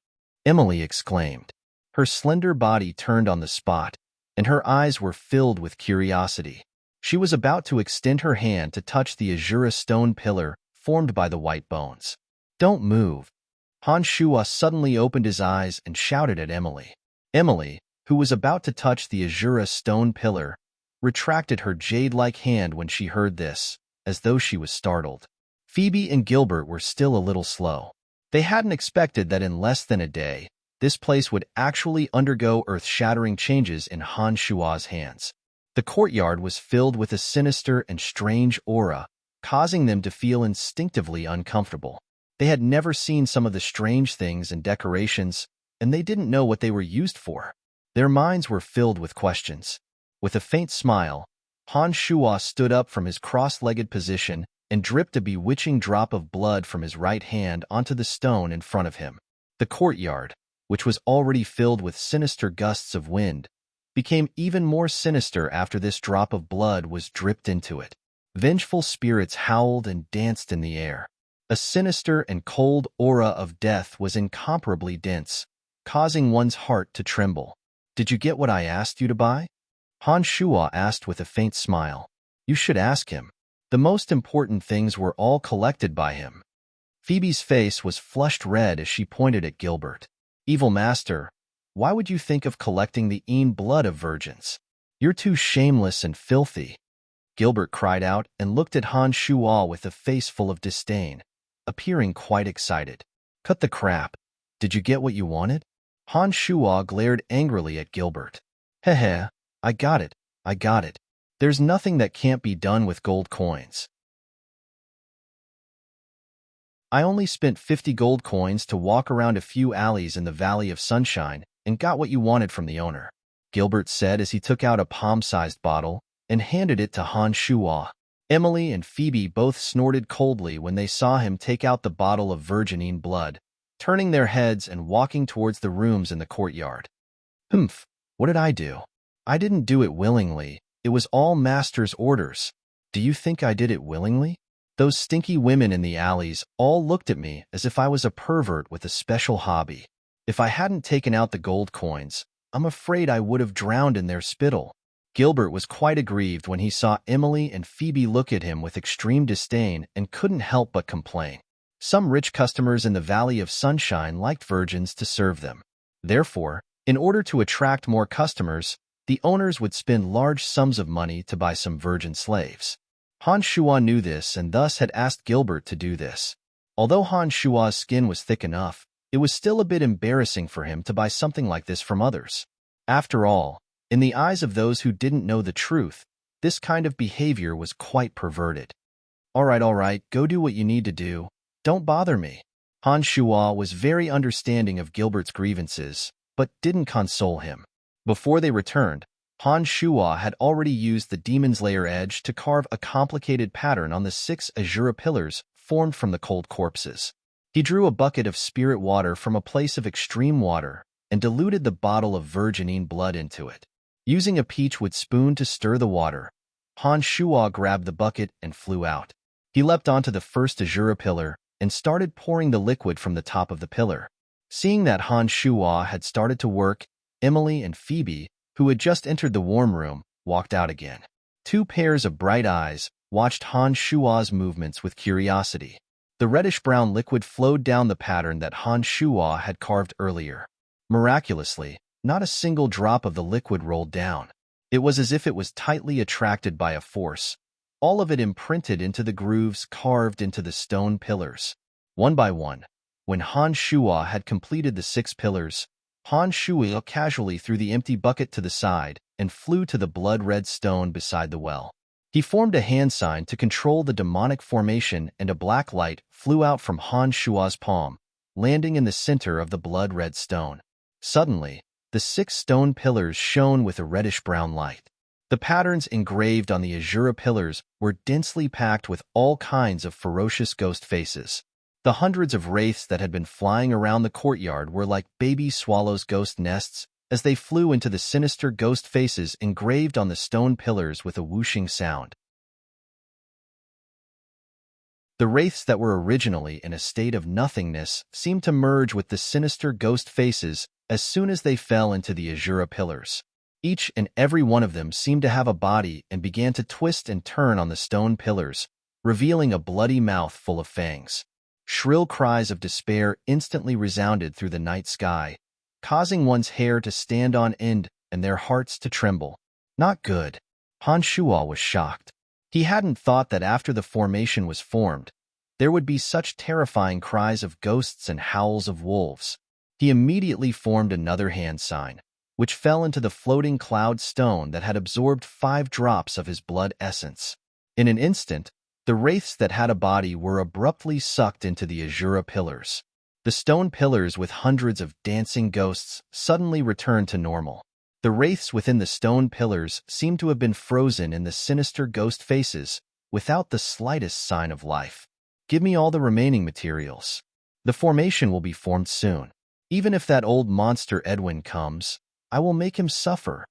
Emily exclaimed. Her slender body turned on the spot, and her eyes were filled with curiosity. She was about to extend her hand to touch the azure stone pillar formed by the white bones. "Don't move." Han Shuo suddenly opened his eyes and shouted at Emily. Emily, who was about to touch the azure stone pillar, retracted her jade-like hand when she heard this, as though she was startled. Phoebe and Gilbert were still a little slow. They hadn't expected that in less than a day, this place would actually undergo earth-shattering changes in Han Shuo's hands. The courtyard was filled with a sinister and strange aura, causing them to feel instinctively uncomfortable. They had never seen some of the strange things and decorations, and they didn't know what they were used for. Their minds were filled with questions. With a faint smile, Han Shuo stood up from his cross-legged position and dripped a bewitching drop of blood from his right hand onto the stone in front of him. The courtyard, which was already filled with sinister gusts of wind, became even more sinister after this drop of blood was dripped into it. Vengeful spirits howled and danced in the air. A sinister and cold aura of death was incomparably dense, causing one's heart to tremble. "Did you get what I asked you to buy?" Han Shuo asked with a faint smile. "You should ask him. The most important things were all collected by him." Phoebe's face was flushed red as she pointed at Gilbert. "Evil master, why would you think of collecting the blood of virgins? You're too shameless and filthy." Gilbert cried out and looked at Han Shuo with a face full of disdain, appearing quite excited. "Cut the crap. Did you get what you wanted?" Han Shuo glared angrily at Gilbert. "Heh, I got it. There's nothing that can't be done with gold coins. I only spent 50 gold coins to walk around a few alleys in the Valley of Sunshine and got what you wanted from the owner," Gilbert said as he took out a palm-sized bottle and handed it to Han Shuo. Emily and Phoebe both snorted coldly when they saw him take out the bottle of virginine blood, turning their heads and walking towards the rooms in the courtyard. "Humph, what did I do? I didn't do it willingly. It was all Master's orders." "Do you think I did it willingly?" Those stinky women in the alleys all looked at me as if I was a pervert with a special hobby. If I hadn't taken out the gold coins, I'm afraid I would have drowned in their spittle. Gilbert was quite aggrieved when he saw Emily and Phoebe look at him with extreme disdain and couldn't help but complain. Some rich customers in the Valley of Sunshine liked virgins to serve them. Therefore, in order to attract more customers, the owners would spend large sums of money to buy some virgin slaves. Han Shuo knew this and thus had asked Gilbert to do this. Although Han Shuo's skin was thick enough, it was still a bit embarrassing for him to buy something like this from others. After all, in the eyes of those who didn't know the truth, this kind of behavior was quite perverted. All right, go do what you need to do. Don't bother me." Han Shuo was very understanding of Gilbert's grievances, but didn't console him. Before they returned, Han Shuo had already used the Demon's Lair edge to carve a complicated pattern on the 6 azure pillars formed from the cold corpses. He drew a bucket of spirit water from a place of extreme water and diluted the bottle of virginine blood into it. Using a peachwood spoon to stir the water, Han Shuo grabbed the bucket and flew out. He leapt onto the first azure pillar and started pouring the liquid from the top of the pillar. Seeing that Han Shuo had started to work, Emily and Phoebe, who had just entered the warm room, walked out again. 2 pairs of bright eyes watched Han Shuo's movements with curiosity. The reddish-brown liquid flowed down the pattern that Han Shuo had carved earlier. Miraculously, not a single drop of the liquid rolled down. It was as if it was tightly attracted by a force, all of it imprinted into the grooves carved into the stone pillars. One by one, when Han Shuo had completed the 6 pillars, Han Shuo casually threw the empty bucket to the side and flew to the blood-red stone beside the well. He formed a hand sign to control the demonic formation, and a black light flew out from Han Shuo's palm, landing in the center of the blood-red stone. Suddenly, the 6 stone pillars shone with a reddish-brown light. The patterns engraved on the azure pillars were densely packed with all kinds of ferocious ghost faces. The hundreds of wraiths that had been flying around the courtyard were like baby swallows' ghost nests as they flew into the sinister ghost faces engraved on the stone pillars with a whooshing sound. The wraiths that were originally in a state of nothingness seemed to merge with the sinister ghost faces as soon as they fell into the azure pillars. Each and every one of them seemed to have a body and began to twist and turn on the stone pillars, revealing a bloody mouth full of fangs. Shrill cries of despair instantly resounded through the night sky, causing one's hair to stand on end and their hearts to tremble. Not good. Han Shuo was shocked. He hadn't thought that after the formation was formed, there would be such terrifying cries of ghosts and howls of wolves. He immediately formed another hand sign, which fell into the floating cloud stone that had absorbed 5 drops of his blood essence. In an instant, the wraiths that had a body were abruptly sucked into the azure pillars. The stone pillars with hundreds of dancing ghosts suddenly returned to normal. The wraiths within the stone pillars seemed to have been frozen in the sinister ghost faces, without the slightest sign of life. Give me all the remaining materials. The formation will be formed soon. Even if that old monster Edwin comes, I will make him suffer.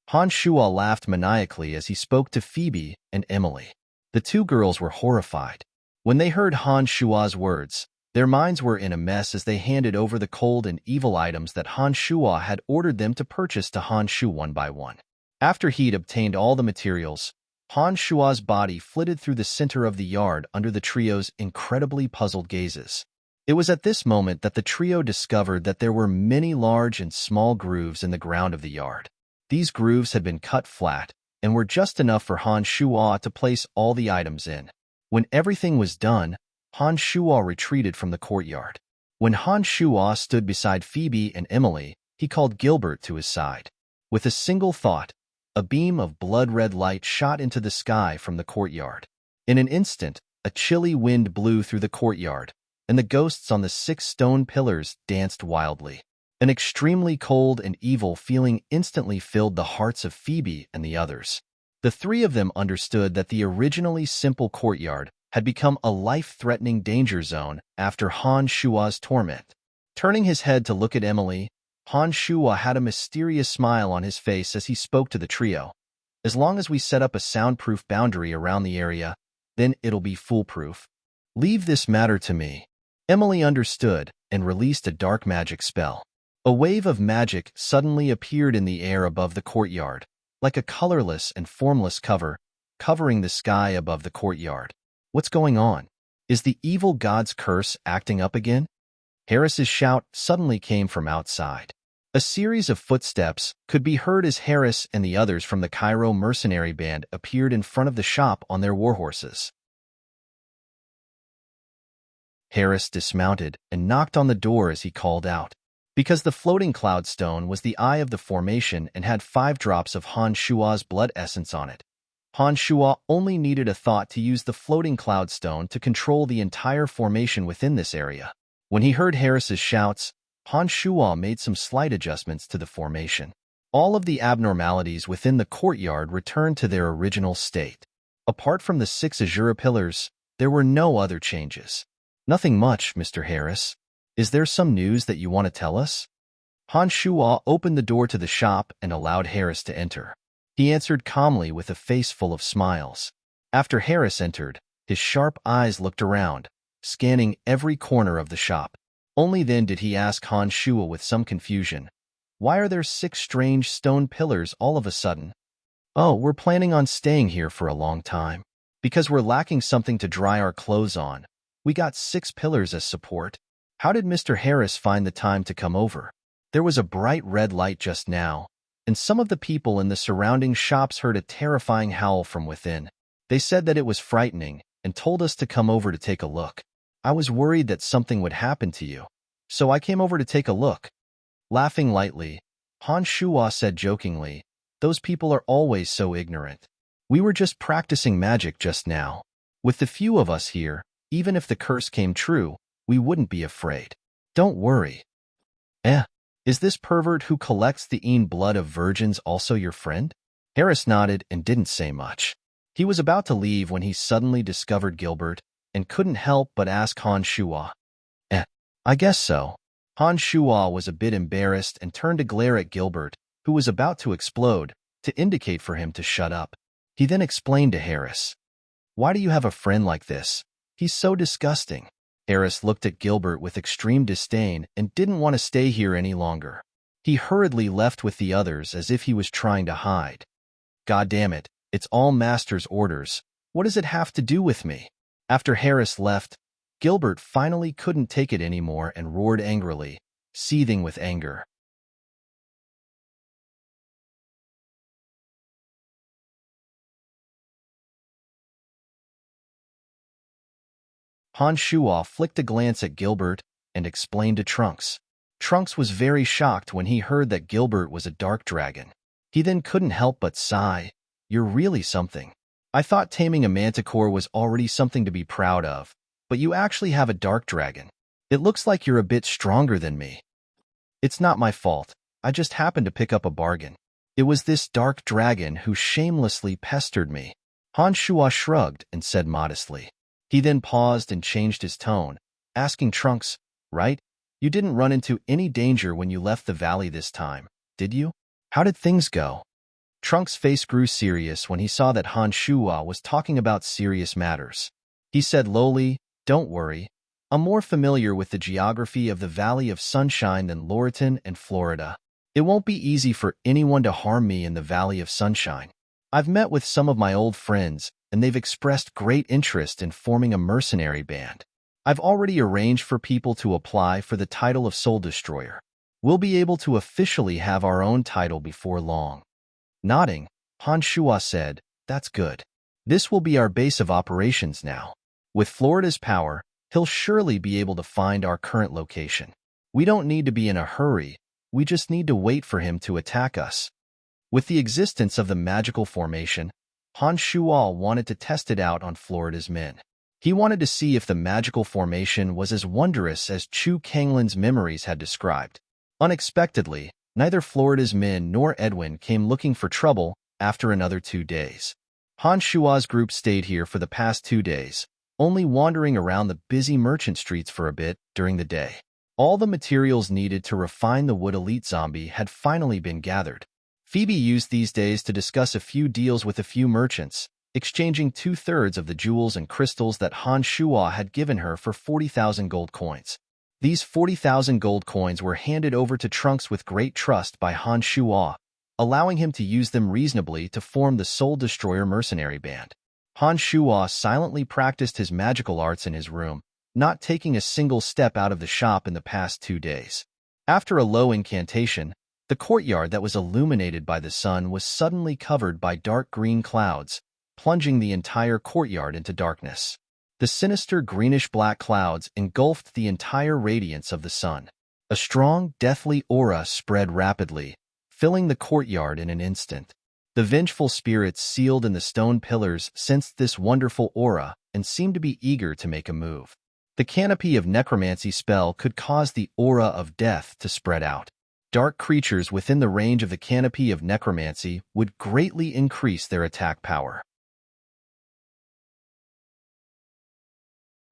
Han Shua laughed maniacally as he spoke to Phoebe and Emily. The two girls were horrified. When they heard Han Shua's words, their minds were in a mess as they handed over the cold and evil items that Han Shua had ordered them to purchase to Han Shu one by one. After he'd obtained all the materials, Han Shua's body flitted through the center of the yard under the trio's incredibly puzzled gazes. It was at this moment that the trio discovered that there were many large and small grooves in the ground of the yard. These grooves had been cut flat and were just enough for Han Shua to place all the items in. When everything was done, Han Shua retreated from the courtyard. When Han Shua stood beside Phoebe and Emily, he called Gilbert to his side. With a single thought, a beam of blood-red light shot into the sky from the courtyard. In an instant, a chilly wind blew through the courtyard, and the ghosts on the 6 stone pillars danced wildly. An extremely cold and evil feeling instantly filled the hearts of Phoebe and the others. The three of them understood that the originally simple courtyard had become a life-threatening danger zone after Han Shua's torment. Turning his head to look at Emily, Han Shua had a mysterious smile on his face as he spoke to the trio. As long as we set up a soundproof boundary around the area, then it'll be foolproof. Leave this matter to me. Emily understood and released a dark magic spell. A wave of magic suddenly appeared in the air above the courtyard, like a colorless and formless cover, covering the sky above the courtyard. What's going on? Is the evil god's curse acting up again? Harris's shout suddenly came from outside. A series of footsteps could be heard as Harris and the others from the Cairo mercenary band appeared in front of the shop on their warhorses. Harris dismounted and knocked on the door as he called out. Because the floating cloud stone was the eye of the formation and had 5 drops of Han Shua's blood essence on it, Han Shua only needed a thought to use the floating cloud stone to control the entire formation within this area. When he heard Harris's shouts, Han Shua made some slight adjustments to the formation. All of the abnormalities within the courtyard returned to their original state. Apart from the 6 Azura pillars, there were no other changes. Nothing much, Mr. Harris. Is there some news that you want to tell us? Han Shua opened the door to the shop and allowed Harris to enter. He answered calmly with a face full of smiles. After Harris entered, his sharp eyes looked around, scanning every corner of the shop. Only then did he ask Han Shua with some confusion, "Why are there 6 strange stone pillars all of a sudden?" "Oh, we're planning on staying here for a long time. Because we're lacking something to dry our clothes on, we got 6 pillars as support." "How did Mr. Harris find the time to come over?" "There was a bright red light just now, and some of the people in the surrounding shops heard a terrifying howl from within. They said that it was frightening and told us to come over to take a look. I was worried that something would happen to you, so I came over to take a look." Laughing lightly, Han Shua said jokingly, "Those people are always so ignorant. We were just practicing magic just now. With the few of us here, even if the curse came true, we wouldn't be afraid. Don't worry." Is this pervert who collects the blood of virgins also your friend?" Harris nodded and didn't say much. He was about to leave when he suddenly discovered Gilbert and couldn't help but ask Han Shua. I guess so." Han Shua was a bit embarrassed and turned to glare at Gilbert, who was about to explode, to indicate for him to shut up. He then explained to Harris, "Why do you have a friend like this? He's so disgusting." Harris looked at Gilbert with extreme disdain and didn't want to stay here any longer. He hurriedly left with the others as if he was trying to hide. "God damn it, it's all Master's orders. What does it have to do with me?" After Harris left, Gilbert finally couldn't take it anymore and roared angrily, seething with anger. Han Shua flicked a glance at Gilbert and explained to Trunks. Trunks was very shocked when he heard that Gilbert was a dark dragon. He then couldn't help but sigh, "You're really something. I thought taming a manticore was already something to be proud of, but you actually have a dark dragon. It looks like you're a bit stronger than me." "It's not my fault. I just happened to pick up a bargain. It was this dark dragon who shamelessly pestered me." Han Shuo shrugged and said modestly. He then paused and changed his tone, asking Trunks, right? You didn't run into any danger when you left the valley this time, did you? How did things go? Trunks' face grew serious when he saw that Han Shuo was talking about serious matters. He said lowly, don't worry. I'm more familiar with the geography of the Valley of Sunshine than Loriton and Florida. It won't be easy for anyone to harm me in the Valley of Sunshine. I've met with some of my old friends, and they've expressed great interest in forming a mercenary band. I've already arranged for people to apply for the title of Soul Destroyer. We'll be able to officially have our own title before long. Nodding, Han Shuo said, that's good. This will be our base of operations now. With Florida's power, he'll surely be able to find our current location. We don't need to be in a hurry, we just need to wait for him to attack us. With the existence of the magical formation, Han Shuo wanted to test it out on Florida's men. He wanted to see if the magical formation was as wondrous as Chu Kanglin's memories had described. Unexpectedly, neither Florida's men nor Edwin came looking for trouble after another 2 days. Han Shuo's group stayed here for the past 2 days, only wandering around the busy merchant streets for a bit during the day. All the materials needed to refine the wood elite zombie had finally been gathered. Phoebe used these days to discuss a few deals with a few merchants, exchanging 2/3 of the jewels and crystals that Han Shuo had given her for 40,000 gold coins. These 40,000 gold coins were handed over to Trunks with great trust by Han Shuo, allowing him to use them reasonably to form the Soul Destroyer mercenary band. Han Shuo silently practiced his magical arts in his room, not taking a single step out of the shop in the past 2 days. After a low incantation, the courtyard that was illuminated by the sun was suddenly covered by dark green clouds, plunging the entire courtyard into darkness. The sinister greenish-black clouds engulfed the entire radiance of the sun. A strong, deathly aura spread rapidly, filling the courtyard in an instant. The vengeful spirits sealed in the stone pillars sensed this wonderful aura and seemed to be eager to make a move. The canopy of necromancy spell could cause the aura of death to spread out. Dark creatures within the range of the canopy of necromancy would greatly increase their attack power.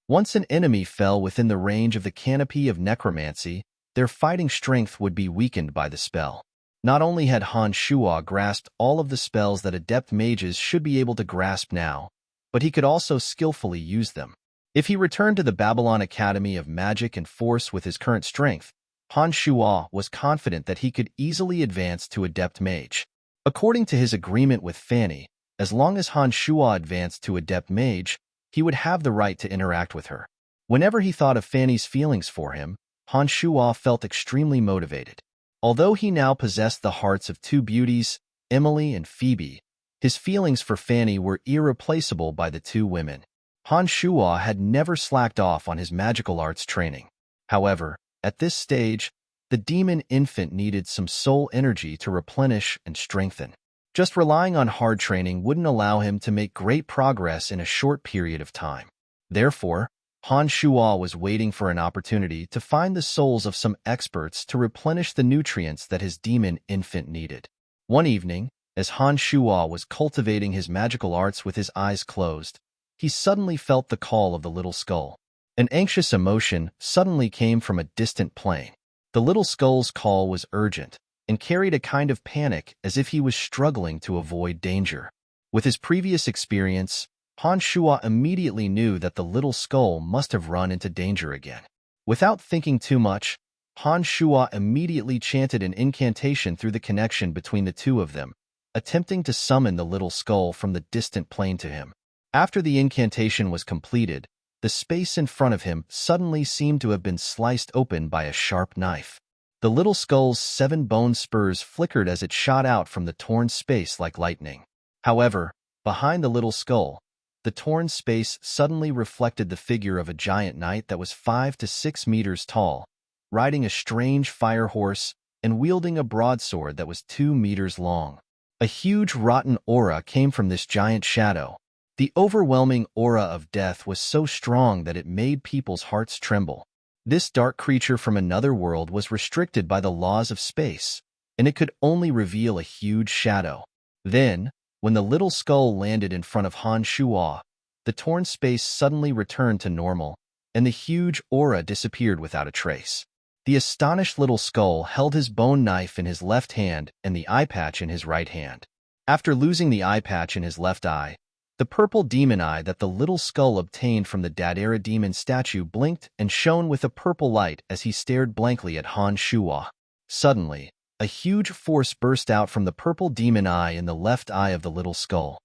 Once an enemy fell within the range of the canopy of necromancy, their fighting strength would be weakened by the spell. Not only had Han Shuo grasped all of the spells that adept mages should be able to grasp now, but he could also skillfully use them. If he returned to the Babylon Academy of Magic and Force with his current strength, Han Shuo was confident that he could easily advance to Adept Mage. According to his agreement with Fanny, as long as Han Shuo advanced to Adept Mage, he would have the right to interact with her. Whenever he thought of Fanny's feelings for him, Han Shuo felt extremely motivated. Although he now possessed the hearts of 2 beauties, Emily and Phoebe, his feelings for Fanny were irreplaceable by the 2 women. Han Shuo had never slacked off on his magical arts training. However, at this stage, the demon infant needed some soul energy to replenish and strengthen. Just relying on hard training wouldn't allow him to make great progress in a short period of time. Therefore, Han Shuo was waiting for an opportunity to find the souls of some experts to replenish the nutrients that his demon infant needed. One evening, as Han Shuo was cultivating his magical arts with his eyes closed, he suddenly felt the call of the little skull. An anxious emotion suddenly came from a distant plane. The little skull's call was urgent and carried a kind of panic as if he was struggling to avoid danger. With his previous experience, Han Shuo immediately knew that the little skull must have run into danger again. Without thinking too much, Han Shuo immediately chanted an incantation through the connection between the 2 of them, attempting to summon the little skull from the distant plane to him. After the incantation was completed, the space in front of him suddenly seemed to have been sliced open by a sharp knife. The little skull's 7 bone spurs flickered as it shot out from the torn space like lightning. However, behind the little skull, the torn space suddenly reflected the figure of a giant knight that was 5 to 6 meters tall, riding a strange fire horse and wielding a broadsword that was 2 meters long. A huge rotten aura came from this giant shadow. The overwhelming aura of death was so strong that it made people's hearts tremble. This dark creature from another world was restricted by the laws of space, and it could only reveal a huge shadow. Then, When the little skull landed in front of Han Shuo, the torn space suddenly returned to normal, and the huge aura disappeared without a trace. The astonished little skull held his bone knife in his left hand and the eye patch in his right hand. After losing the eye patch in his left eye, the purple demon eye that the little skull obtained from the Dadera demon statue blinked and shone with a purple light as he stared blankly at Han Shuo. Suddenly, a huge force burst out from the purple demon eye in the left eye of the little skull.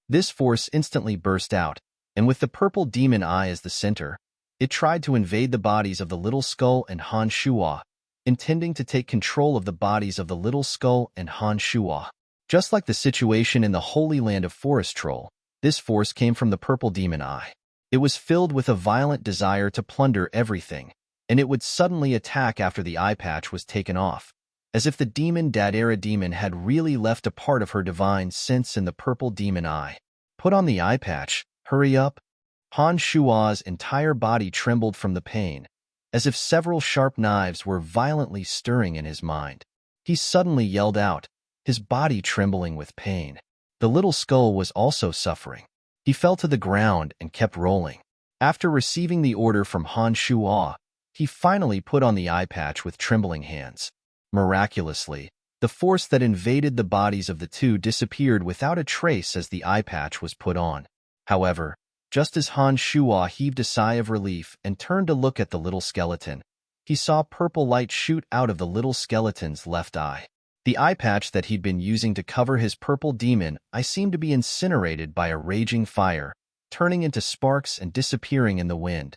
This force instantly burst out, and with the purple demon eye as the center, it tried to invade the bodies of the little skull and Han Shuo, intending to take control of the bodies of the little skull and Han Shuo. Just like the situation in the Holy Land of Forest Troll, this force came from the purple demon eye. It was filled with a violent desire to plunder everything, and it would suddenly attack after the eye patch was taken off, as if the demon Dadera demon had really left a part of her divine sense in the purple demon eye. Put on the eye patch, hurry up. Han Shuo's entire body trembled from the pain, as if several sharp knives were violently stirring in his mind. He suddenly yelled out, his body trembling with pain. The little skull was also suffering. He fell to the ground and kept rolling. After receiving the order from Han Shuo, he finally put on the eye patch with trembling hands. Miraculously, the force that invaded the bodies of the two disappeared without a trace as the eye patch was put on. However, just as Han Shuo heaved a sigh of relief and turned to look at the little skeleton, he saw purple light shoot out of the little skeleton's left eye. The eye patch that he'd been using to cover his purple demon eye seemed to be incinerated by a raging fire, turning into sparks and disappearing in the wind.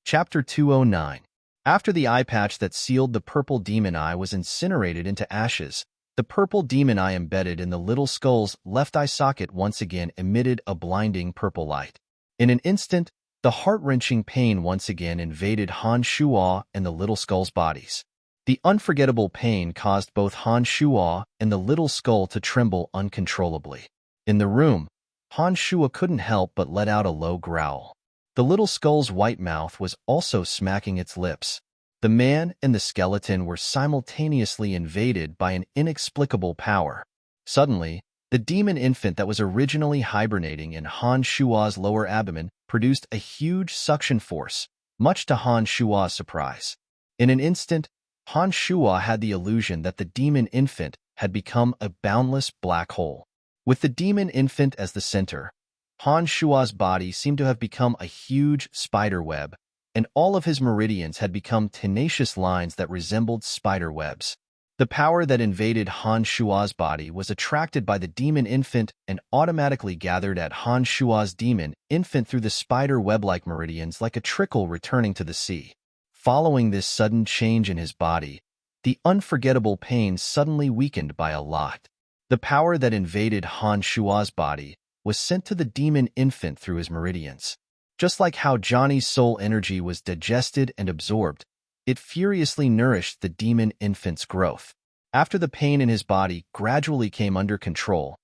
Chapter 209. After the eye patch that sealed the purple demon eye was incinerated into ashes, the purple demon eye embedded in the little skull's left eye socket once again emitted a blinding purple light. In an instant, the heart-wrenching pain once again invaded Han Shuo and the little skull's bodies. The unforgettable pain caused both Han Shuo and the little skull to tremble uncontrollably. In the room, Han Shuo couldn't help but let out a low growl. The little skull's white mouth was also smacking its lips. The man and the skeleton were simultaneously invaded by an inexplicable power. Suddenly, the demon infant that was originally hibernating in Han Shuo's lower abdomen produced a huge suction force, much to Han Shuo's surprise. In an instant, Han Shuo had the illusion that the demon infant had become a boundless black hole. With the demon infant as the center, Han Shuo's body seemed to have become a huge spider web, and all of his meridians had become tenacious lines that resembled spider webs. The power that invaded Han Shuo's body was attracted by the demon infant and automatically gathered at Han Shuo's demon infant through the spider web-like meridians like a trickle returning to the sea. Following this sudden change in his body, the unforgettable pain suddenly weakened by a lot. The power that invaded Han Shuo's body was sent to the demon infant through his meridians. Just like how Johnny's soul energy was digested and absorbed, it furiously nourished the demon infant's growth. After the pain in his body gradually came under control,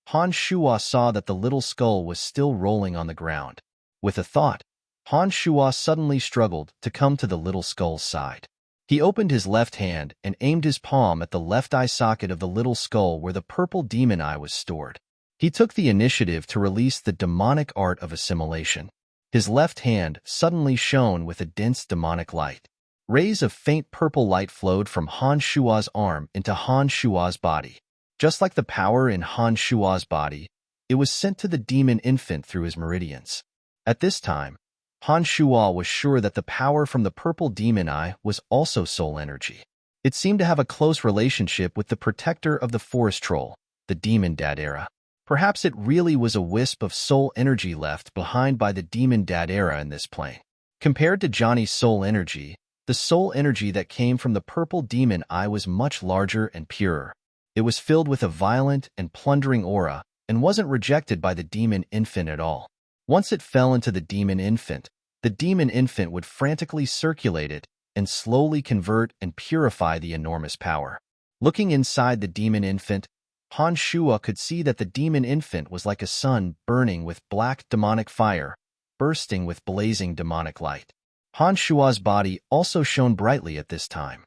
Han Shuo saw that the little skull was still rolling on the ground. With a thought, Han Shuo suddenly struggled to come to the little skull's side. He opened his left hand and aimed his palm at the left eye socket of the little skull where the purple demon eye was stored. He took the initiative to release the demonic art of assimilation. His left hand suddenly shone with a dense demonic light. Rays of faint purple light flowed from Han Shuo's arm into Han Shuo's body. Just like the power in Han Shuo's body, it was sent to the demon infant through his meridians. At this time, Han Shuo was sure that the power from the purple demon eye was also soul energy. It seemed to have a close relationship with the protector of the forest troll, the demon Dadera. Perhaps it really was a wisp of soul energy left behind by the demon Dadera in this plane. Compared to Johnny's soul energy, the soul energy that came from the purple demon eye was much larger and purer. It was filled with a violent and plundering aura and wasn't rejected by the demon infant at all. Once it fell into the demon infant would frantically circulate it and slowly convert and purify the enormous power. Looking inside the demon infant, Han Shuo could see that the demon infant was like a sun burning with black demonic fire, bursting with blazing demonic light. Han Shua's body also shone brightly at this time.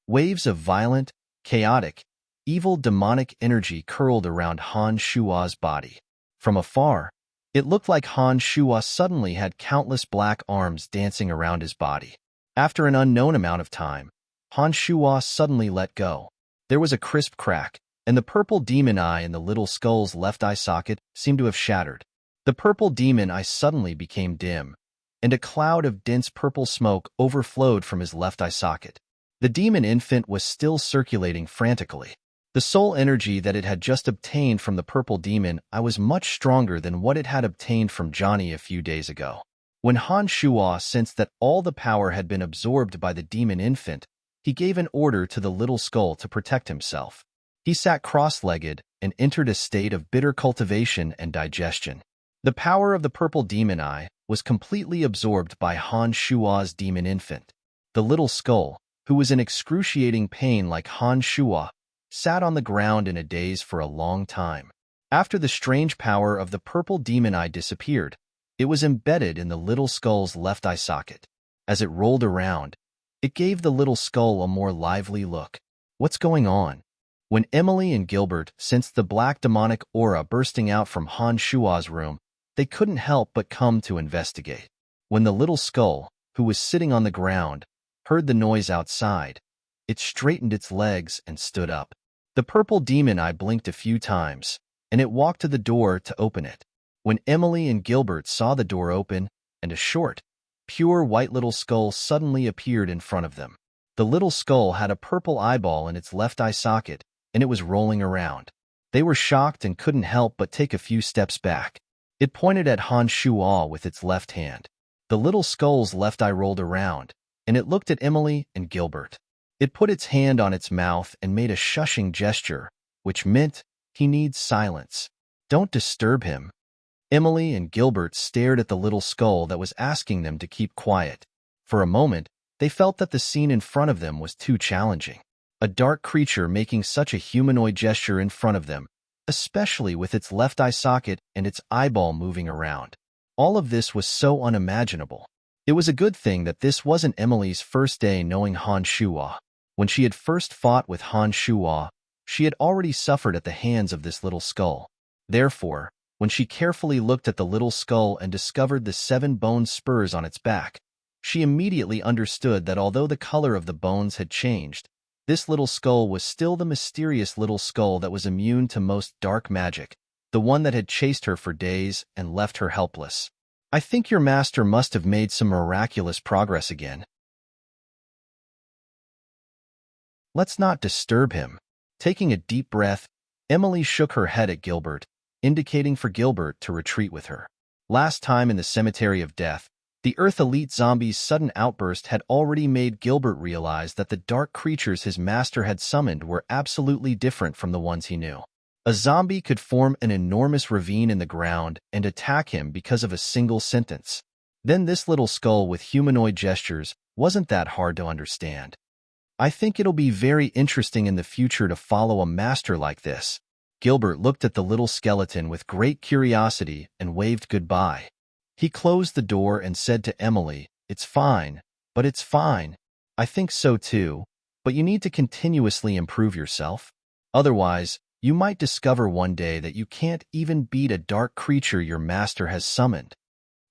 Waves of violent, chaotic, evil demonic energy curled around Han Shua's body. From afar, it looked like Han Shua suddenly had countless black arms dancing around his body. After an unknown amount of time, Han Shua suddenly let go. There was a crisp crack, and the purple demon eye in the little skull's left eye socket seemed to have shattered. The purple demon eye suddenly became dim, and a cloud of dense purple smoke overflowed from his left eye socket. The demon infant was still circulating frantically. The soul energy that it had just obtained from the purple demon eye was much stronger than what it had obtained from Johnny a few days ago. When Han Shua sensed that all the power had been absorbed by the demon infant, he gave an order to the little skull to protect himself. He sat cross-legged and entered a state of bitter cultivation and digestion. The power of the purple demon eye was completely absorbed by Han Shua's demon infant. The little skull, who was in excruciating pain like Han Shua, sat on the ground in a daze for a long time. After the strange power of the purple demon eye disappeared, it was embedded in the little skull's left eye socket. As it rolled around, it gave the little skull a more lively look. What's going on? When Emily and Gilbert sensed the black demonic aura bursting out from Han Shua's room, they couldn't help but come to investigate. When the little skull, who was sitting on the ground, heard the noise outside, it straightened its legs and stood up. The purple demon eye blinked a few times, and it walked to the door to open it. When Emily and Gilbert saw the door open, and a short, pure white little skull suddenly appeared in front of them. The little skull had a purple eyeball in its left eye socket, and it was rolling around. They were shocked and couldn't help but take a few steps back. It pointed at Han Shua with its left hand. The little skull's left eye rolled around, and it looked at Emily and Gilbert. It put its hand on its mouth and made a shushing gesture, which meant he needs silence. Don't disturb him. Emily and Gilbert stared at the little skull that was asking them to keep quiet. For a moment, they felt that the scene in front of them was too challenging. A dark creature making such a humanoid gesture in front of them, especially with its left eye socket and its eyeball moving around. All of this was so unimaginable. It was a good thing that this wasn't Emily's first day knowing Han Shua. When she had first fought with Han Shua, she had already suffered at the hands of this little skull. Therefore, when she carefully looked at the little skull and discovered the 7 bone spurs on its back, she immediately understood that although the color of the bones had changed, this little skull was still the mysterious little skull that was immune to most dark magic, the one that had chased her for days and left her helpless. I think your master must have made some miraculous progress again. Let's not disturb him. Taking a deep breath, Emily shook her head at Gilbert, indicating for Gilbert to retreat with her. Last time in the Cemetery of Death, the Earth Elite Zombie's sudden outburst had already made Gilbert realize that the dark creatures his master had summoned were absolutely different from the ones he knew. A zombie could form an enormous ravine in the ground and attack him because of a single sentence. Then this little skull with humanoid gestures wasn't that hard to understand. I think it'll be very interesting in the future to follow a master like this. Gilbert looked at the little skeleton with great curiosity and waved goodbye. He closed the door and said to Emily, "It's fine, but it's fine. I think so too, but you need to continuously improve yourself. Otherwise, you might discover one day that you can't even beat a dark creature your master has summoned."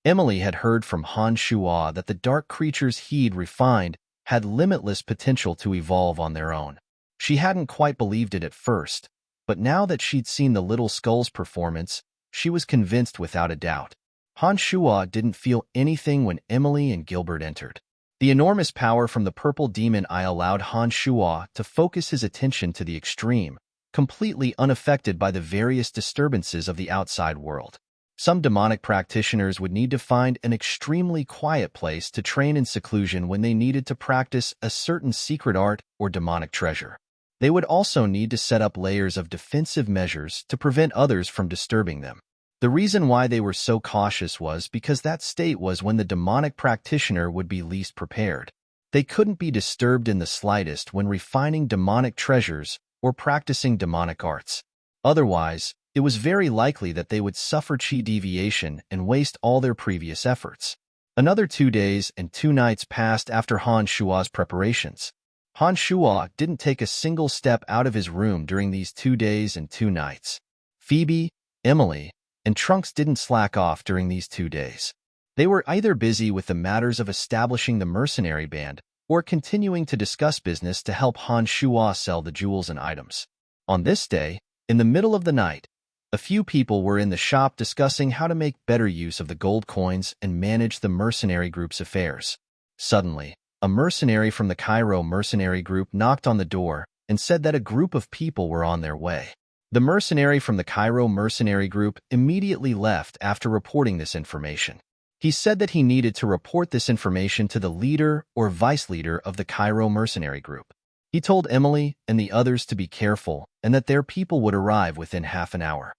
Emily had heard from Han Shua that the dark creatures he'd refined had limitless potential to evolve on their own. She hadn't quite believed it at first, but now that she'd seen the little skull's performance, she was convinced without a doubt. Han Shua didn't feel anything when Emily and Gilbert entered. The enormous power from the purple demon eye allowed Han Shua to focus his attention to the extreme, completely unaffected by the various disturbances of the outside world. Some demonic practitioners would need to find an extremely quiet place to train in seclusion when they needed to practice a certain secret art or demonic treasure. They would also need to set up layers of defensive measures to prevent others from disturbing them. The reason why they were so cautious was because that state was when the demonic practitioner would be least prepared. They couldn't be disturbed in the slightest when refining demonic treasures or practicing demonic arts. Otherwise, it was very likely that they would suffer chi deviation and waste all their previous efforts. Another 2 days and 2 nights passed after Han Shua's preparations. Han Shua didn't take a single step out of his room during these 2 days and 2 nights. Phoebe, Emily, and Trunks didn't slack off during these 2 days. They were either busy with the matters of establishing the mercenary band or continuing to discuss business to help Han Shua sell the jewels and items. On this day, in the middle of the night, a few people were in the shop discussing how to make better use of the gold coins and manage the mercenary group's affairs. Suddenly, a mercenary from the Cairo mercenary group knocked on the door and said that a group of people were on their way. The mercenary from the Cairo mercenary group immediately left after reporting this information. He said that he needed to report this information to the leader or vice leader of the Cairo mercenary group. He told Emily and the others to be careful and that their people would arrive within half an hour.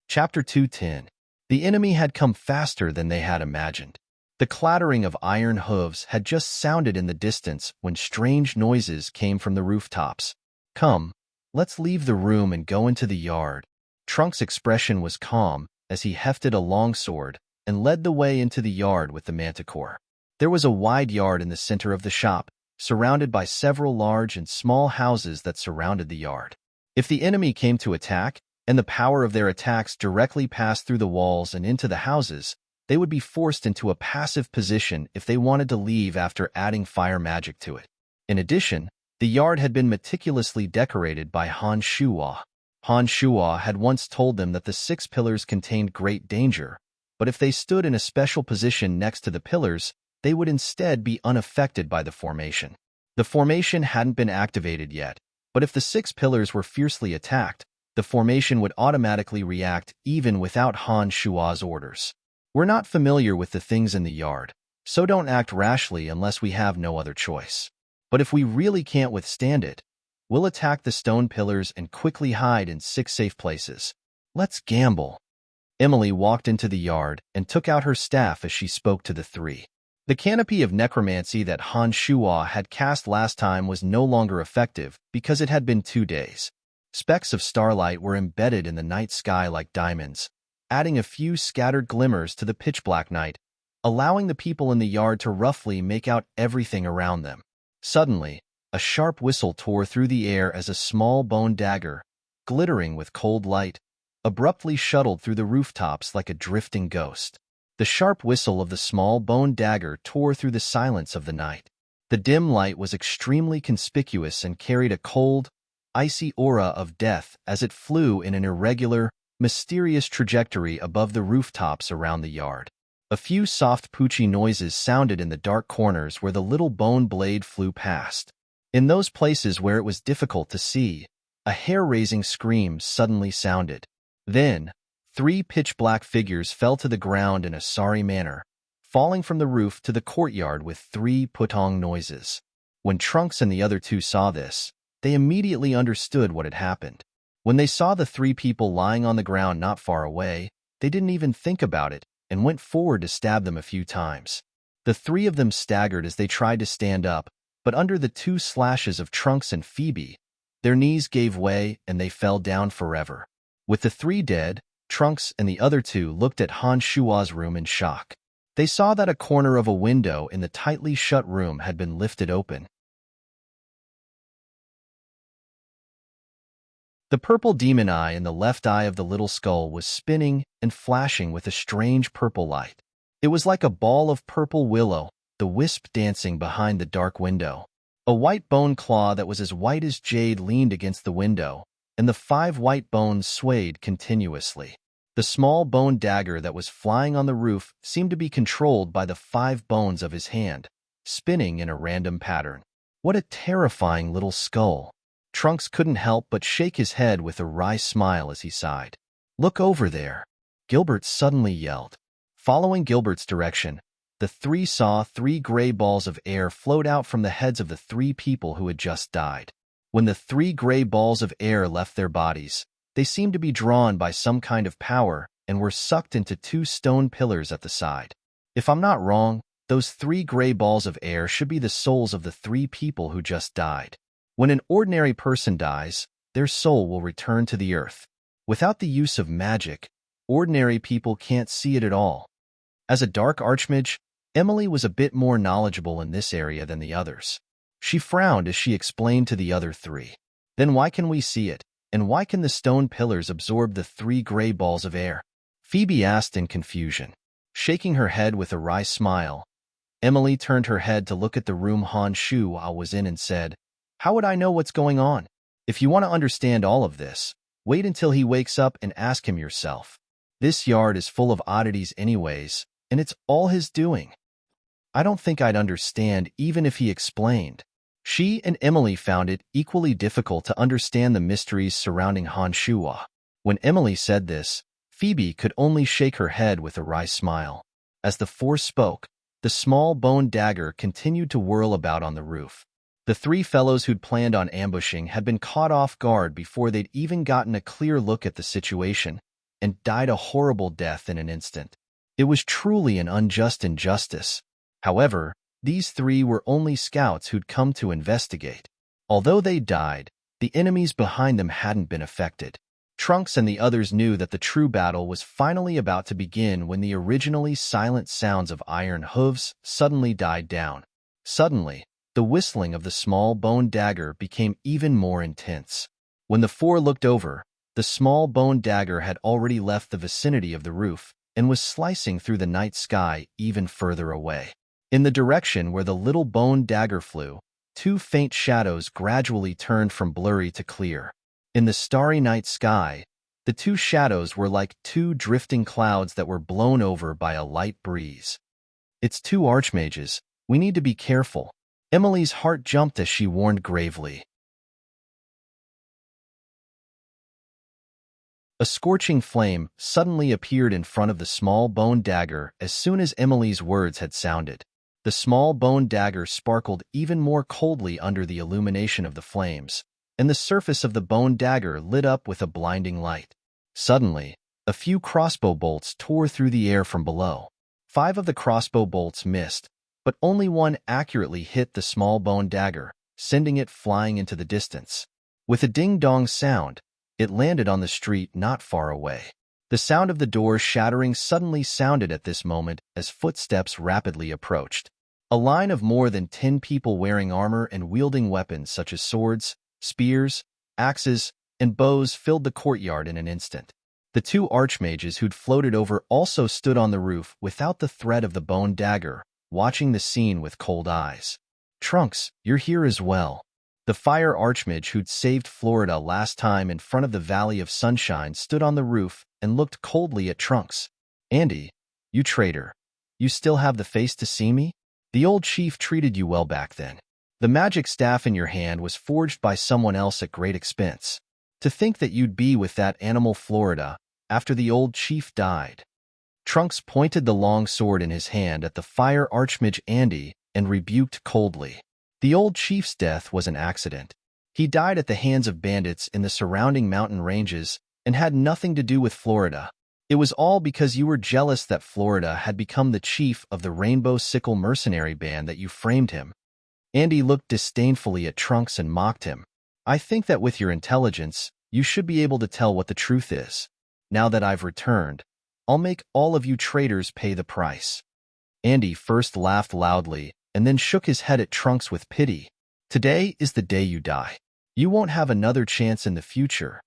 Chapter 210. The enemy had come faster than they had imagined. The clattering of iron hooves had just sounded in the distance when strange noises came from the rooftops. "Come, let's leave the room and go into the yard." Trunks' expression was calm as he hefted a long sword and led the way into the yard with the manticore. There was a wide yard in the center of the shop, surrounded by several large and small houses that surrounded the yard. If the enemy came to attack, and the power of their attacks directly passed through the walls and into the houses, they would be forced into a passive position if they wanted to leave after adding fire magic to it. In addition, the yard had been meticulously decorated by Han Shua. Han Shua had once told them that the 6 pillars contained great danger, but if they stood in a special position next to the pillars, they would instead be unaffected by the formation. The formation hadn't been activated yet, but if the 6 pillars were fiercely attacked, the formation would automatically react even without Han Shua's orders. We're not familiar with the things in the yard, so don't act rashly unless we have no other choice. But if we really can't withstand it, we'll attack the stone pillars and quickly hide in 6 safe places. Let's gamble. Emily walked into the yard and took out her staff as she spoke to the 3. The canopy of necromancy that Han Shua had cast last time was no longer effective because it had been 2 days. Specks of starlight were embedded in the night sky like diamonds, adding a few scattered glimmers to the pitch-black night, allowing the people in the yard to roughly make out everything around them. Suddenly, a sharp whistle tore through the air as a small bone dagger, glittering with cold light, abruptly shuttled through the rooftops like a drifting ghost. The sharp whistle of the small bone dagger tore through the silence of the night. The dim light was extremely conspicuous and carried a cold, icy aura of death as it flew in an irregular, mysterious trajectory above the rooftops around the yard. A few soft poochie noises sounded in the dark corners where the little bone blade flew past. In those places where it was difficult to see, a hair-raising scream suddenly sounded. Then, 3 pitch-black figures fell to the ground in a sorry manner, falling from the roof to the courtyard with 3 putong noises. When Trunks and the other 2 saw this, they immediately understood what had happened. When they saw the 3 people lying on the ground not far away, they didn't even think about it and went forward to stab them a few times. The 3 of them staggered as they tried to stand up, but under the 2 slashes of Trunks and Phoebe, their knees gave way and they fell down forever. With the 3 dead, Trunks and the other 2 looked at Han Shua's room in shock. They saw that a corner of a window in the tightly shut room had been lifted open. The purple demon eye in the left eye of the little skull was spinning and flashing with a strange purple light. It was like a ball of purple willow, the wisp dancing behind the dark window. A white bone claw that was as white as jade leaned against the window, and the 5 white bones swayed continuously. The small bone dagger that was flying on the roof seemed to be controlled by the 5 bones of his hand, spinning in a random pattern. What a terrifying little skull! Trunks couldn't help but shake his head with a wry smile as he sighed. "Look over there," Gilbert suddenly yelled. Following Gilbert's direction, the 3 saw 3 gray balls of air float out from the heads of the 3 people who had just died. When the 3 gray balls of air left their bodies, they seemed to be drawn by some kind of power and were sucked into 2 stone pillars at the side. If I'm not wrong, Those 3 gray balls of air should be the souls of the 3 people who just died. When an ordinary person dies, their soul will return to the earth. Without the use of magic, ordinary people can't see it at all. As a dark archmage, Emily was a bit more knowledgeable in this area than the others. She frowned as she explained to the other 3. Then why can we see it, and why can the stone pillars absorb the 3 gray balls of air? Phoebe asked in confusion. Shaking her head with a wry smile, Emily turned her head to look at the room Han Shuo was in and said, "How would I know what's going on? If you want to understand all of this, wait until he wakes up and ask him yourself. This yard is full of oddities anyways, and it's all his doing. I don't think I'd understand even if he explained." She and Emily found it equally difficult to understand the mysteries surrounding Han Shuo. When Emily said this, Phoebe could only shake her head with a wry smile. As the 4 spoke, the small bone dagger continued to whirl about on the roof. The 3 fellows who'd planned on ambushing had been caught off guard before they'd even gotten a clear look at the situation, and died a horrible death in an instant. It was truly an unjust injustice. However, these 3 were only scouts who'd come to investigate. Although they died, the enemies behind them hadn't been affected. Trunks and the others knew that the true battle was finally about to begin when the originally silent sounds of iron hooves suddenly died down. Suddenly, the whistling of the small bone dagger became even more intense. When the 4 looked over, the small bone dagger had already left the vicinity of the roof and was slicing through the night sky even further away. In the direction where the little bone dagger flew, 2 faint shadows gradually turned from blurry to clear. In the starry night sky, the 2 shadows were like 2 drifting clouds that were blown over by a light breeze. "It's 2 archmages. We need to be careful." Emily's heart jumped as she warned gravely. A scorching flame suddenly appeared in front of the small bone dagger as soon as Emily's words had sounded. The small bone dagger sparkled even more coldly under the illumination of the flames, and the surface of the bone dagger lit up with a blinding light. Suddenly, a few crossbow bolts tore through the air from below. 5 of the crossbow bolts missed, but only 1 accurately hit the small bone dagger, sending it flying into the distance. With a ding-dong sound, it landed on the street not far away. The sound of the door shattering suddenly sounded at this moment as footsteps rapidly approached. A line of more than 10 people wearing armor and wielding weapons such as swords, spears, axes, and bows filled the courtyard in an instant. The 2 archmages who'd floated over also stood on the roof without the threat of the bone dagger, watching the scene with cold eyes. "Trunks, you're here as well." The fire archmage who'd saved Florida last time in front of the Valley of Sunshine stood on the roof and looked coldly at Trunks. "Andy, you traitor. You still have the face to see me? The old chief treated you well back then. The magic staff in your hand was forged by someone else at great expense. To think that you'd be with that animal Florida after the old chief died." Trunks pointed the long sword in his hand at the fire archmage Andy and rebuked coldly. "The old chief's death was an accident. He died at the hands of bandits in the surrounding mountain ranges and had nothing to do with Florida. It was all because you were jealous that Florida had become the chief of the Rainbow Sickle mercenary band that you framed him." Andy looked disdainfully at Trunks and mocked him. "I think that with your intelligence, you should be able to tell what the truth is. Now that I've returned, I'll make all of you traitors pay the price." Andy first laughed loudly and then shook his head at Trunks with pity. "Today is the day you die. You won't have another chance in the future.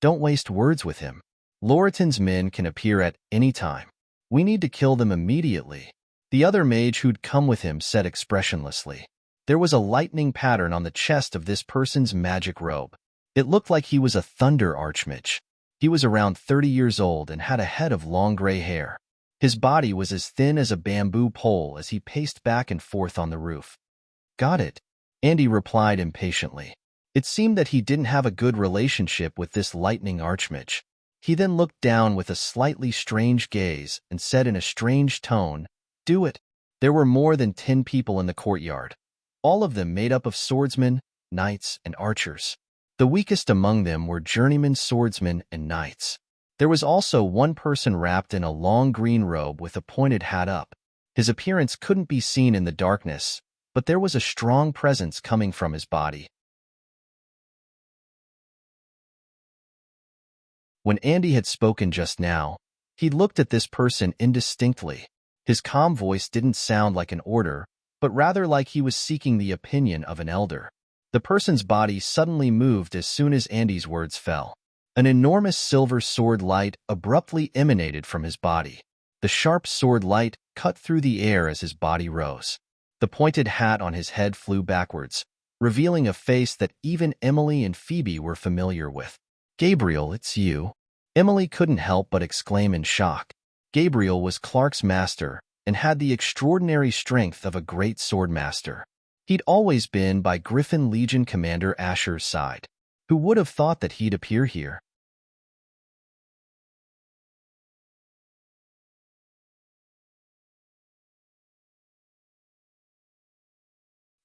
Don't waste words with him. Loriton's men can appear at any time. We need to kill them immediately." The other mage who'd come with him said expressionlessly. There was a lightning pattern on the chest of this person's magic robe. It looked like he was a thunder archmage. He was around 30 years old and had a head of long gray hair. His body was as thin as a bamboo pole as he paced back and forth on the roof. "Got it," Andy replied impatiently. It seemed that he didn't have a good relationship with this lightning archmage. He then looked down with a slightly strange gaze and said in a strange tone, "Do it." There were more than 10 people in the courtyard, all of them made up of swordsmen, knights, and archers. The weakest among them were journeyman swordsmen and knights. There was also one person wrapped in a long green robe with a pointed hat up. His appearance couldn't be seen in the darkness, but there was a strong presence coming from his body. When Andy had spoken just now, he looked at this person indistinctly. His calm voice didn't sound like an order, but rather like he was seeking the opinion of an elder. The person's body suddenly moved as soon as Andy's words fell. An enormous silver sword light abruptly emanated from his body. The sharp sword light cut through the air as his body rose. The pointed hat on his head flew backwards, revealing a face that even Emily and Phoebe were familiar with. "Gabriel, it's you." Emily couldn't help but exclaim in shock. Gabriel was Clark's master and had the extraordinary strength of a great swordmaster. He'd always been by Griffin Legion Commander Asher's side. Who would have thought that he'd appear here?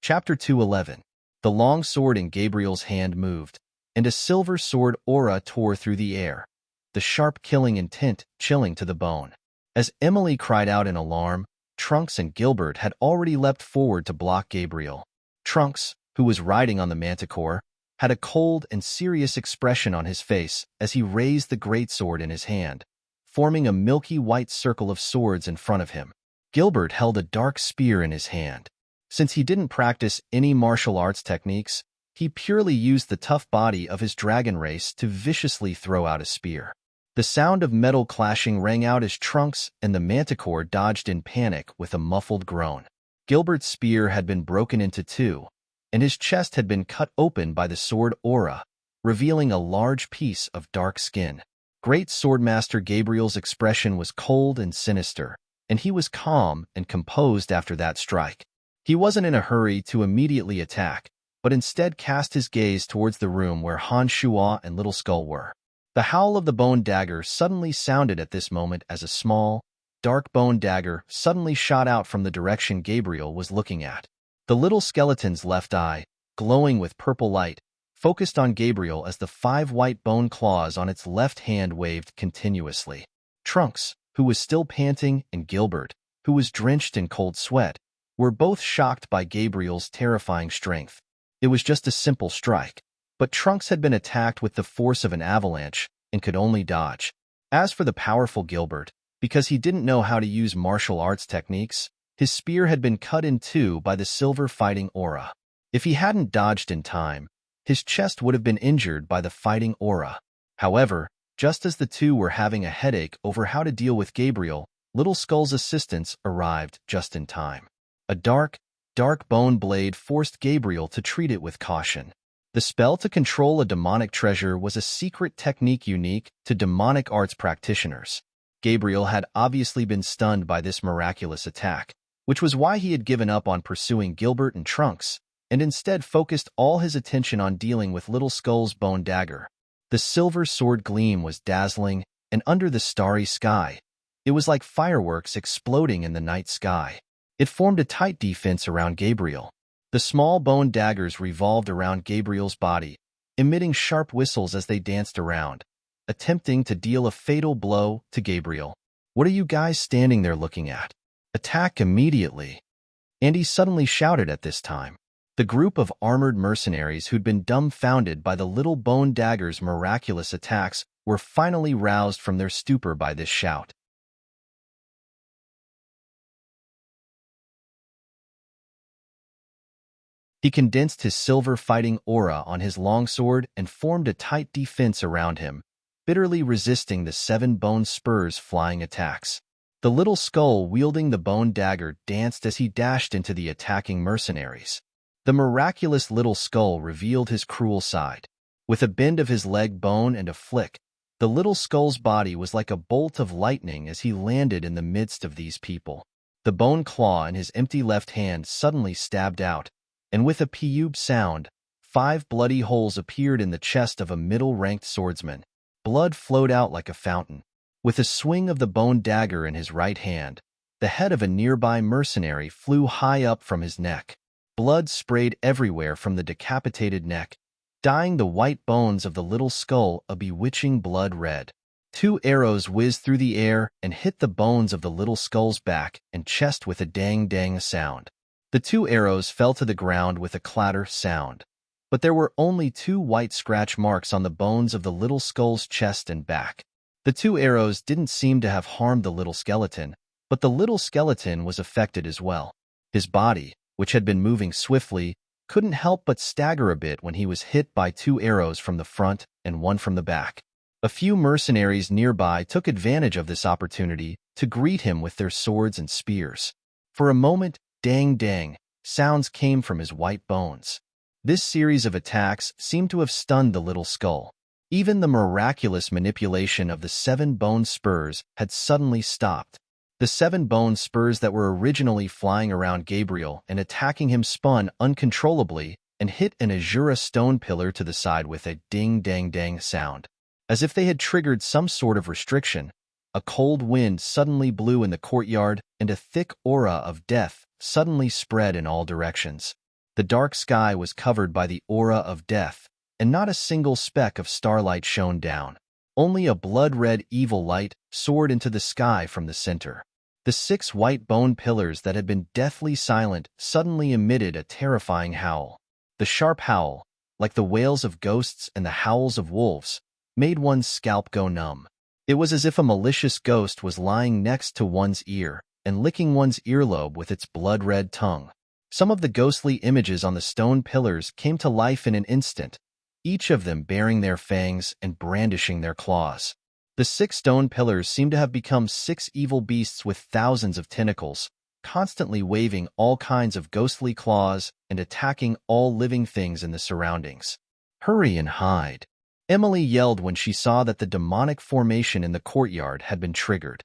Chapter 211. The long sword in Gabriel's hand moved, and a silver sword aura tore through the air, the sharp killing intent chilling to the bone. As Emily cried out in alarm, Trunks and Gilbert had already leapt forward to block Gabriel. Trunks, who was riding on the manticore, had a cold and serious expression on his face as he raised the greatsword in his hand, forming a milky white circle of swords in front of him. Gilbert held a dark spear in his hand. Since he didn't practice any martial arts techniques, he purely used the tough body of his dragon race to viciously throw out a spear. The sound of metal clashing rang out as Trunks and the manticore dodged in panic with a muffled groan. Gilbert's spear had been broken into two, and his chest had been cut open by the sword aura, revealing a large piece of dark skin. Great Swordmaster Gabriel's expression was cold and sinister, and he was calm and composed after that strike. He wasn't in a hurry to immediately attack, but instead cast his gaze towards the room where Han Shua and Little Skull were. The howl of the bone dagger suddenly sounded at this moment as a small, dark bone dagger suddenly shot out from the direction Gabriel was looking at. The little skeleton's left eye, glowing with purple light, focused on Gabriel as the 5 white bone claws on its left hand waved continuously. Trunks, who was still panting, and Gilbert, who was drenched in cold sweat, were both shocked by Gabriel's terrifying strength. It was just a simple strike, but Trunks had been attacked with the force of an avalanche and could only dodge. As for the powerful Gilbert, because he didn't know how to use martial arts techniques, his spear had been cut in two by the silver fighting aura. If he hadn't dodged in time, his chest would have been injured by the fighting aura. However, just as the two were having a headache over how to deal with Gabriel, Little Skull's assistants arrived just in time. A dark bone blade forced Gabriel to treat it with caution. The spell to control a demonic treasure was a secret technique unique to demonic arts practitioners. Gabriel had obviously been stunned by this miraculous attack, which was why he had given up on pursuing Gilbert and Trunks, and instead focused all his attention on dealing with Little Skull's bone dagger. The silver sword gleam was dazzling, and under the starry sky, it was like fireworks exploding in the night sky. It formed a tight defense around Gabriel. The small bone daggers revolved around Gabriel's body, emitting sharp whistles as they danced around, attempting to deal a fatal blow to Gabriel. "What are you guys standing there looking at? Attack immediately!" Andy suddenly shouted at this time. The group of armored mercenaries who'd been dumbfounded by the little bone dagger's miraculous attacks were finally roused from their stupor by this shout. He condensed his silver fighting aura on his longsword and formed a tight defense around him, bitterly resisting the 7 bone spurs flying attacks. The Little Skull wielding the bone dagger danced as he dashed into the attacking mercenaries. The miraculous Little Skull revealed his cruel side. With a bend of his leg bone and a flick, the Little Skull's body was like a bolt of lightning as he landed in the midst of these people. The bone claw in his empty left hand suddenly stabbed out, and with a peub sound, 5 bloody holes appeared in the chest of a middle-ranked swordsman. Blood flowed out like a fountain. With a swing of the bone dagger in his right hand, the head of a nearby mercenary flew high up from his neck. Blood sprayed everywhere from the decapitated neck, dyeing the white bones of the Little Skull a bewitching blood red. 2 arrows whizzed through the air and hit the bones of the little skull's back and chest with a dang-dang sound. The 2 arrows fell to the ground with a clatter sound. But there were only 2 white scratch marks on the bones of the little skull's chest and back. The 2 arrows didn't seem to have harmed the little skeleton, but the little skeleton was affected as well. His body, which had been moving swiftly, couldn't help but stagger a bit when he was hit by 2 arrows from the front and 1 from the back. A few mercenaries nearby took advantage of this opportunity to greet him with their swords and spears. For a moment, dang-dang sounds came from his white bones. This series of attacks seemed to have stunned the little skull. Even the miraculous manipulation of the 7 bone spurs had suddenly stopped. The 7 bone spurs that were originally flying around Gabriel and attacking him spun uncontrollably and hit an azura stone pillar to the side with a ding-dang-dang sound. As if they had triggered some sort of restriction, a cold wind suddenly blew in the courtyard and a thick aura of death suddenly spread in all directions. The dark sky was covered by the aura of death, and not a single speck of starlight shone down. Only a blood-red evil light soared into the sky from the center. The 6 white bone pillars that had been deathly silent suddenly emitted a terrifying howl. The sharp howl, like the wails of ghosts and the howls of wolves, made one's scalp go numb. It was as if a malicious ghost was lying next to one's ear and licking one's earlobe with its blood-red tongue. Some of the ghostly images on the stone pillars came to life in an instant, each of them baring their fangs and brandishing their claws. The 6 stone pillars seemed to have become 6 evil beasts with thousands of tentacles, constantly waving all kinds of ghostly claws and attacking all living things in the surroundings. "Hurry and hide," Emily yelled when she saw that the demonic formation in the courtyard had been triggered.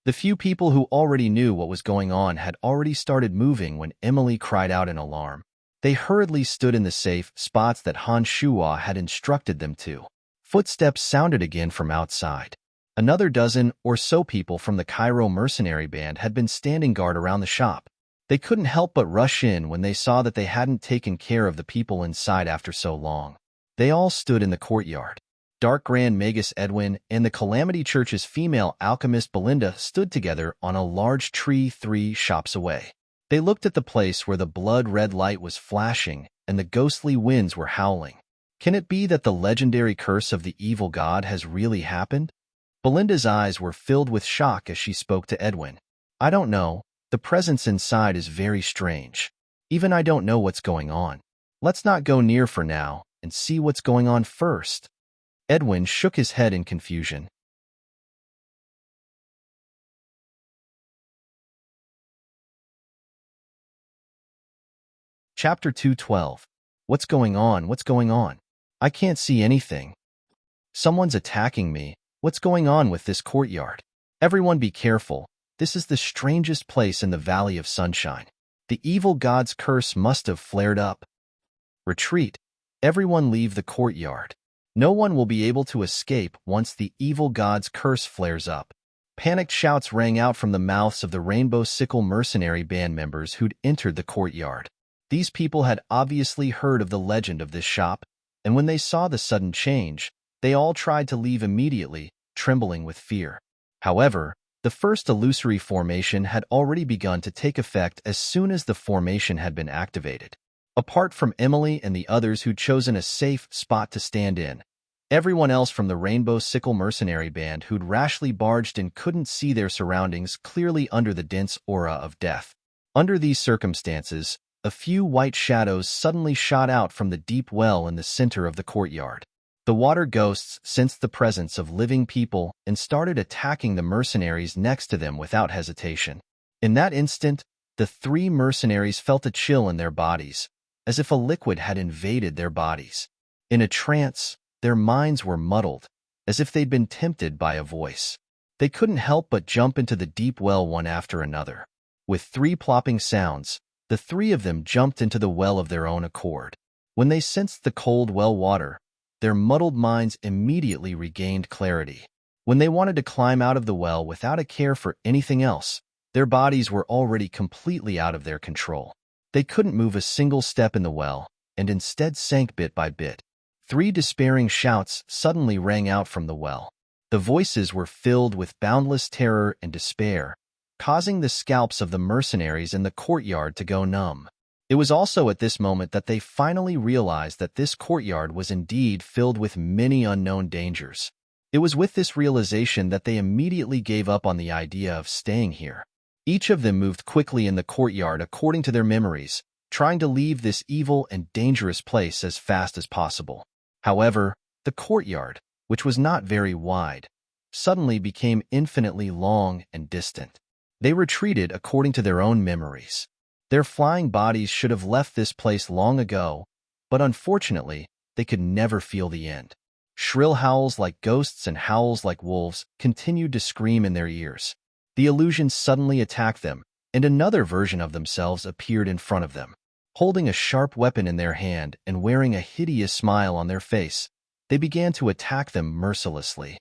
The few people who already knew what was going on had already started moving when Emily cried out in alarm. They hurriedly stood in the safe spots that Han Shuo had instructed them to. Footsteps sounded again from outside. Another dozen or so people from the Cairo mercenary band had been standing guard around the shop. They couldn't help but rush in when they saw that they hadn't taken care of the people inside after so long. They all stood in the courtyard. Dark Grand Magus Edwin and the Calamity Church's female alchemist Belinda stood together on a large tree 3 shops away. They looked at the place where the blood-red light was flashing and the ghostly winds were howling. Can it be that the legendary curse of the evil god has really happened? Belinda's eyes were filled with shock as she spoke to Edwin. "I don't know. The presence inside is very strange. Even I don't know what's going on. Let's not go near for now and see what's going on first." Edwin shook his head in confusion. Chapter 212. What's going on? What's going on? I can't see anything. Someone's attacking me. What's going on with this courtyard? Everyone be careful. This is the strangest place in the Valley of Sunshine. The evil god's curse must have flared up. Retreat. Everyone leave the courtyard. No one will be able to escape once the evil god's curse flares up. Panicked shouts rang out from the mouths of the Rainbow Sickle mercenary band members who'd entered the courtyard. These people had obviously heard of the legend of this shop, and when they saw the sudden change, they all tried to leave immediately, trembling with fear. However, the first illusory formation had already begun to take effect as soon as the formation had been activated. Apart from Emily and the others who'd chosen a safe spot to stand in, everyone else from the Rainbow Sickle mercenary band who'd rashly barged in couldn't see their surroundings clearly under the dense aura of death. Under these circumstances, a few white shadows suddenly shot out from the deep well in the center of the courtyard. The water ghosts sensed the presence of living people and started attacking the mercenaries next to them without hesitation. In that instant, the 3 mercenaries felt a chill in their bodies, as if a liquid had invaded their bodies. In a trance, their minds were muddled, as if they'd been tempted by a voice. They couldn't help but jump into the deep well one after another. With 3 plopping sounds, the 3 of them jumped into the well of their own accord. When they sensed the cold well water, their muddled minds immediately regained clarity. When they wanted to climb out of the well without a care for anything else, their bodies were already completely out of their control. They couldn't move a single step in the well, and instead sank bit by bit. 3 despairing shouts suddenly rang out from the well. The voices were filled with boundless terror and despair, causing the scalps of the mercenaries in the courtyard to go numb. It was also at this moment that they finally realized that this courtyard was indeed filled with many unknown dangers. It was with this realization that they immediately gave up on the idea of staying here. Each of them moved quickly in the courtyard according to their memories, trying to leave this evil and dangerous place as fast as possible. However, the courtyard, which was not very wide, suddenly became infinitely long and distant. They retreated according to their own memories. Their flying bodies should have left this place long ago, but unfortunately, they could never feel the end. Shrill howls like ghosts and howls like wolves continued to scream in their ears. The illusions suddenly attacked them, and another version of themselves appeared in front of them. Holding a sharp weapon in their hand and wearing a hideous smile on their face, they began to attack them mercilessly.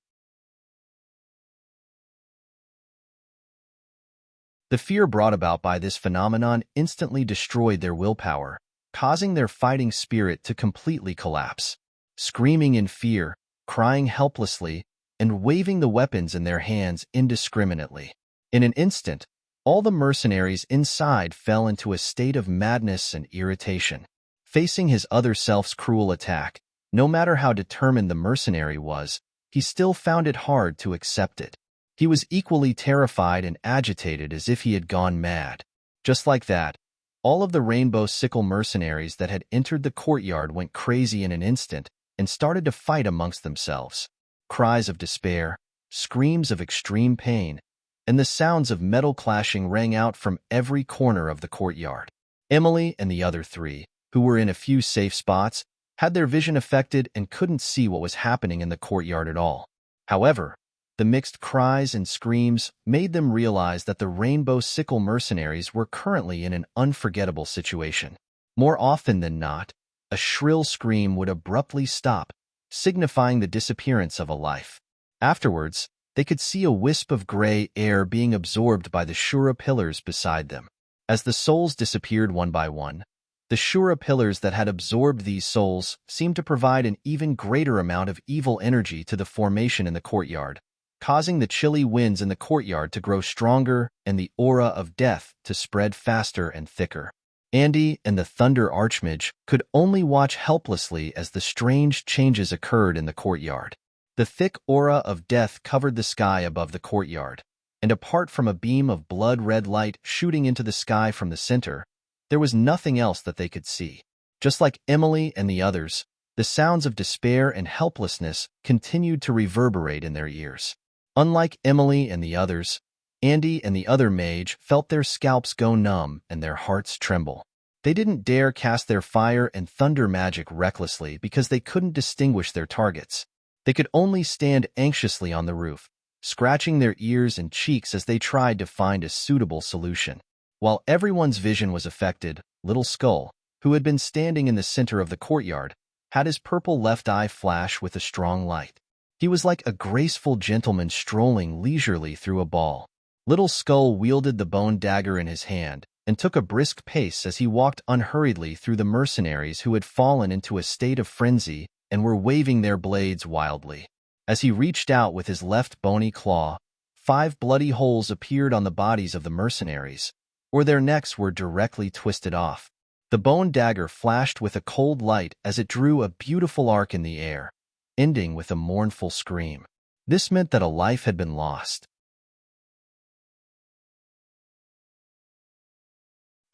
The fear brought about by this phenomenon instantly destroyed their willpower, causing their fighting spirit to completely collapse. Screaming in fear, crying helplessly, and waving the weapons in their hands indiscriminately. In an instant, all the mercenaries inside fell into a state of madness and irritation. Facing his other self's cruel attack, no matter how determined the mercenary was, he still found it hard to accept it. He was equally terrified and agitated as if he had gone mad. Just like that, all of the rainbow sickle mercenaries that had entered the courtyard went crazy in an instant and started to fight amongst themselves. Cries of despair, screams of extreme pain, and the sounds of metal clashing rang out from every corner of the courtyard. Emily and the other 3, who were in a few safe spots, had their vision affected and couldn't see what was happening in the courtyard at all. However, the mixed cries and screams made them realize that the rainbow sickle mercenaries were currently in an unforgettable situation. More often than not, a shrill scream would abruptly stop, signifying the disappearance of a life. Afterwards, they could see a wisp of gray air being absorbed by the Shura pillars beside them. As the souls disappeared one by one, the Shura pillars that had absorbed these souls seemed to provide an even greater amount of evil energy to the formation in the courtyard, causing the chilly winds in the courtyard to grow stronger and the aura of death to spread faster and thicker. Andy and the Thunder Archmage could only watch helplessly as the strange changes occurred in the courtyard. The thick aura of death covered the sky above the courtyard, and apart from a beam of blood-red light shooting into the sky from the center, there was nothing else that they could see. Just like Emily and the others, the sounds of despair and helplessness continued to reverberate in their ears. Unlike Emily and the others, Andy and the other mage felt their scalps go numb and their hearts tremble. They didn't dare cast their fire and thunder magic recklessly because they couldn't distinguish their targets. They could only stand anxiously on the roof, scratching their ears and cheeks as they tried to find a suitable solution. While everyone's vision was affected, Little Skull, who had been standing in the center of the courtyard, had his purple left eye flash with a strong light. He was like a graceful gentleman strolling leisurely through a ball. Little Skull wielded the bone dagger in his hand and took a brisk pace as he walked unhurriedly through the mercenaries who had fallen into a state of frenzy and were waving their blades wildly. As he reached out with his left bony claw, 5 bloody holes appeared on the bodies of the mercenaries, or their necks were directly twisted off. The bone dagger flashed with a cold light as it drew a beautiful arc in the air, ending with a mournful scream. This meant that a life had been lost.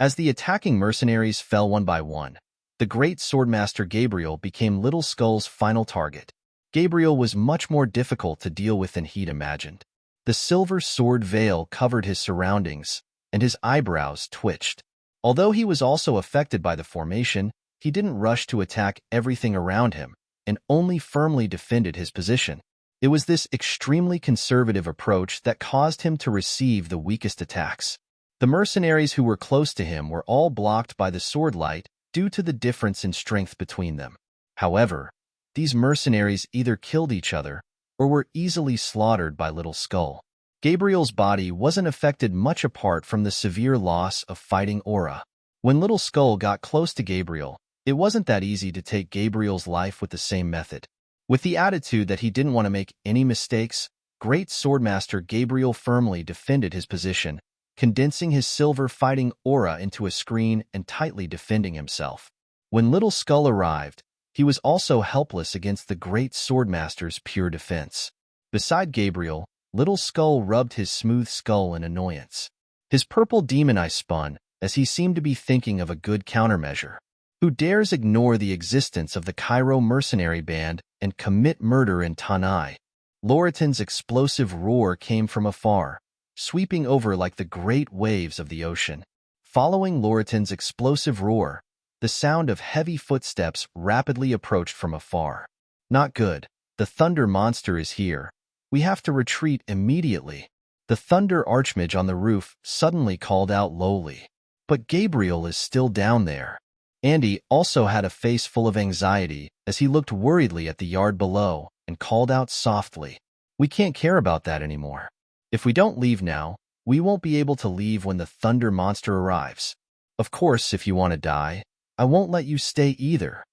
As the attacking mercenaries fell one by one, the great swordmaster Gabriel became Little Skull's final target. Gabriel was much more difficult to deal with than he'd imagined. The silver sword veil covered his surroundings, and his eyebrows twitched. Although he was also affected by the formation, he didn't rush to attack everything around him, and only firmly defended his position. It was this extremely conservative approach that caused him to receive the weakest attacks. The mercenaries who were close to him were all blocked by the sword light due to the difference in strength between them. However, these mercenaries either killed each other or were easily slaughtered by Little Skull. Gabriel's body wasn't affected much apart from the severe loss of fighting aura. When Little Skull got close to Gabriel, It wasn't that easy to take Gabriel's life with the same method. With the attitude that he didn't want to make any mistakes, Great Swordmaster Gabriel firmly defended his position, condensing his silver fighting aura into a screen and tightly defending himself. When Little Skull arrived, he was also helpless against the Great Swordmaster's pure defense. Beside Gabriel, Little Skull rubbed his smooth skull in annoyance. His purple demon eye spun, as he seemed to be thinking of a good countermeasure. Who dares ignore the existence of the Cairo mercenary band and commit murder in Tanai? Loritan's explosive roar came from afar, sweeping over like the great waves of the ocean. Following Loritan's explosive roar, the sound of heavy footsteps rapidly approached from afar. Not good. The thunder monster is here. We have to retreat immediately. The thunder archmage on the roof suddenly called out lowly. But Gabriel is still down there. Andy also had a face full of anxiety as he looked worriedly at the yard below and called out softly, "We can't care about that anymore. If we don't leave now, we won't be able to leave when the thunder monster arrives. Of course, if you want to die, I won't let you stay either."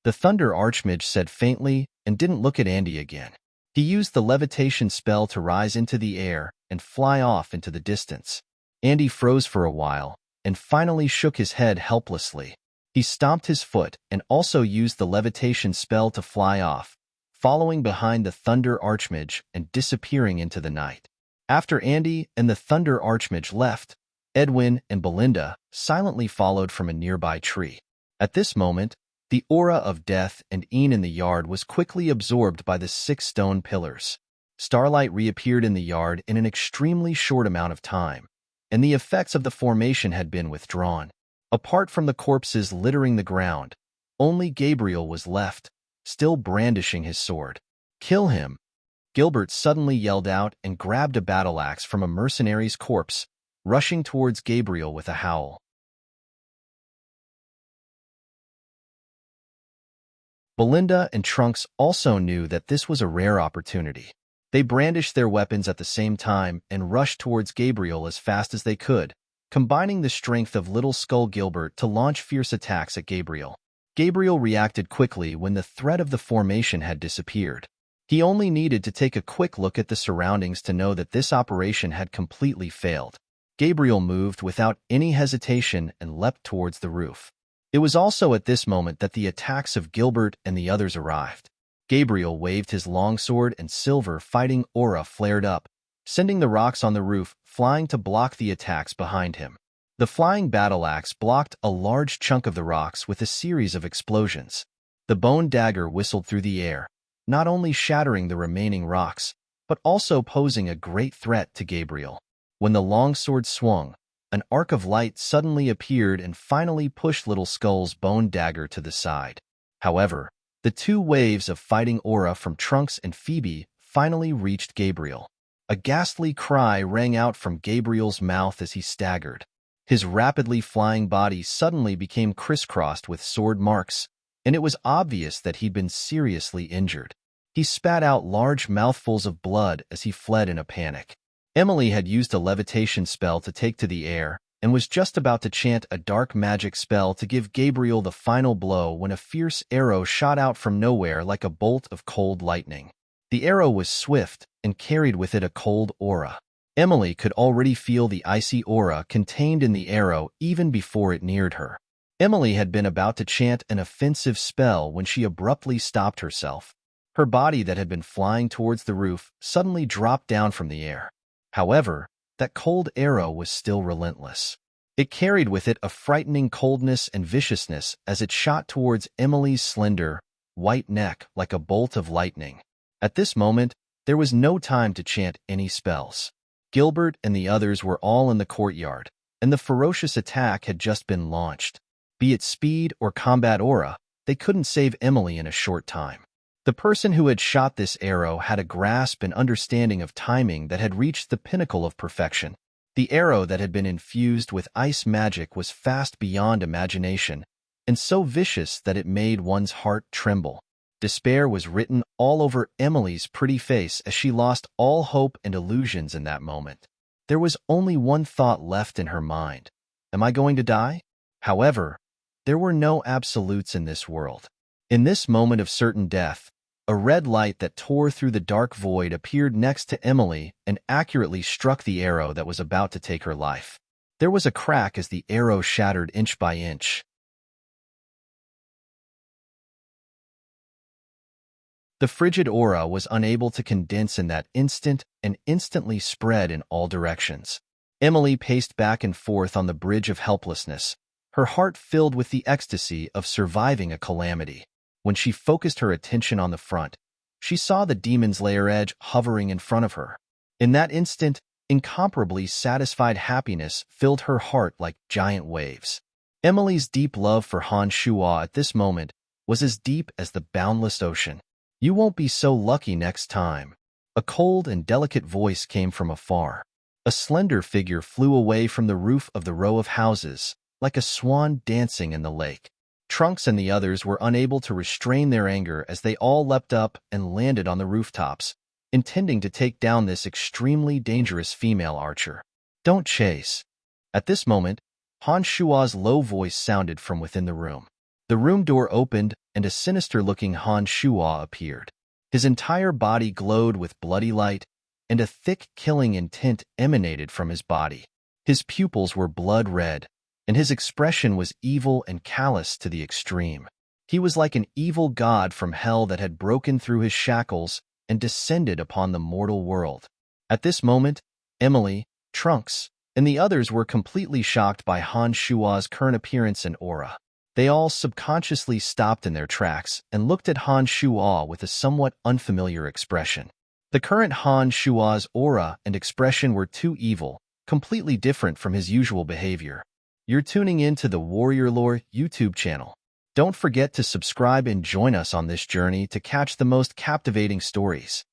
The thunder archmage said faintly and didn't look at Andy again. He used the levitation spell to rise into the air and fly off into the distance. Andy froze for a while and finally shook his head helplessly. He stomped his foot and also used the levitation spell to fly off, following behind the thunder archmage and disappearing into the night. After Andy and the thunder archmage left, Edwin and Belinda silently followed from a nearby tree. At this moment, the aura of death and Ian in the yard was quickly absorbed by the 6 stone pillars. Starlight reappeared in the yard in an extremely short amount of time, and the effects of the formation had been withdrawn. Apart from the corpses littering the ground, only Gabriel was left, still brandishing his sword. "Kill him!" Gilbert suddenly yelled out and grabbed a battle axe from a mercenary's corpse, rushing towards Gabriel with a howl. Belinda and Trunks also knew that this was a rare opportunity. They brandished their weapons at the same time and rushed towards Gabriel as fast as they could, combining the strength of Little Skull Gilbert to launch fierce attacks at Gabriel. Gabriel reacted quickly when the threat of the formation had disappeared. He only needed to take a quick look at the surroundings to know that this operation had completely failed. Gabriel moved without any hesitation and leapt towards the roof. It was also at this moment that the attacks of Gilbert and the others arrived. Gabriel waved his longsword and silver fighting aura flared up, sending the rocks on the roof flying to block the attacks behind him. The flying battle axe blocked a large chunk of the rocks with a series of explosions. The bone dagger whistled through the air, not only shattering the remaining rocks, but also posing a great threat to Gabriel. When the longsword swung, an arc of light suddenly appeared and finally pushed Little Skull's bone dagger to the side. However, the 2 waves of fighting aura from Trunks and Phoebe finally reached Gabriel. A ghastly cry rang out from Gabriel's mouth as he staggered. His rapidly flying body suddenly became crisscrossed with sword marks, and it was obvious that he'd been seriously injured. He spat out large mouthfuls of blood as he fled in a panic. Emily had used a levitation spell to take to the air and was just about to chant a dark magic spell to give Gabriel the final blow when a fierce arrow shot out from nowhere like a bolt of cold lightning. The arrow was swift and carried with it a cold aura. Emily could already feel the icy aura contained in the arrow even before it neared her. Emily had been about to chant an offensive spell when she abruptly stopped herself. Her body that had been flying towards the roof suddenly dropped down from the air. However, that cold arrow was still relentless. It carried with it a frightening coldness and viciousness as it shot towards Emily's slender, white neck like a bolt of lightning. At this moment, there was no time to chant any spells. Gilbert and the others were all in the courtyard, and the ferocious attack had just been launched. Be it speed or combat aura, they couldn't save Emily in a short time. The person who had shot this arrow had a grasp and understanding of timing that had reached the pinnacle of perfection. The arrow that had been infused with ice magic was fast beyond imagination, and so vicious that it made one's heart tremble. Despair was written all over Emily's pretty face as she lost all hope and illusions in that moment. There was only one thought left in her mind. Am I going to die? However, There were no absolutes in this world. In this moment of certain death, a red light that tore through the dark void appeared next to Emily and accurately struck the arrow that was about to take her life. There was a crack as the arrow shattered inch by inch. The frigid aura was unable to condense in that instant and instantly spread in all directions. Emily paced back and forth on the bridge of helplessness, her heart filled with the ecstasy of surviving a calamity. When she focused her attention on the front, she saw the demon's lair edge hovering in front of her. In that instant, incomparably satisfied happiness filled her heart like giant waves. Emily's deep love for Han Shuo at this moment was as deep as the boundless ocean. "You won't be so lucky next time." A cold and delicate voice came from afar. A slender figure flew away from the roof of the row of houses, like a swan dancing in the lake. Trunks and the others were unable to restrain their anger as they all leapt up and landed on the rooftops, intending to take down this extremely dangerous female archer. "Don't chase." At this moment, Han Shua's low voice sounded from within the room. The room door opened and a sinister-looking Han Shuo appeared. His entire body glowed with bloody light, and a thick killing intent emanated from his body. His pupils were blood red, and his expression was evil and callous to the extreme. He was like an evil god from hell that had broken through his shackles and descended upon the mortal world. At this moment, Emily, Trunks, and the others were completely shocked by Han Shua's current appearance and aura. They all subconsciously stopped in their tracks and looked at Han Shuo with a somewhat unfamiliar expression. The current Han Shuo's aura and expression were too evil, completely different from his usual behavior. You're tuning in to the Warrior Lore YouTube channel. Don't forget to subscribe and join us on this journey to catch the most captivating stories.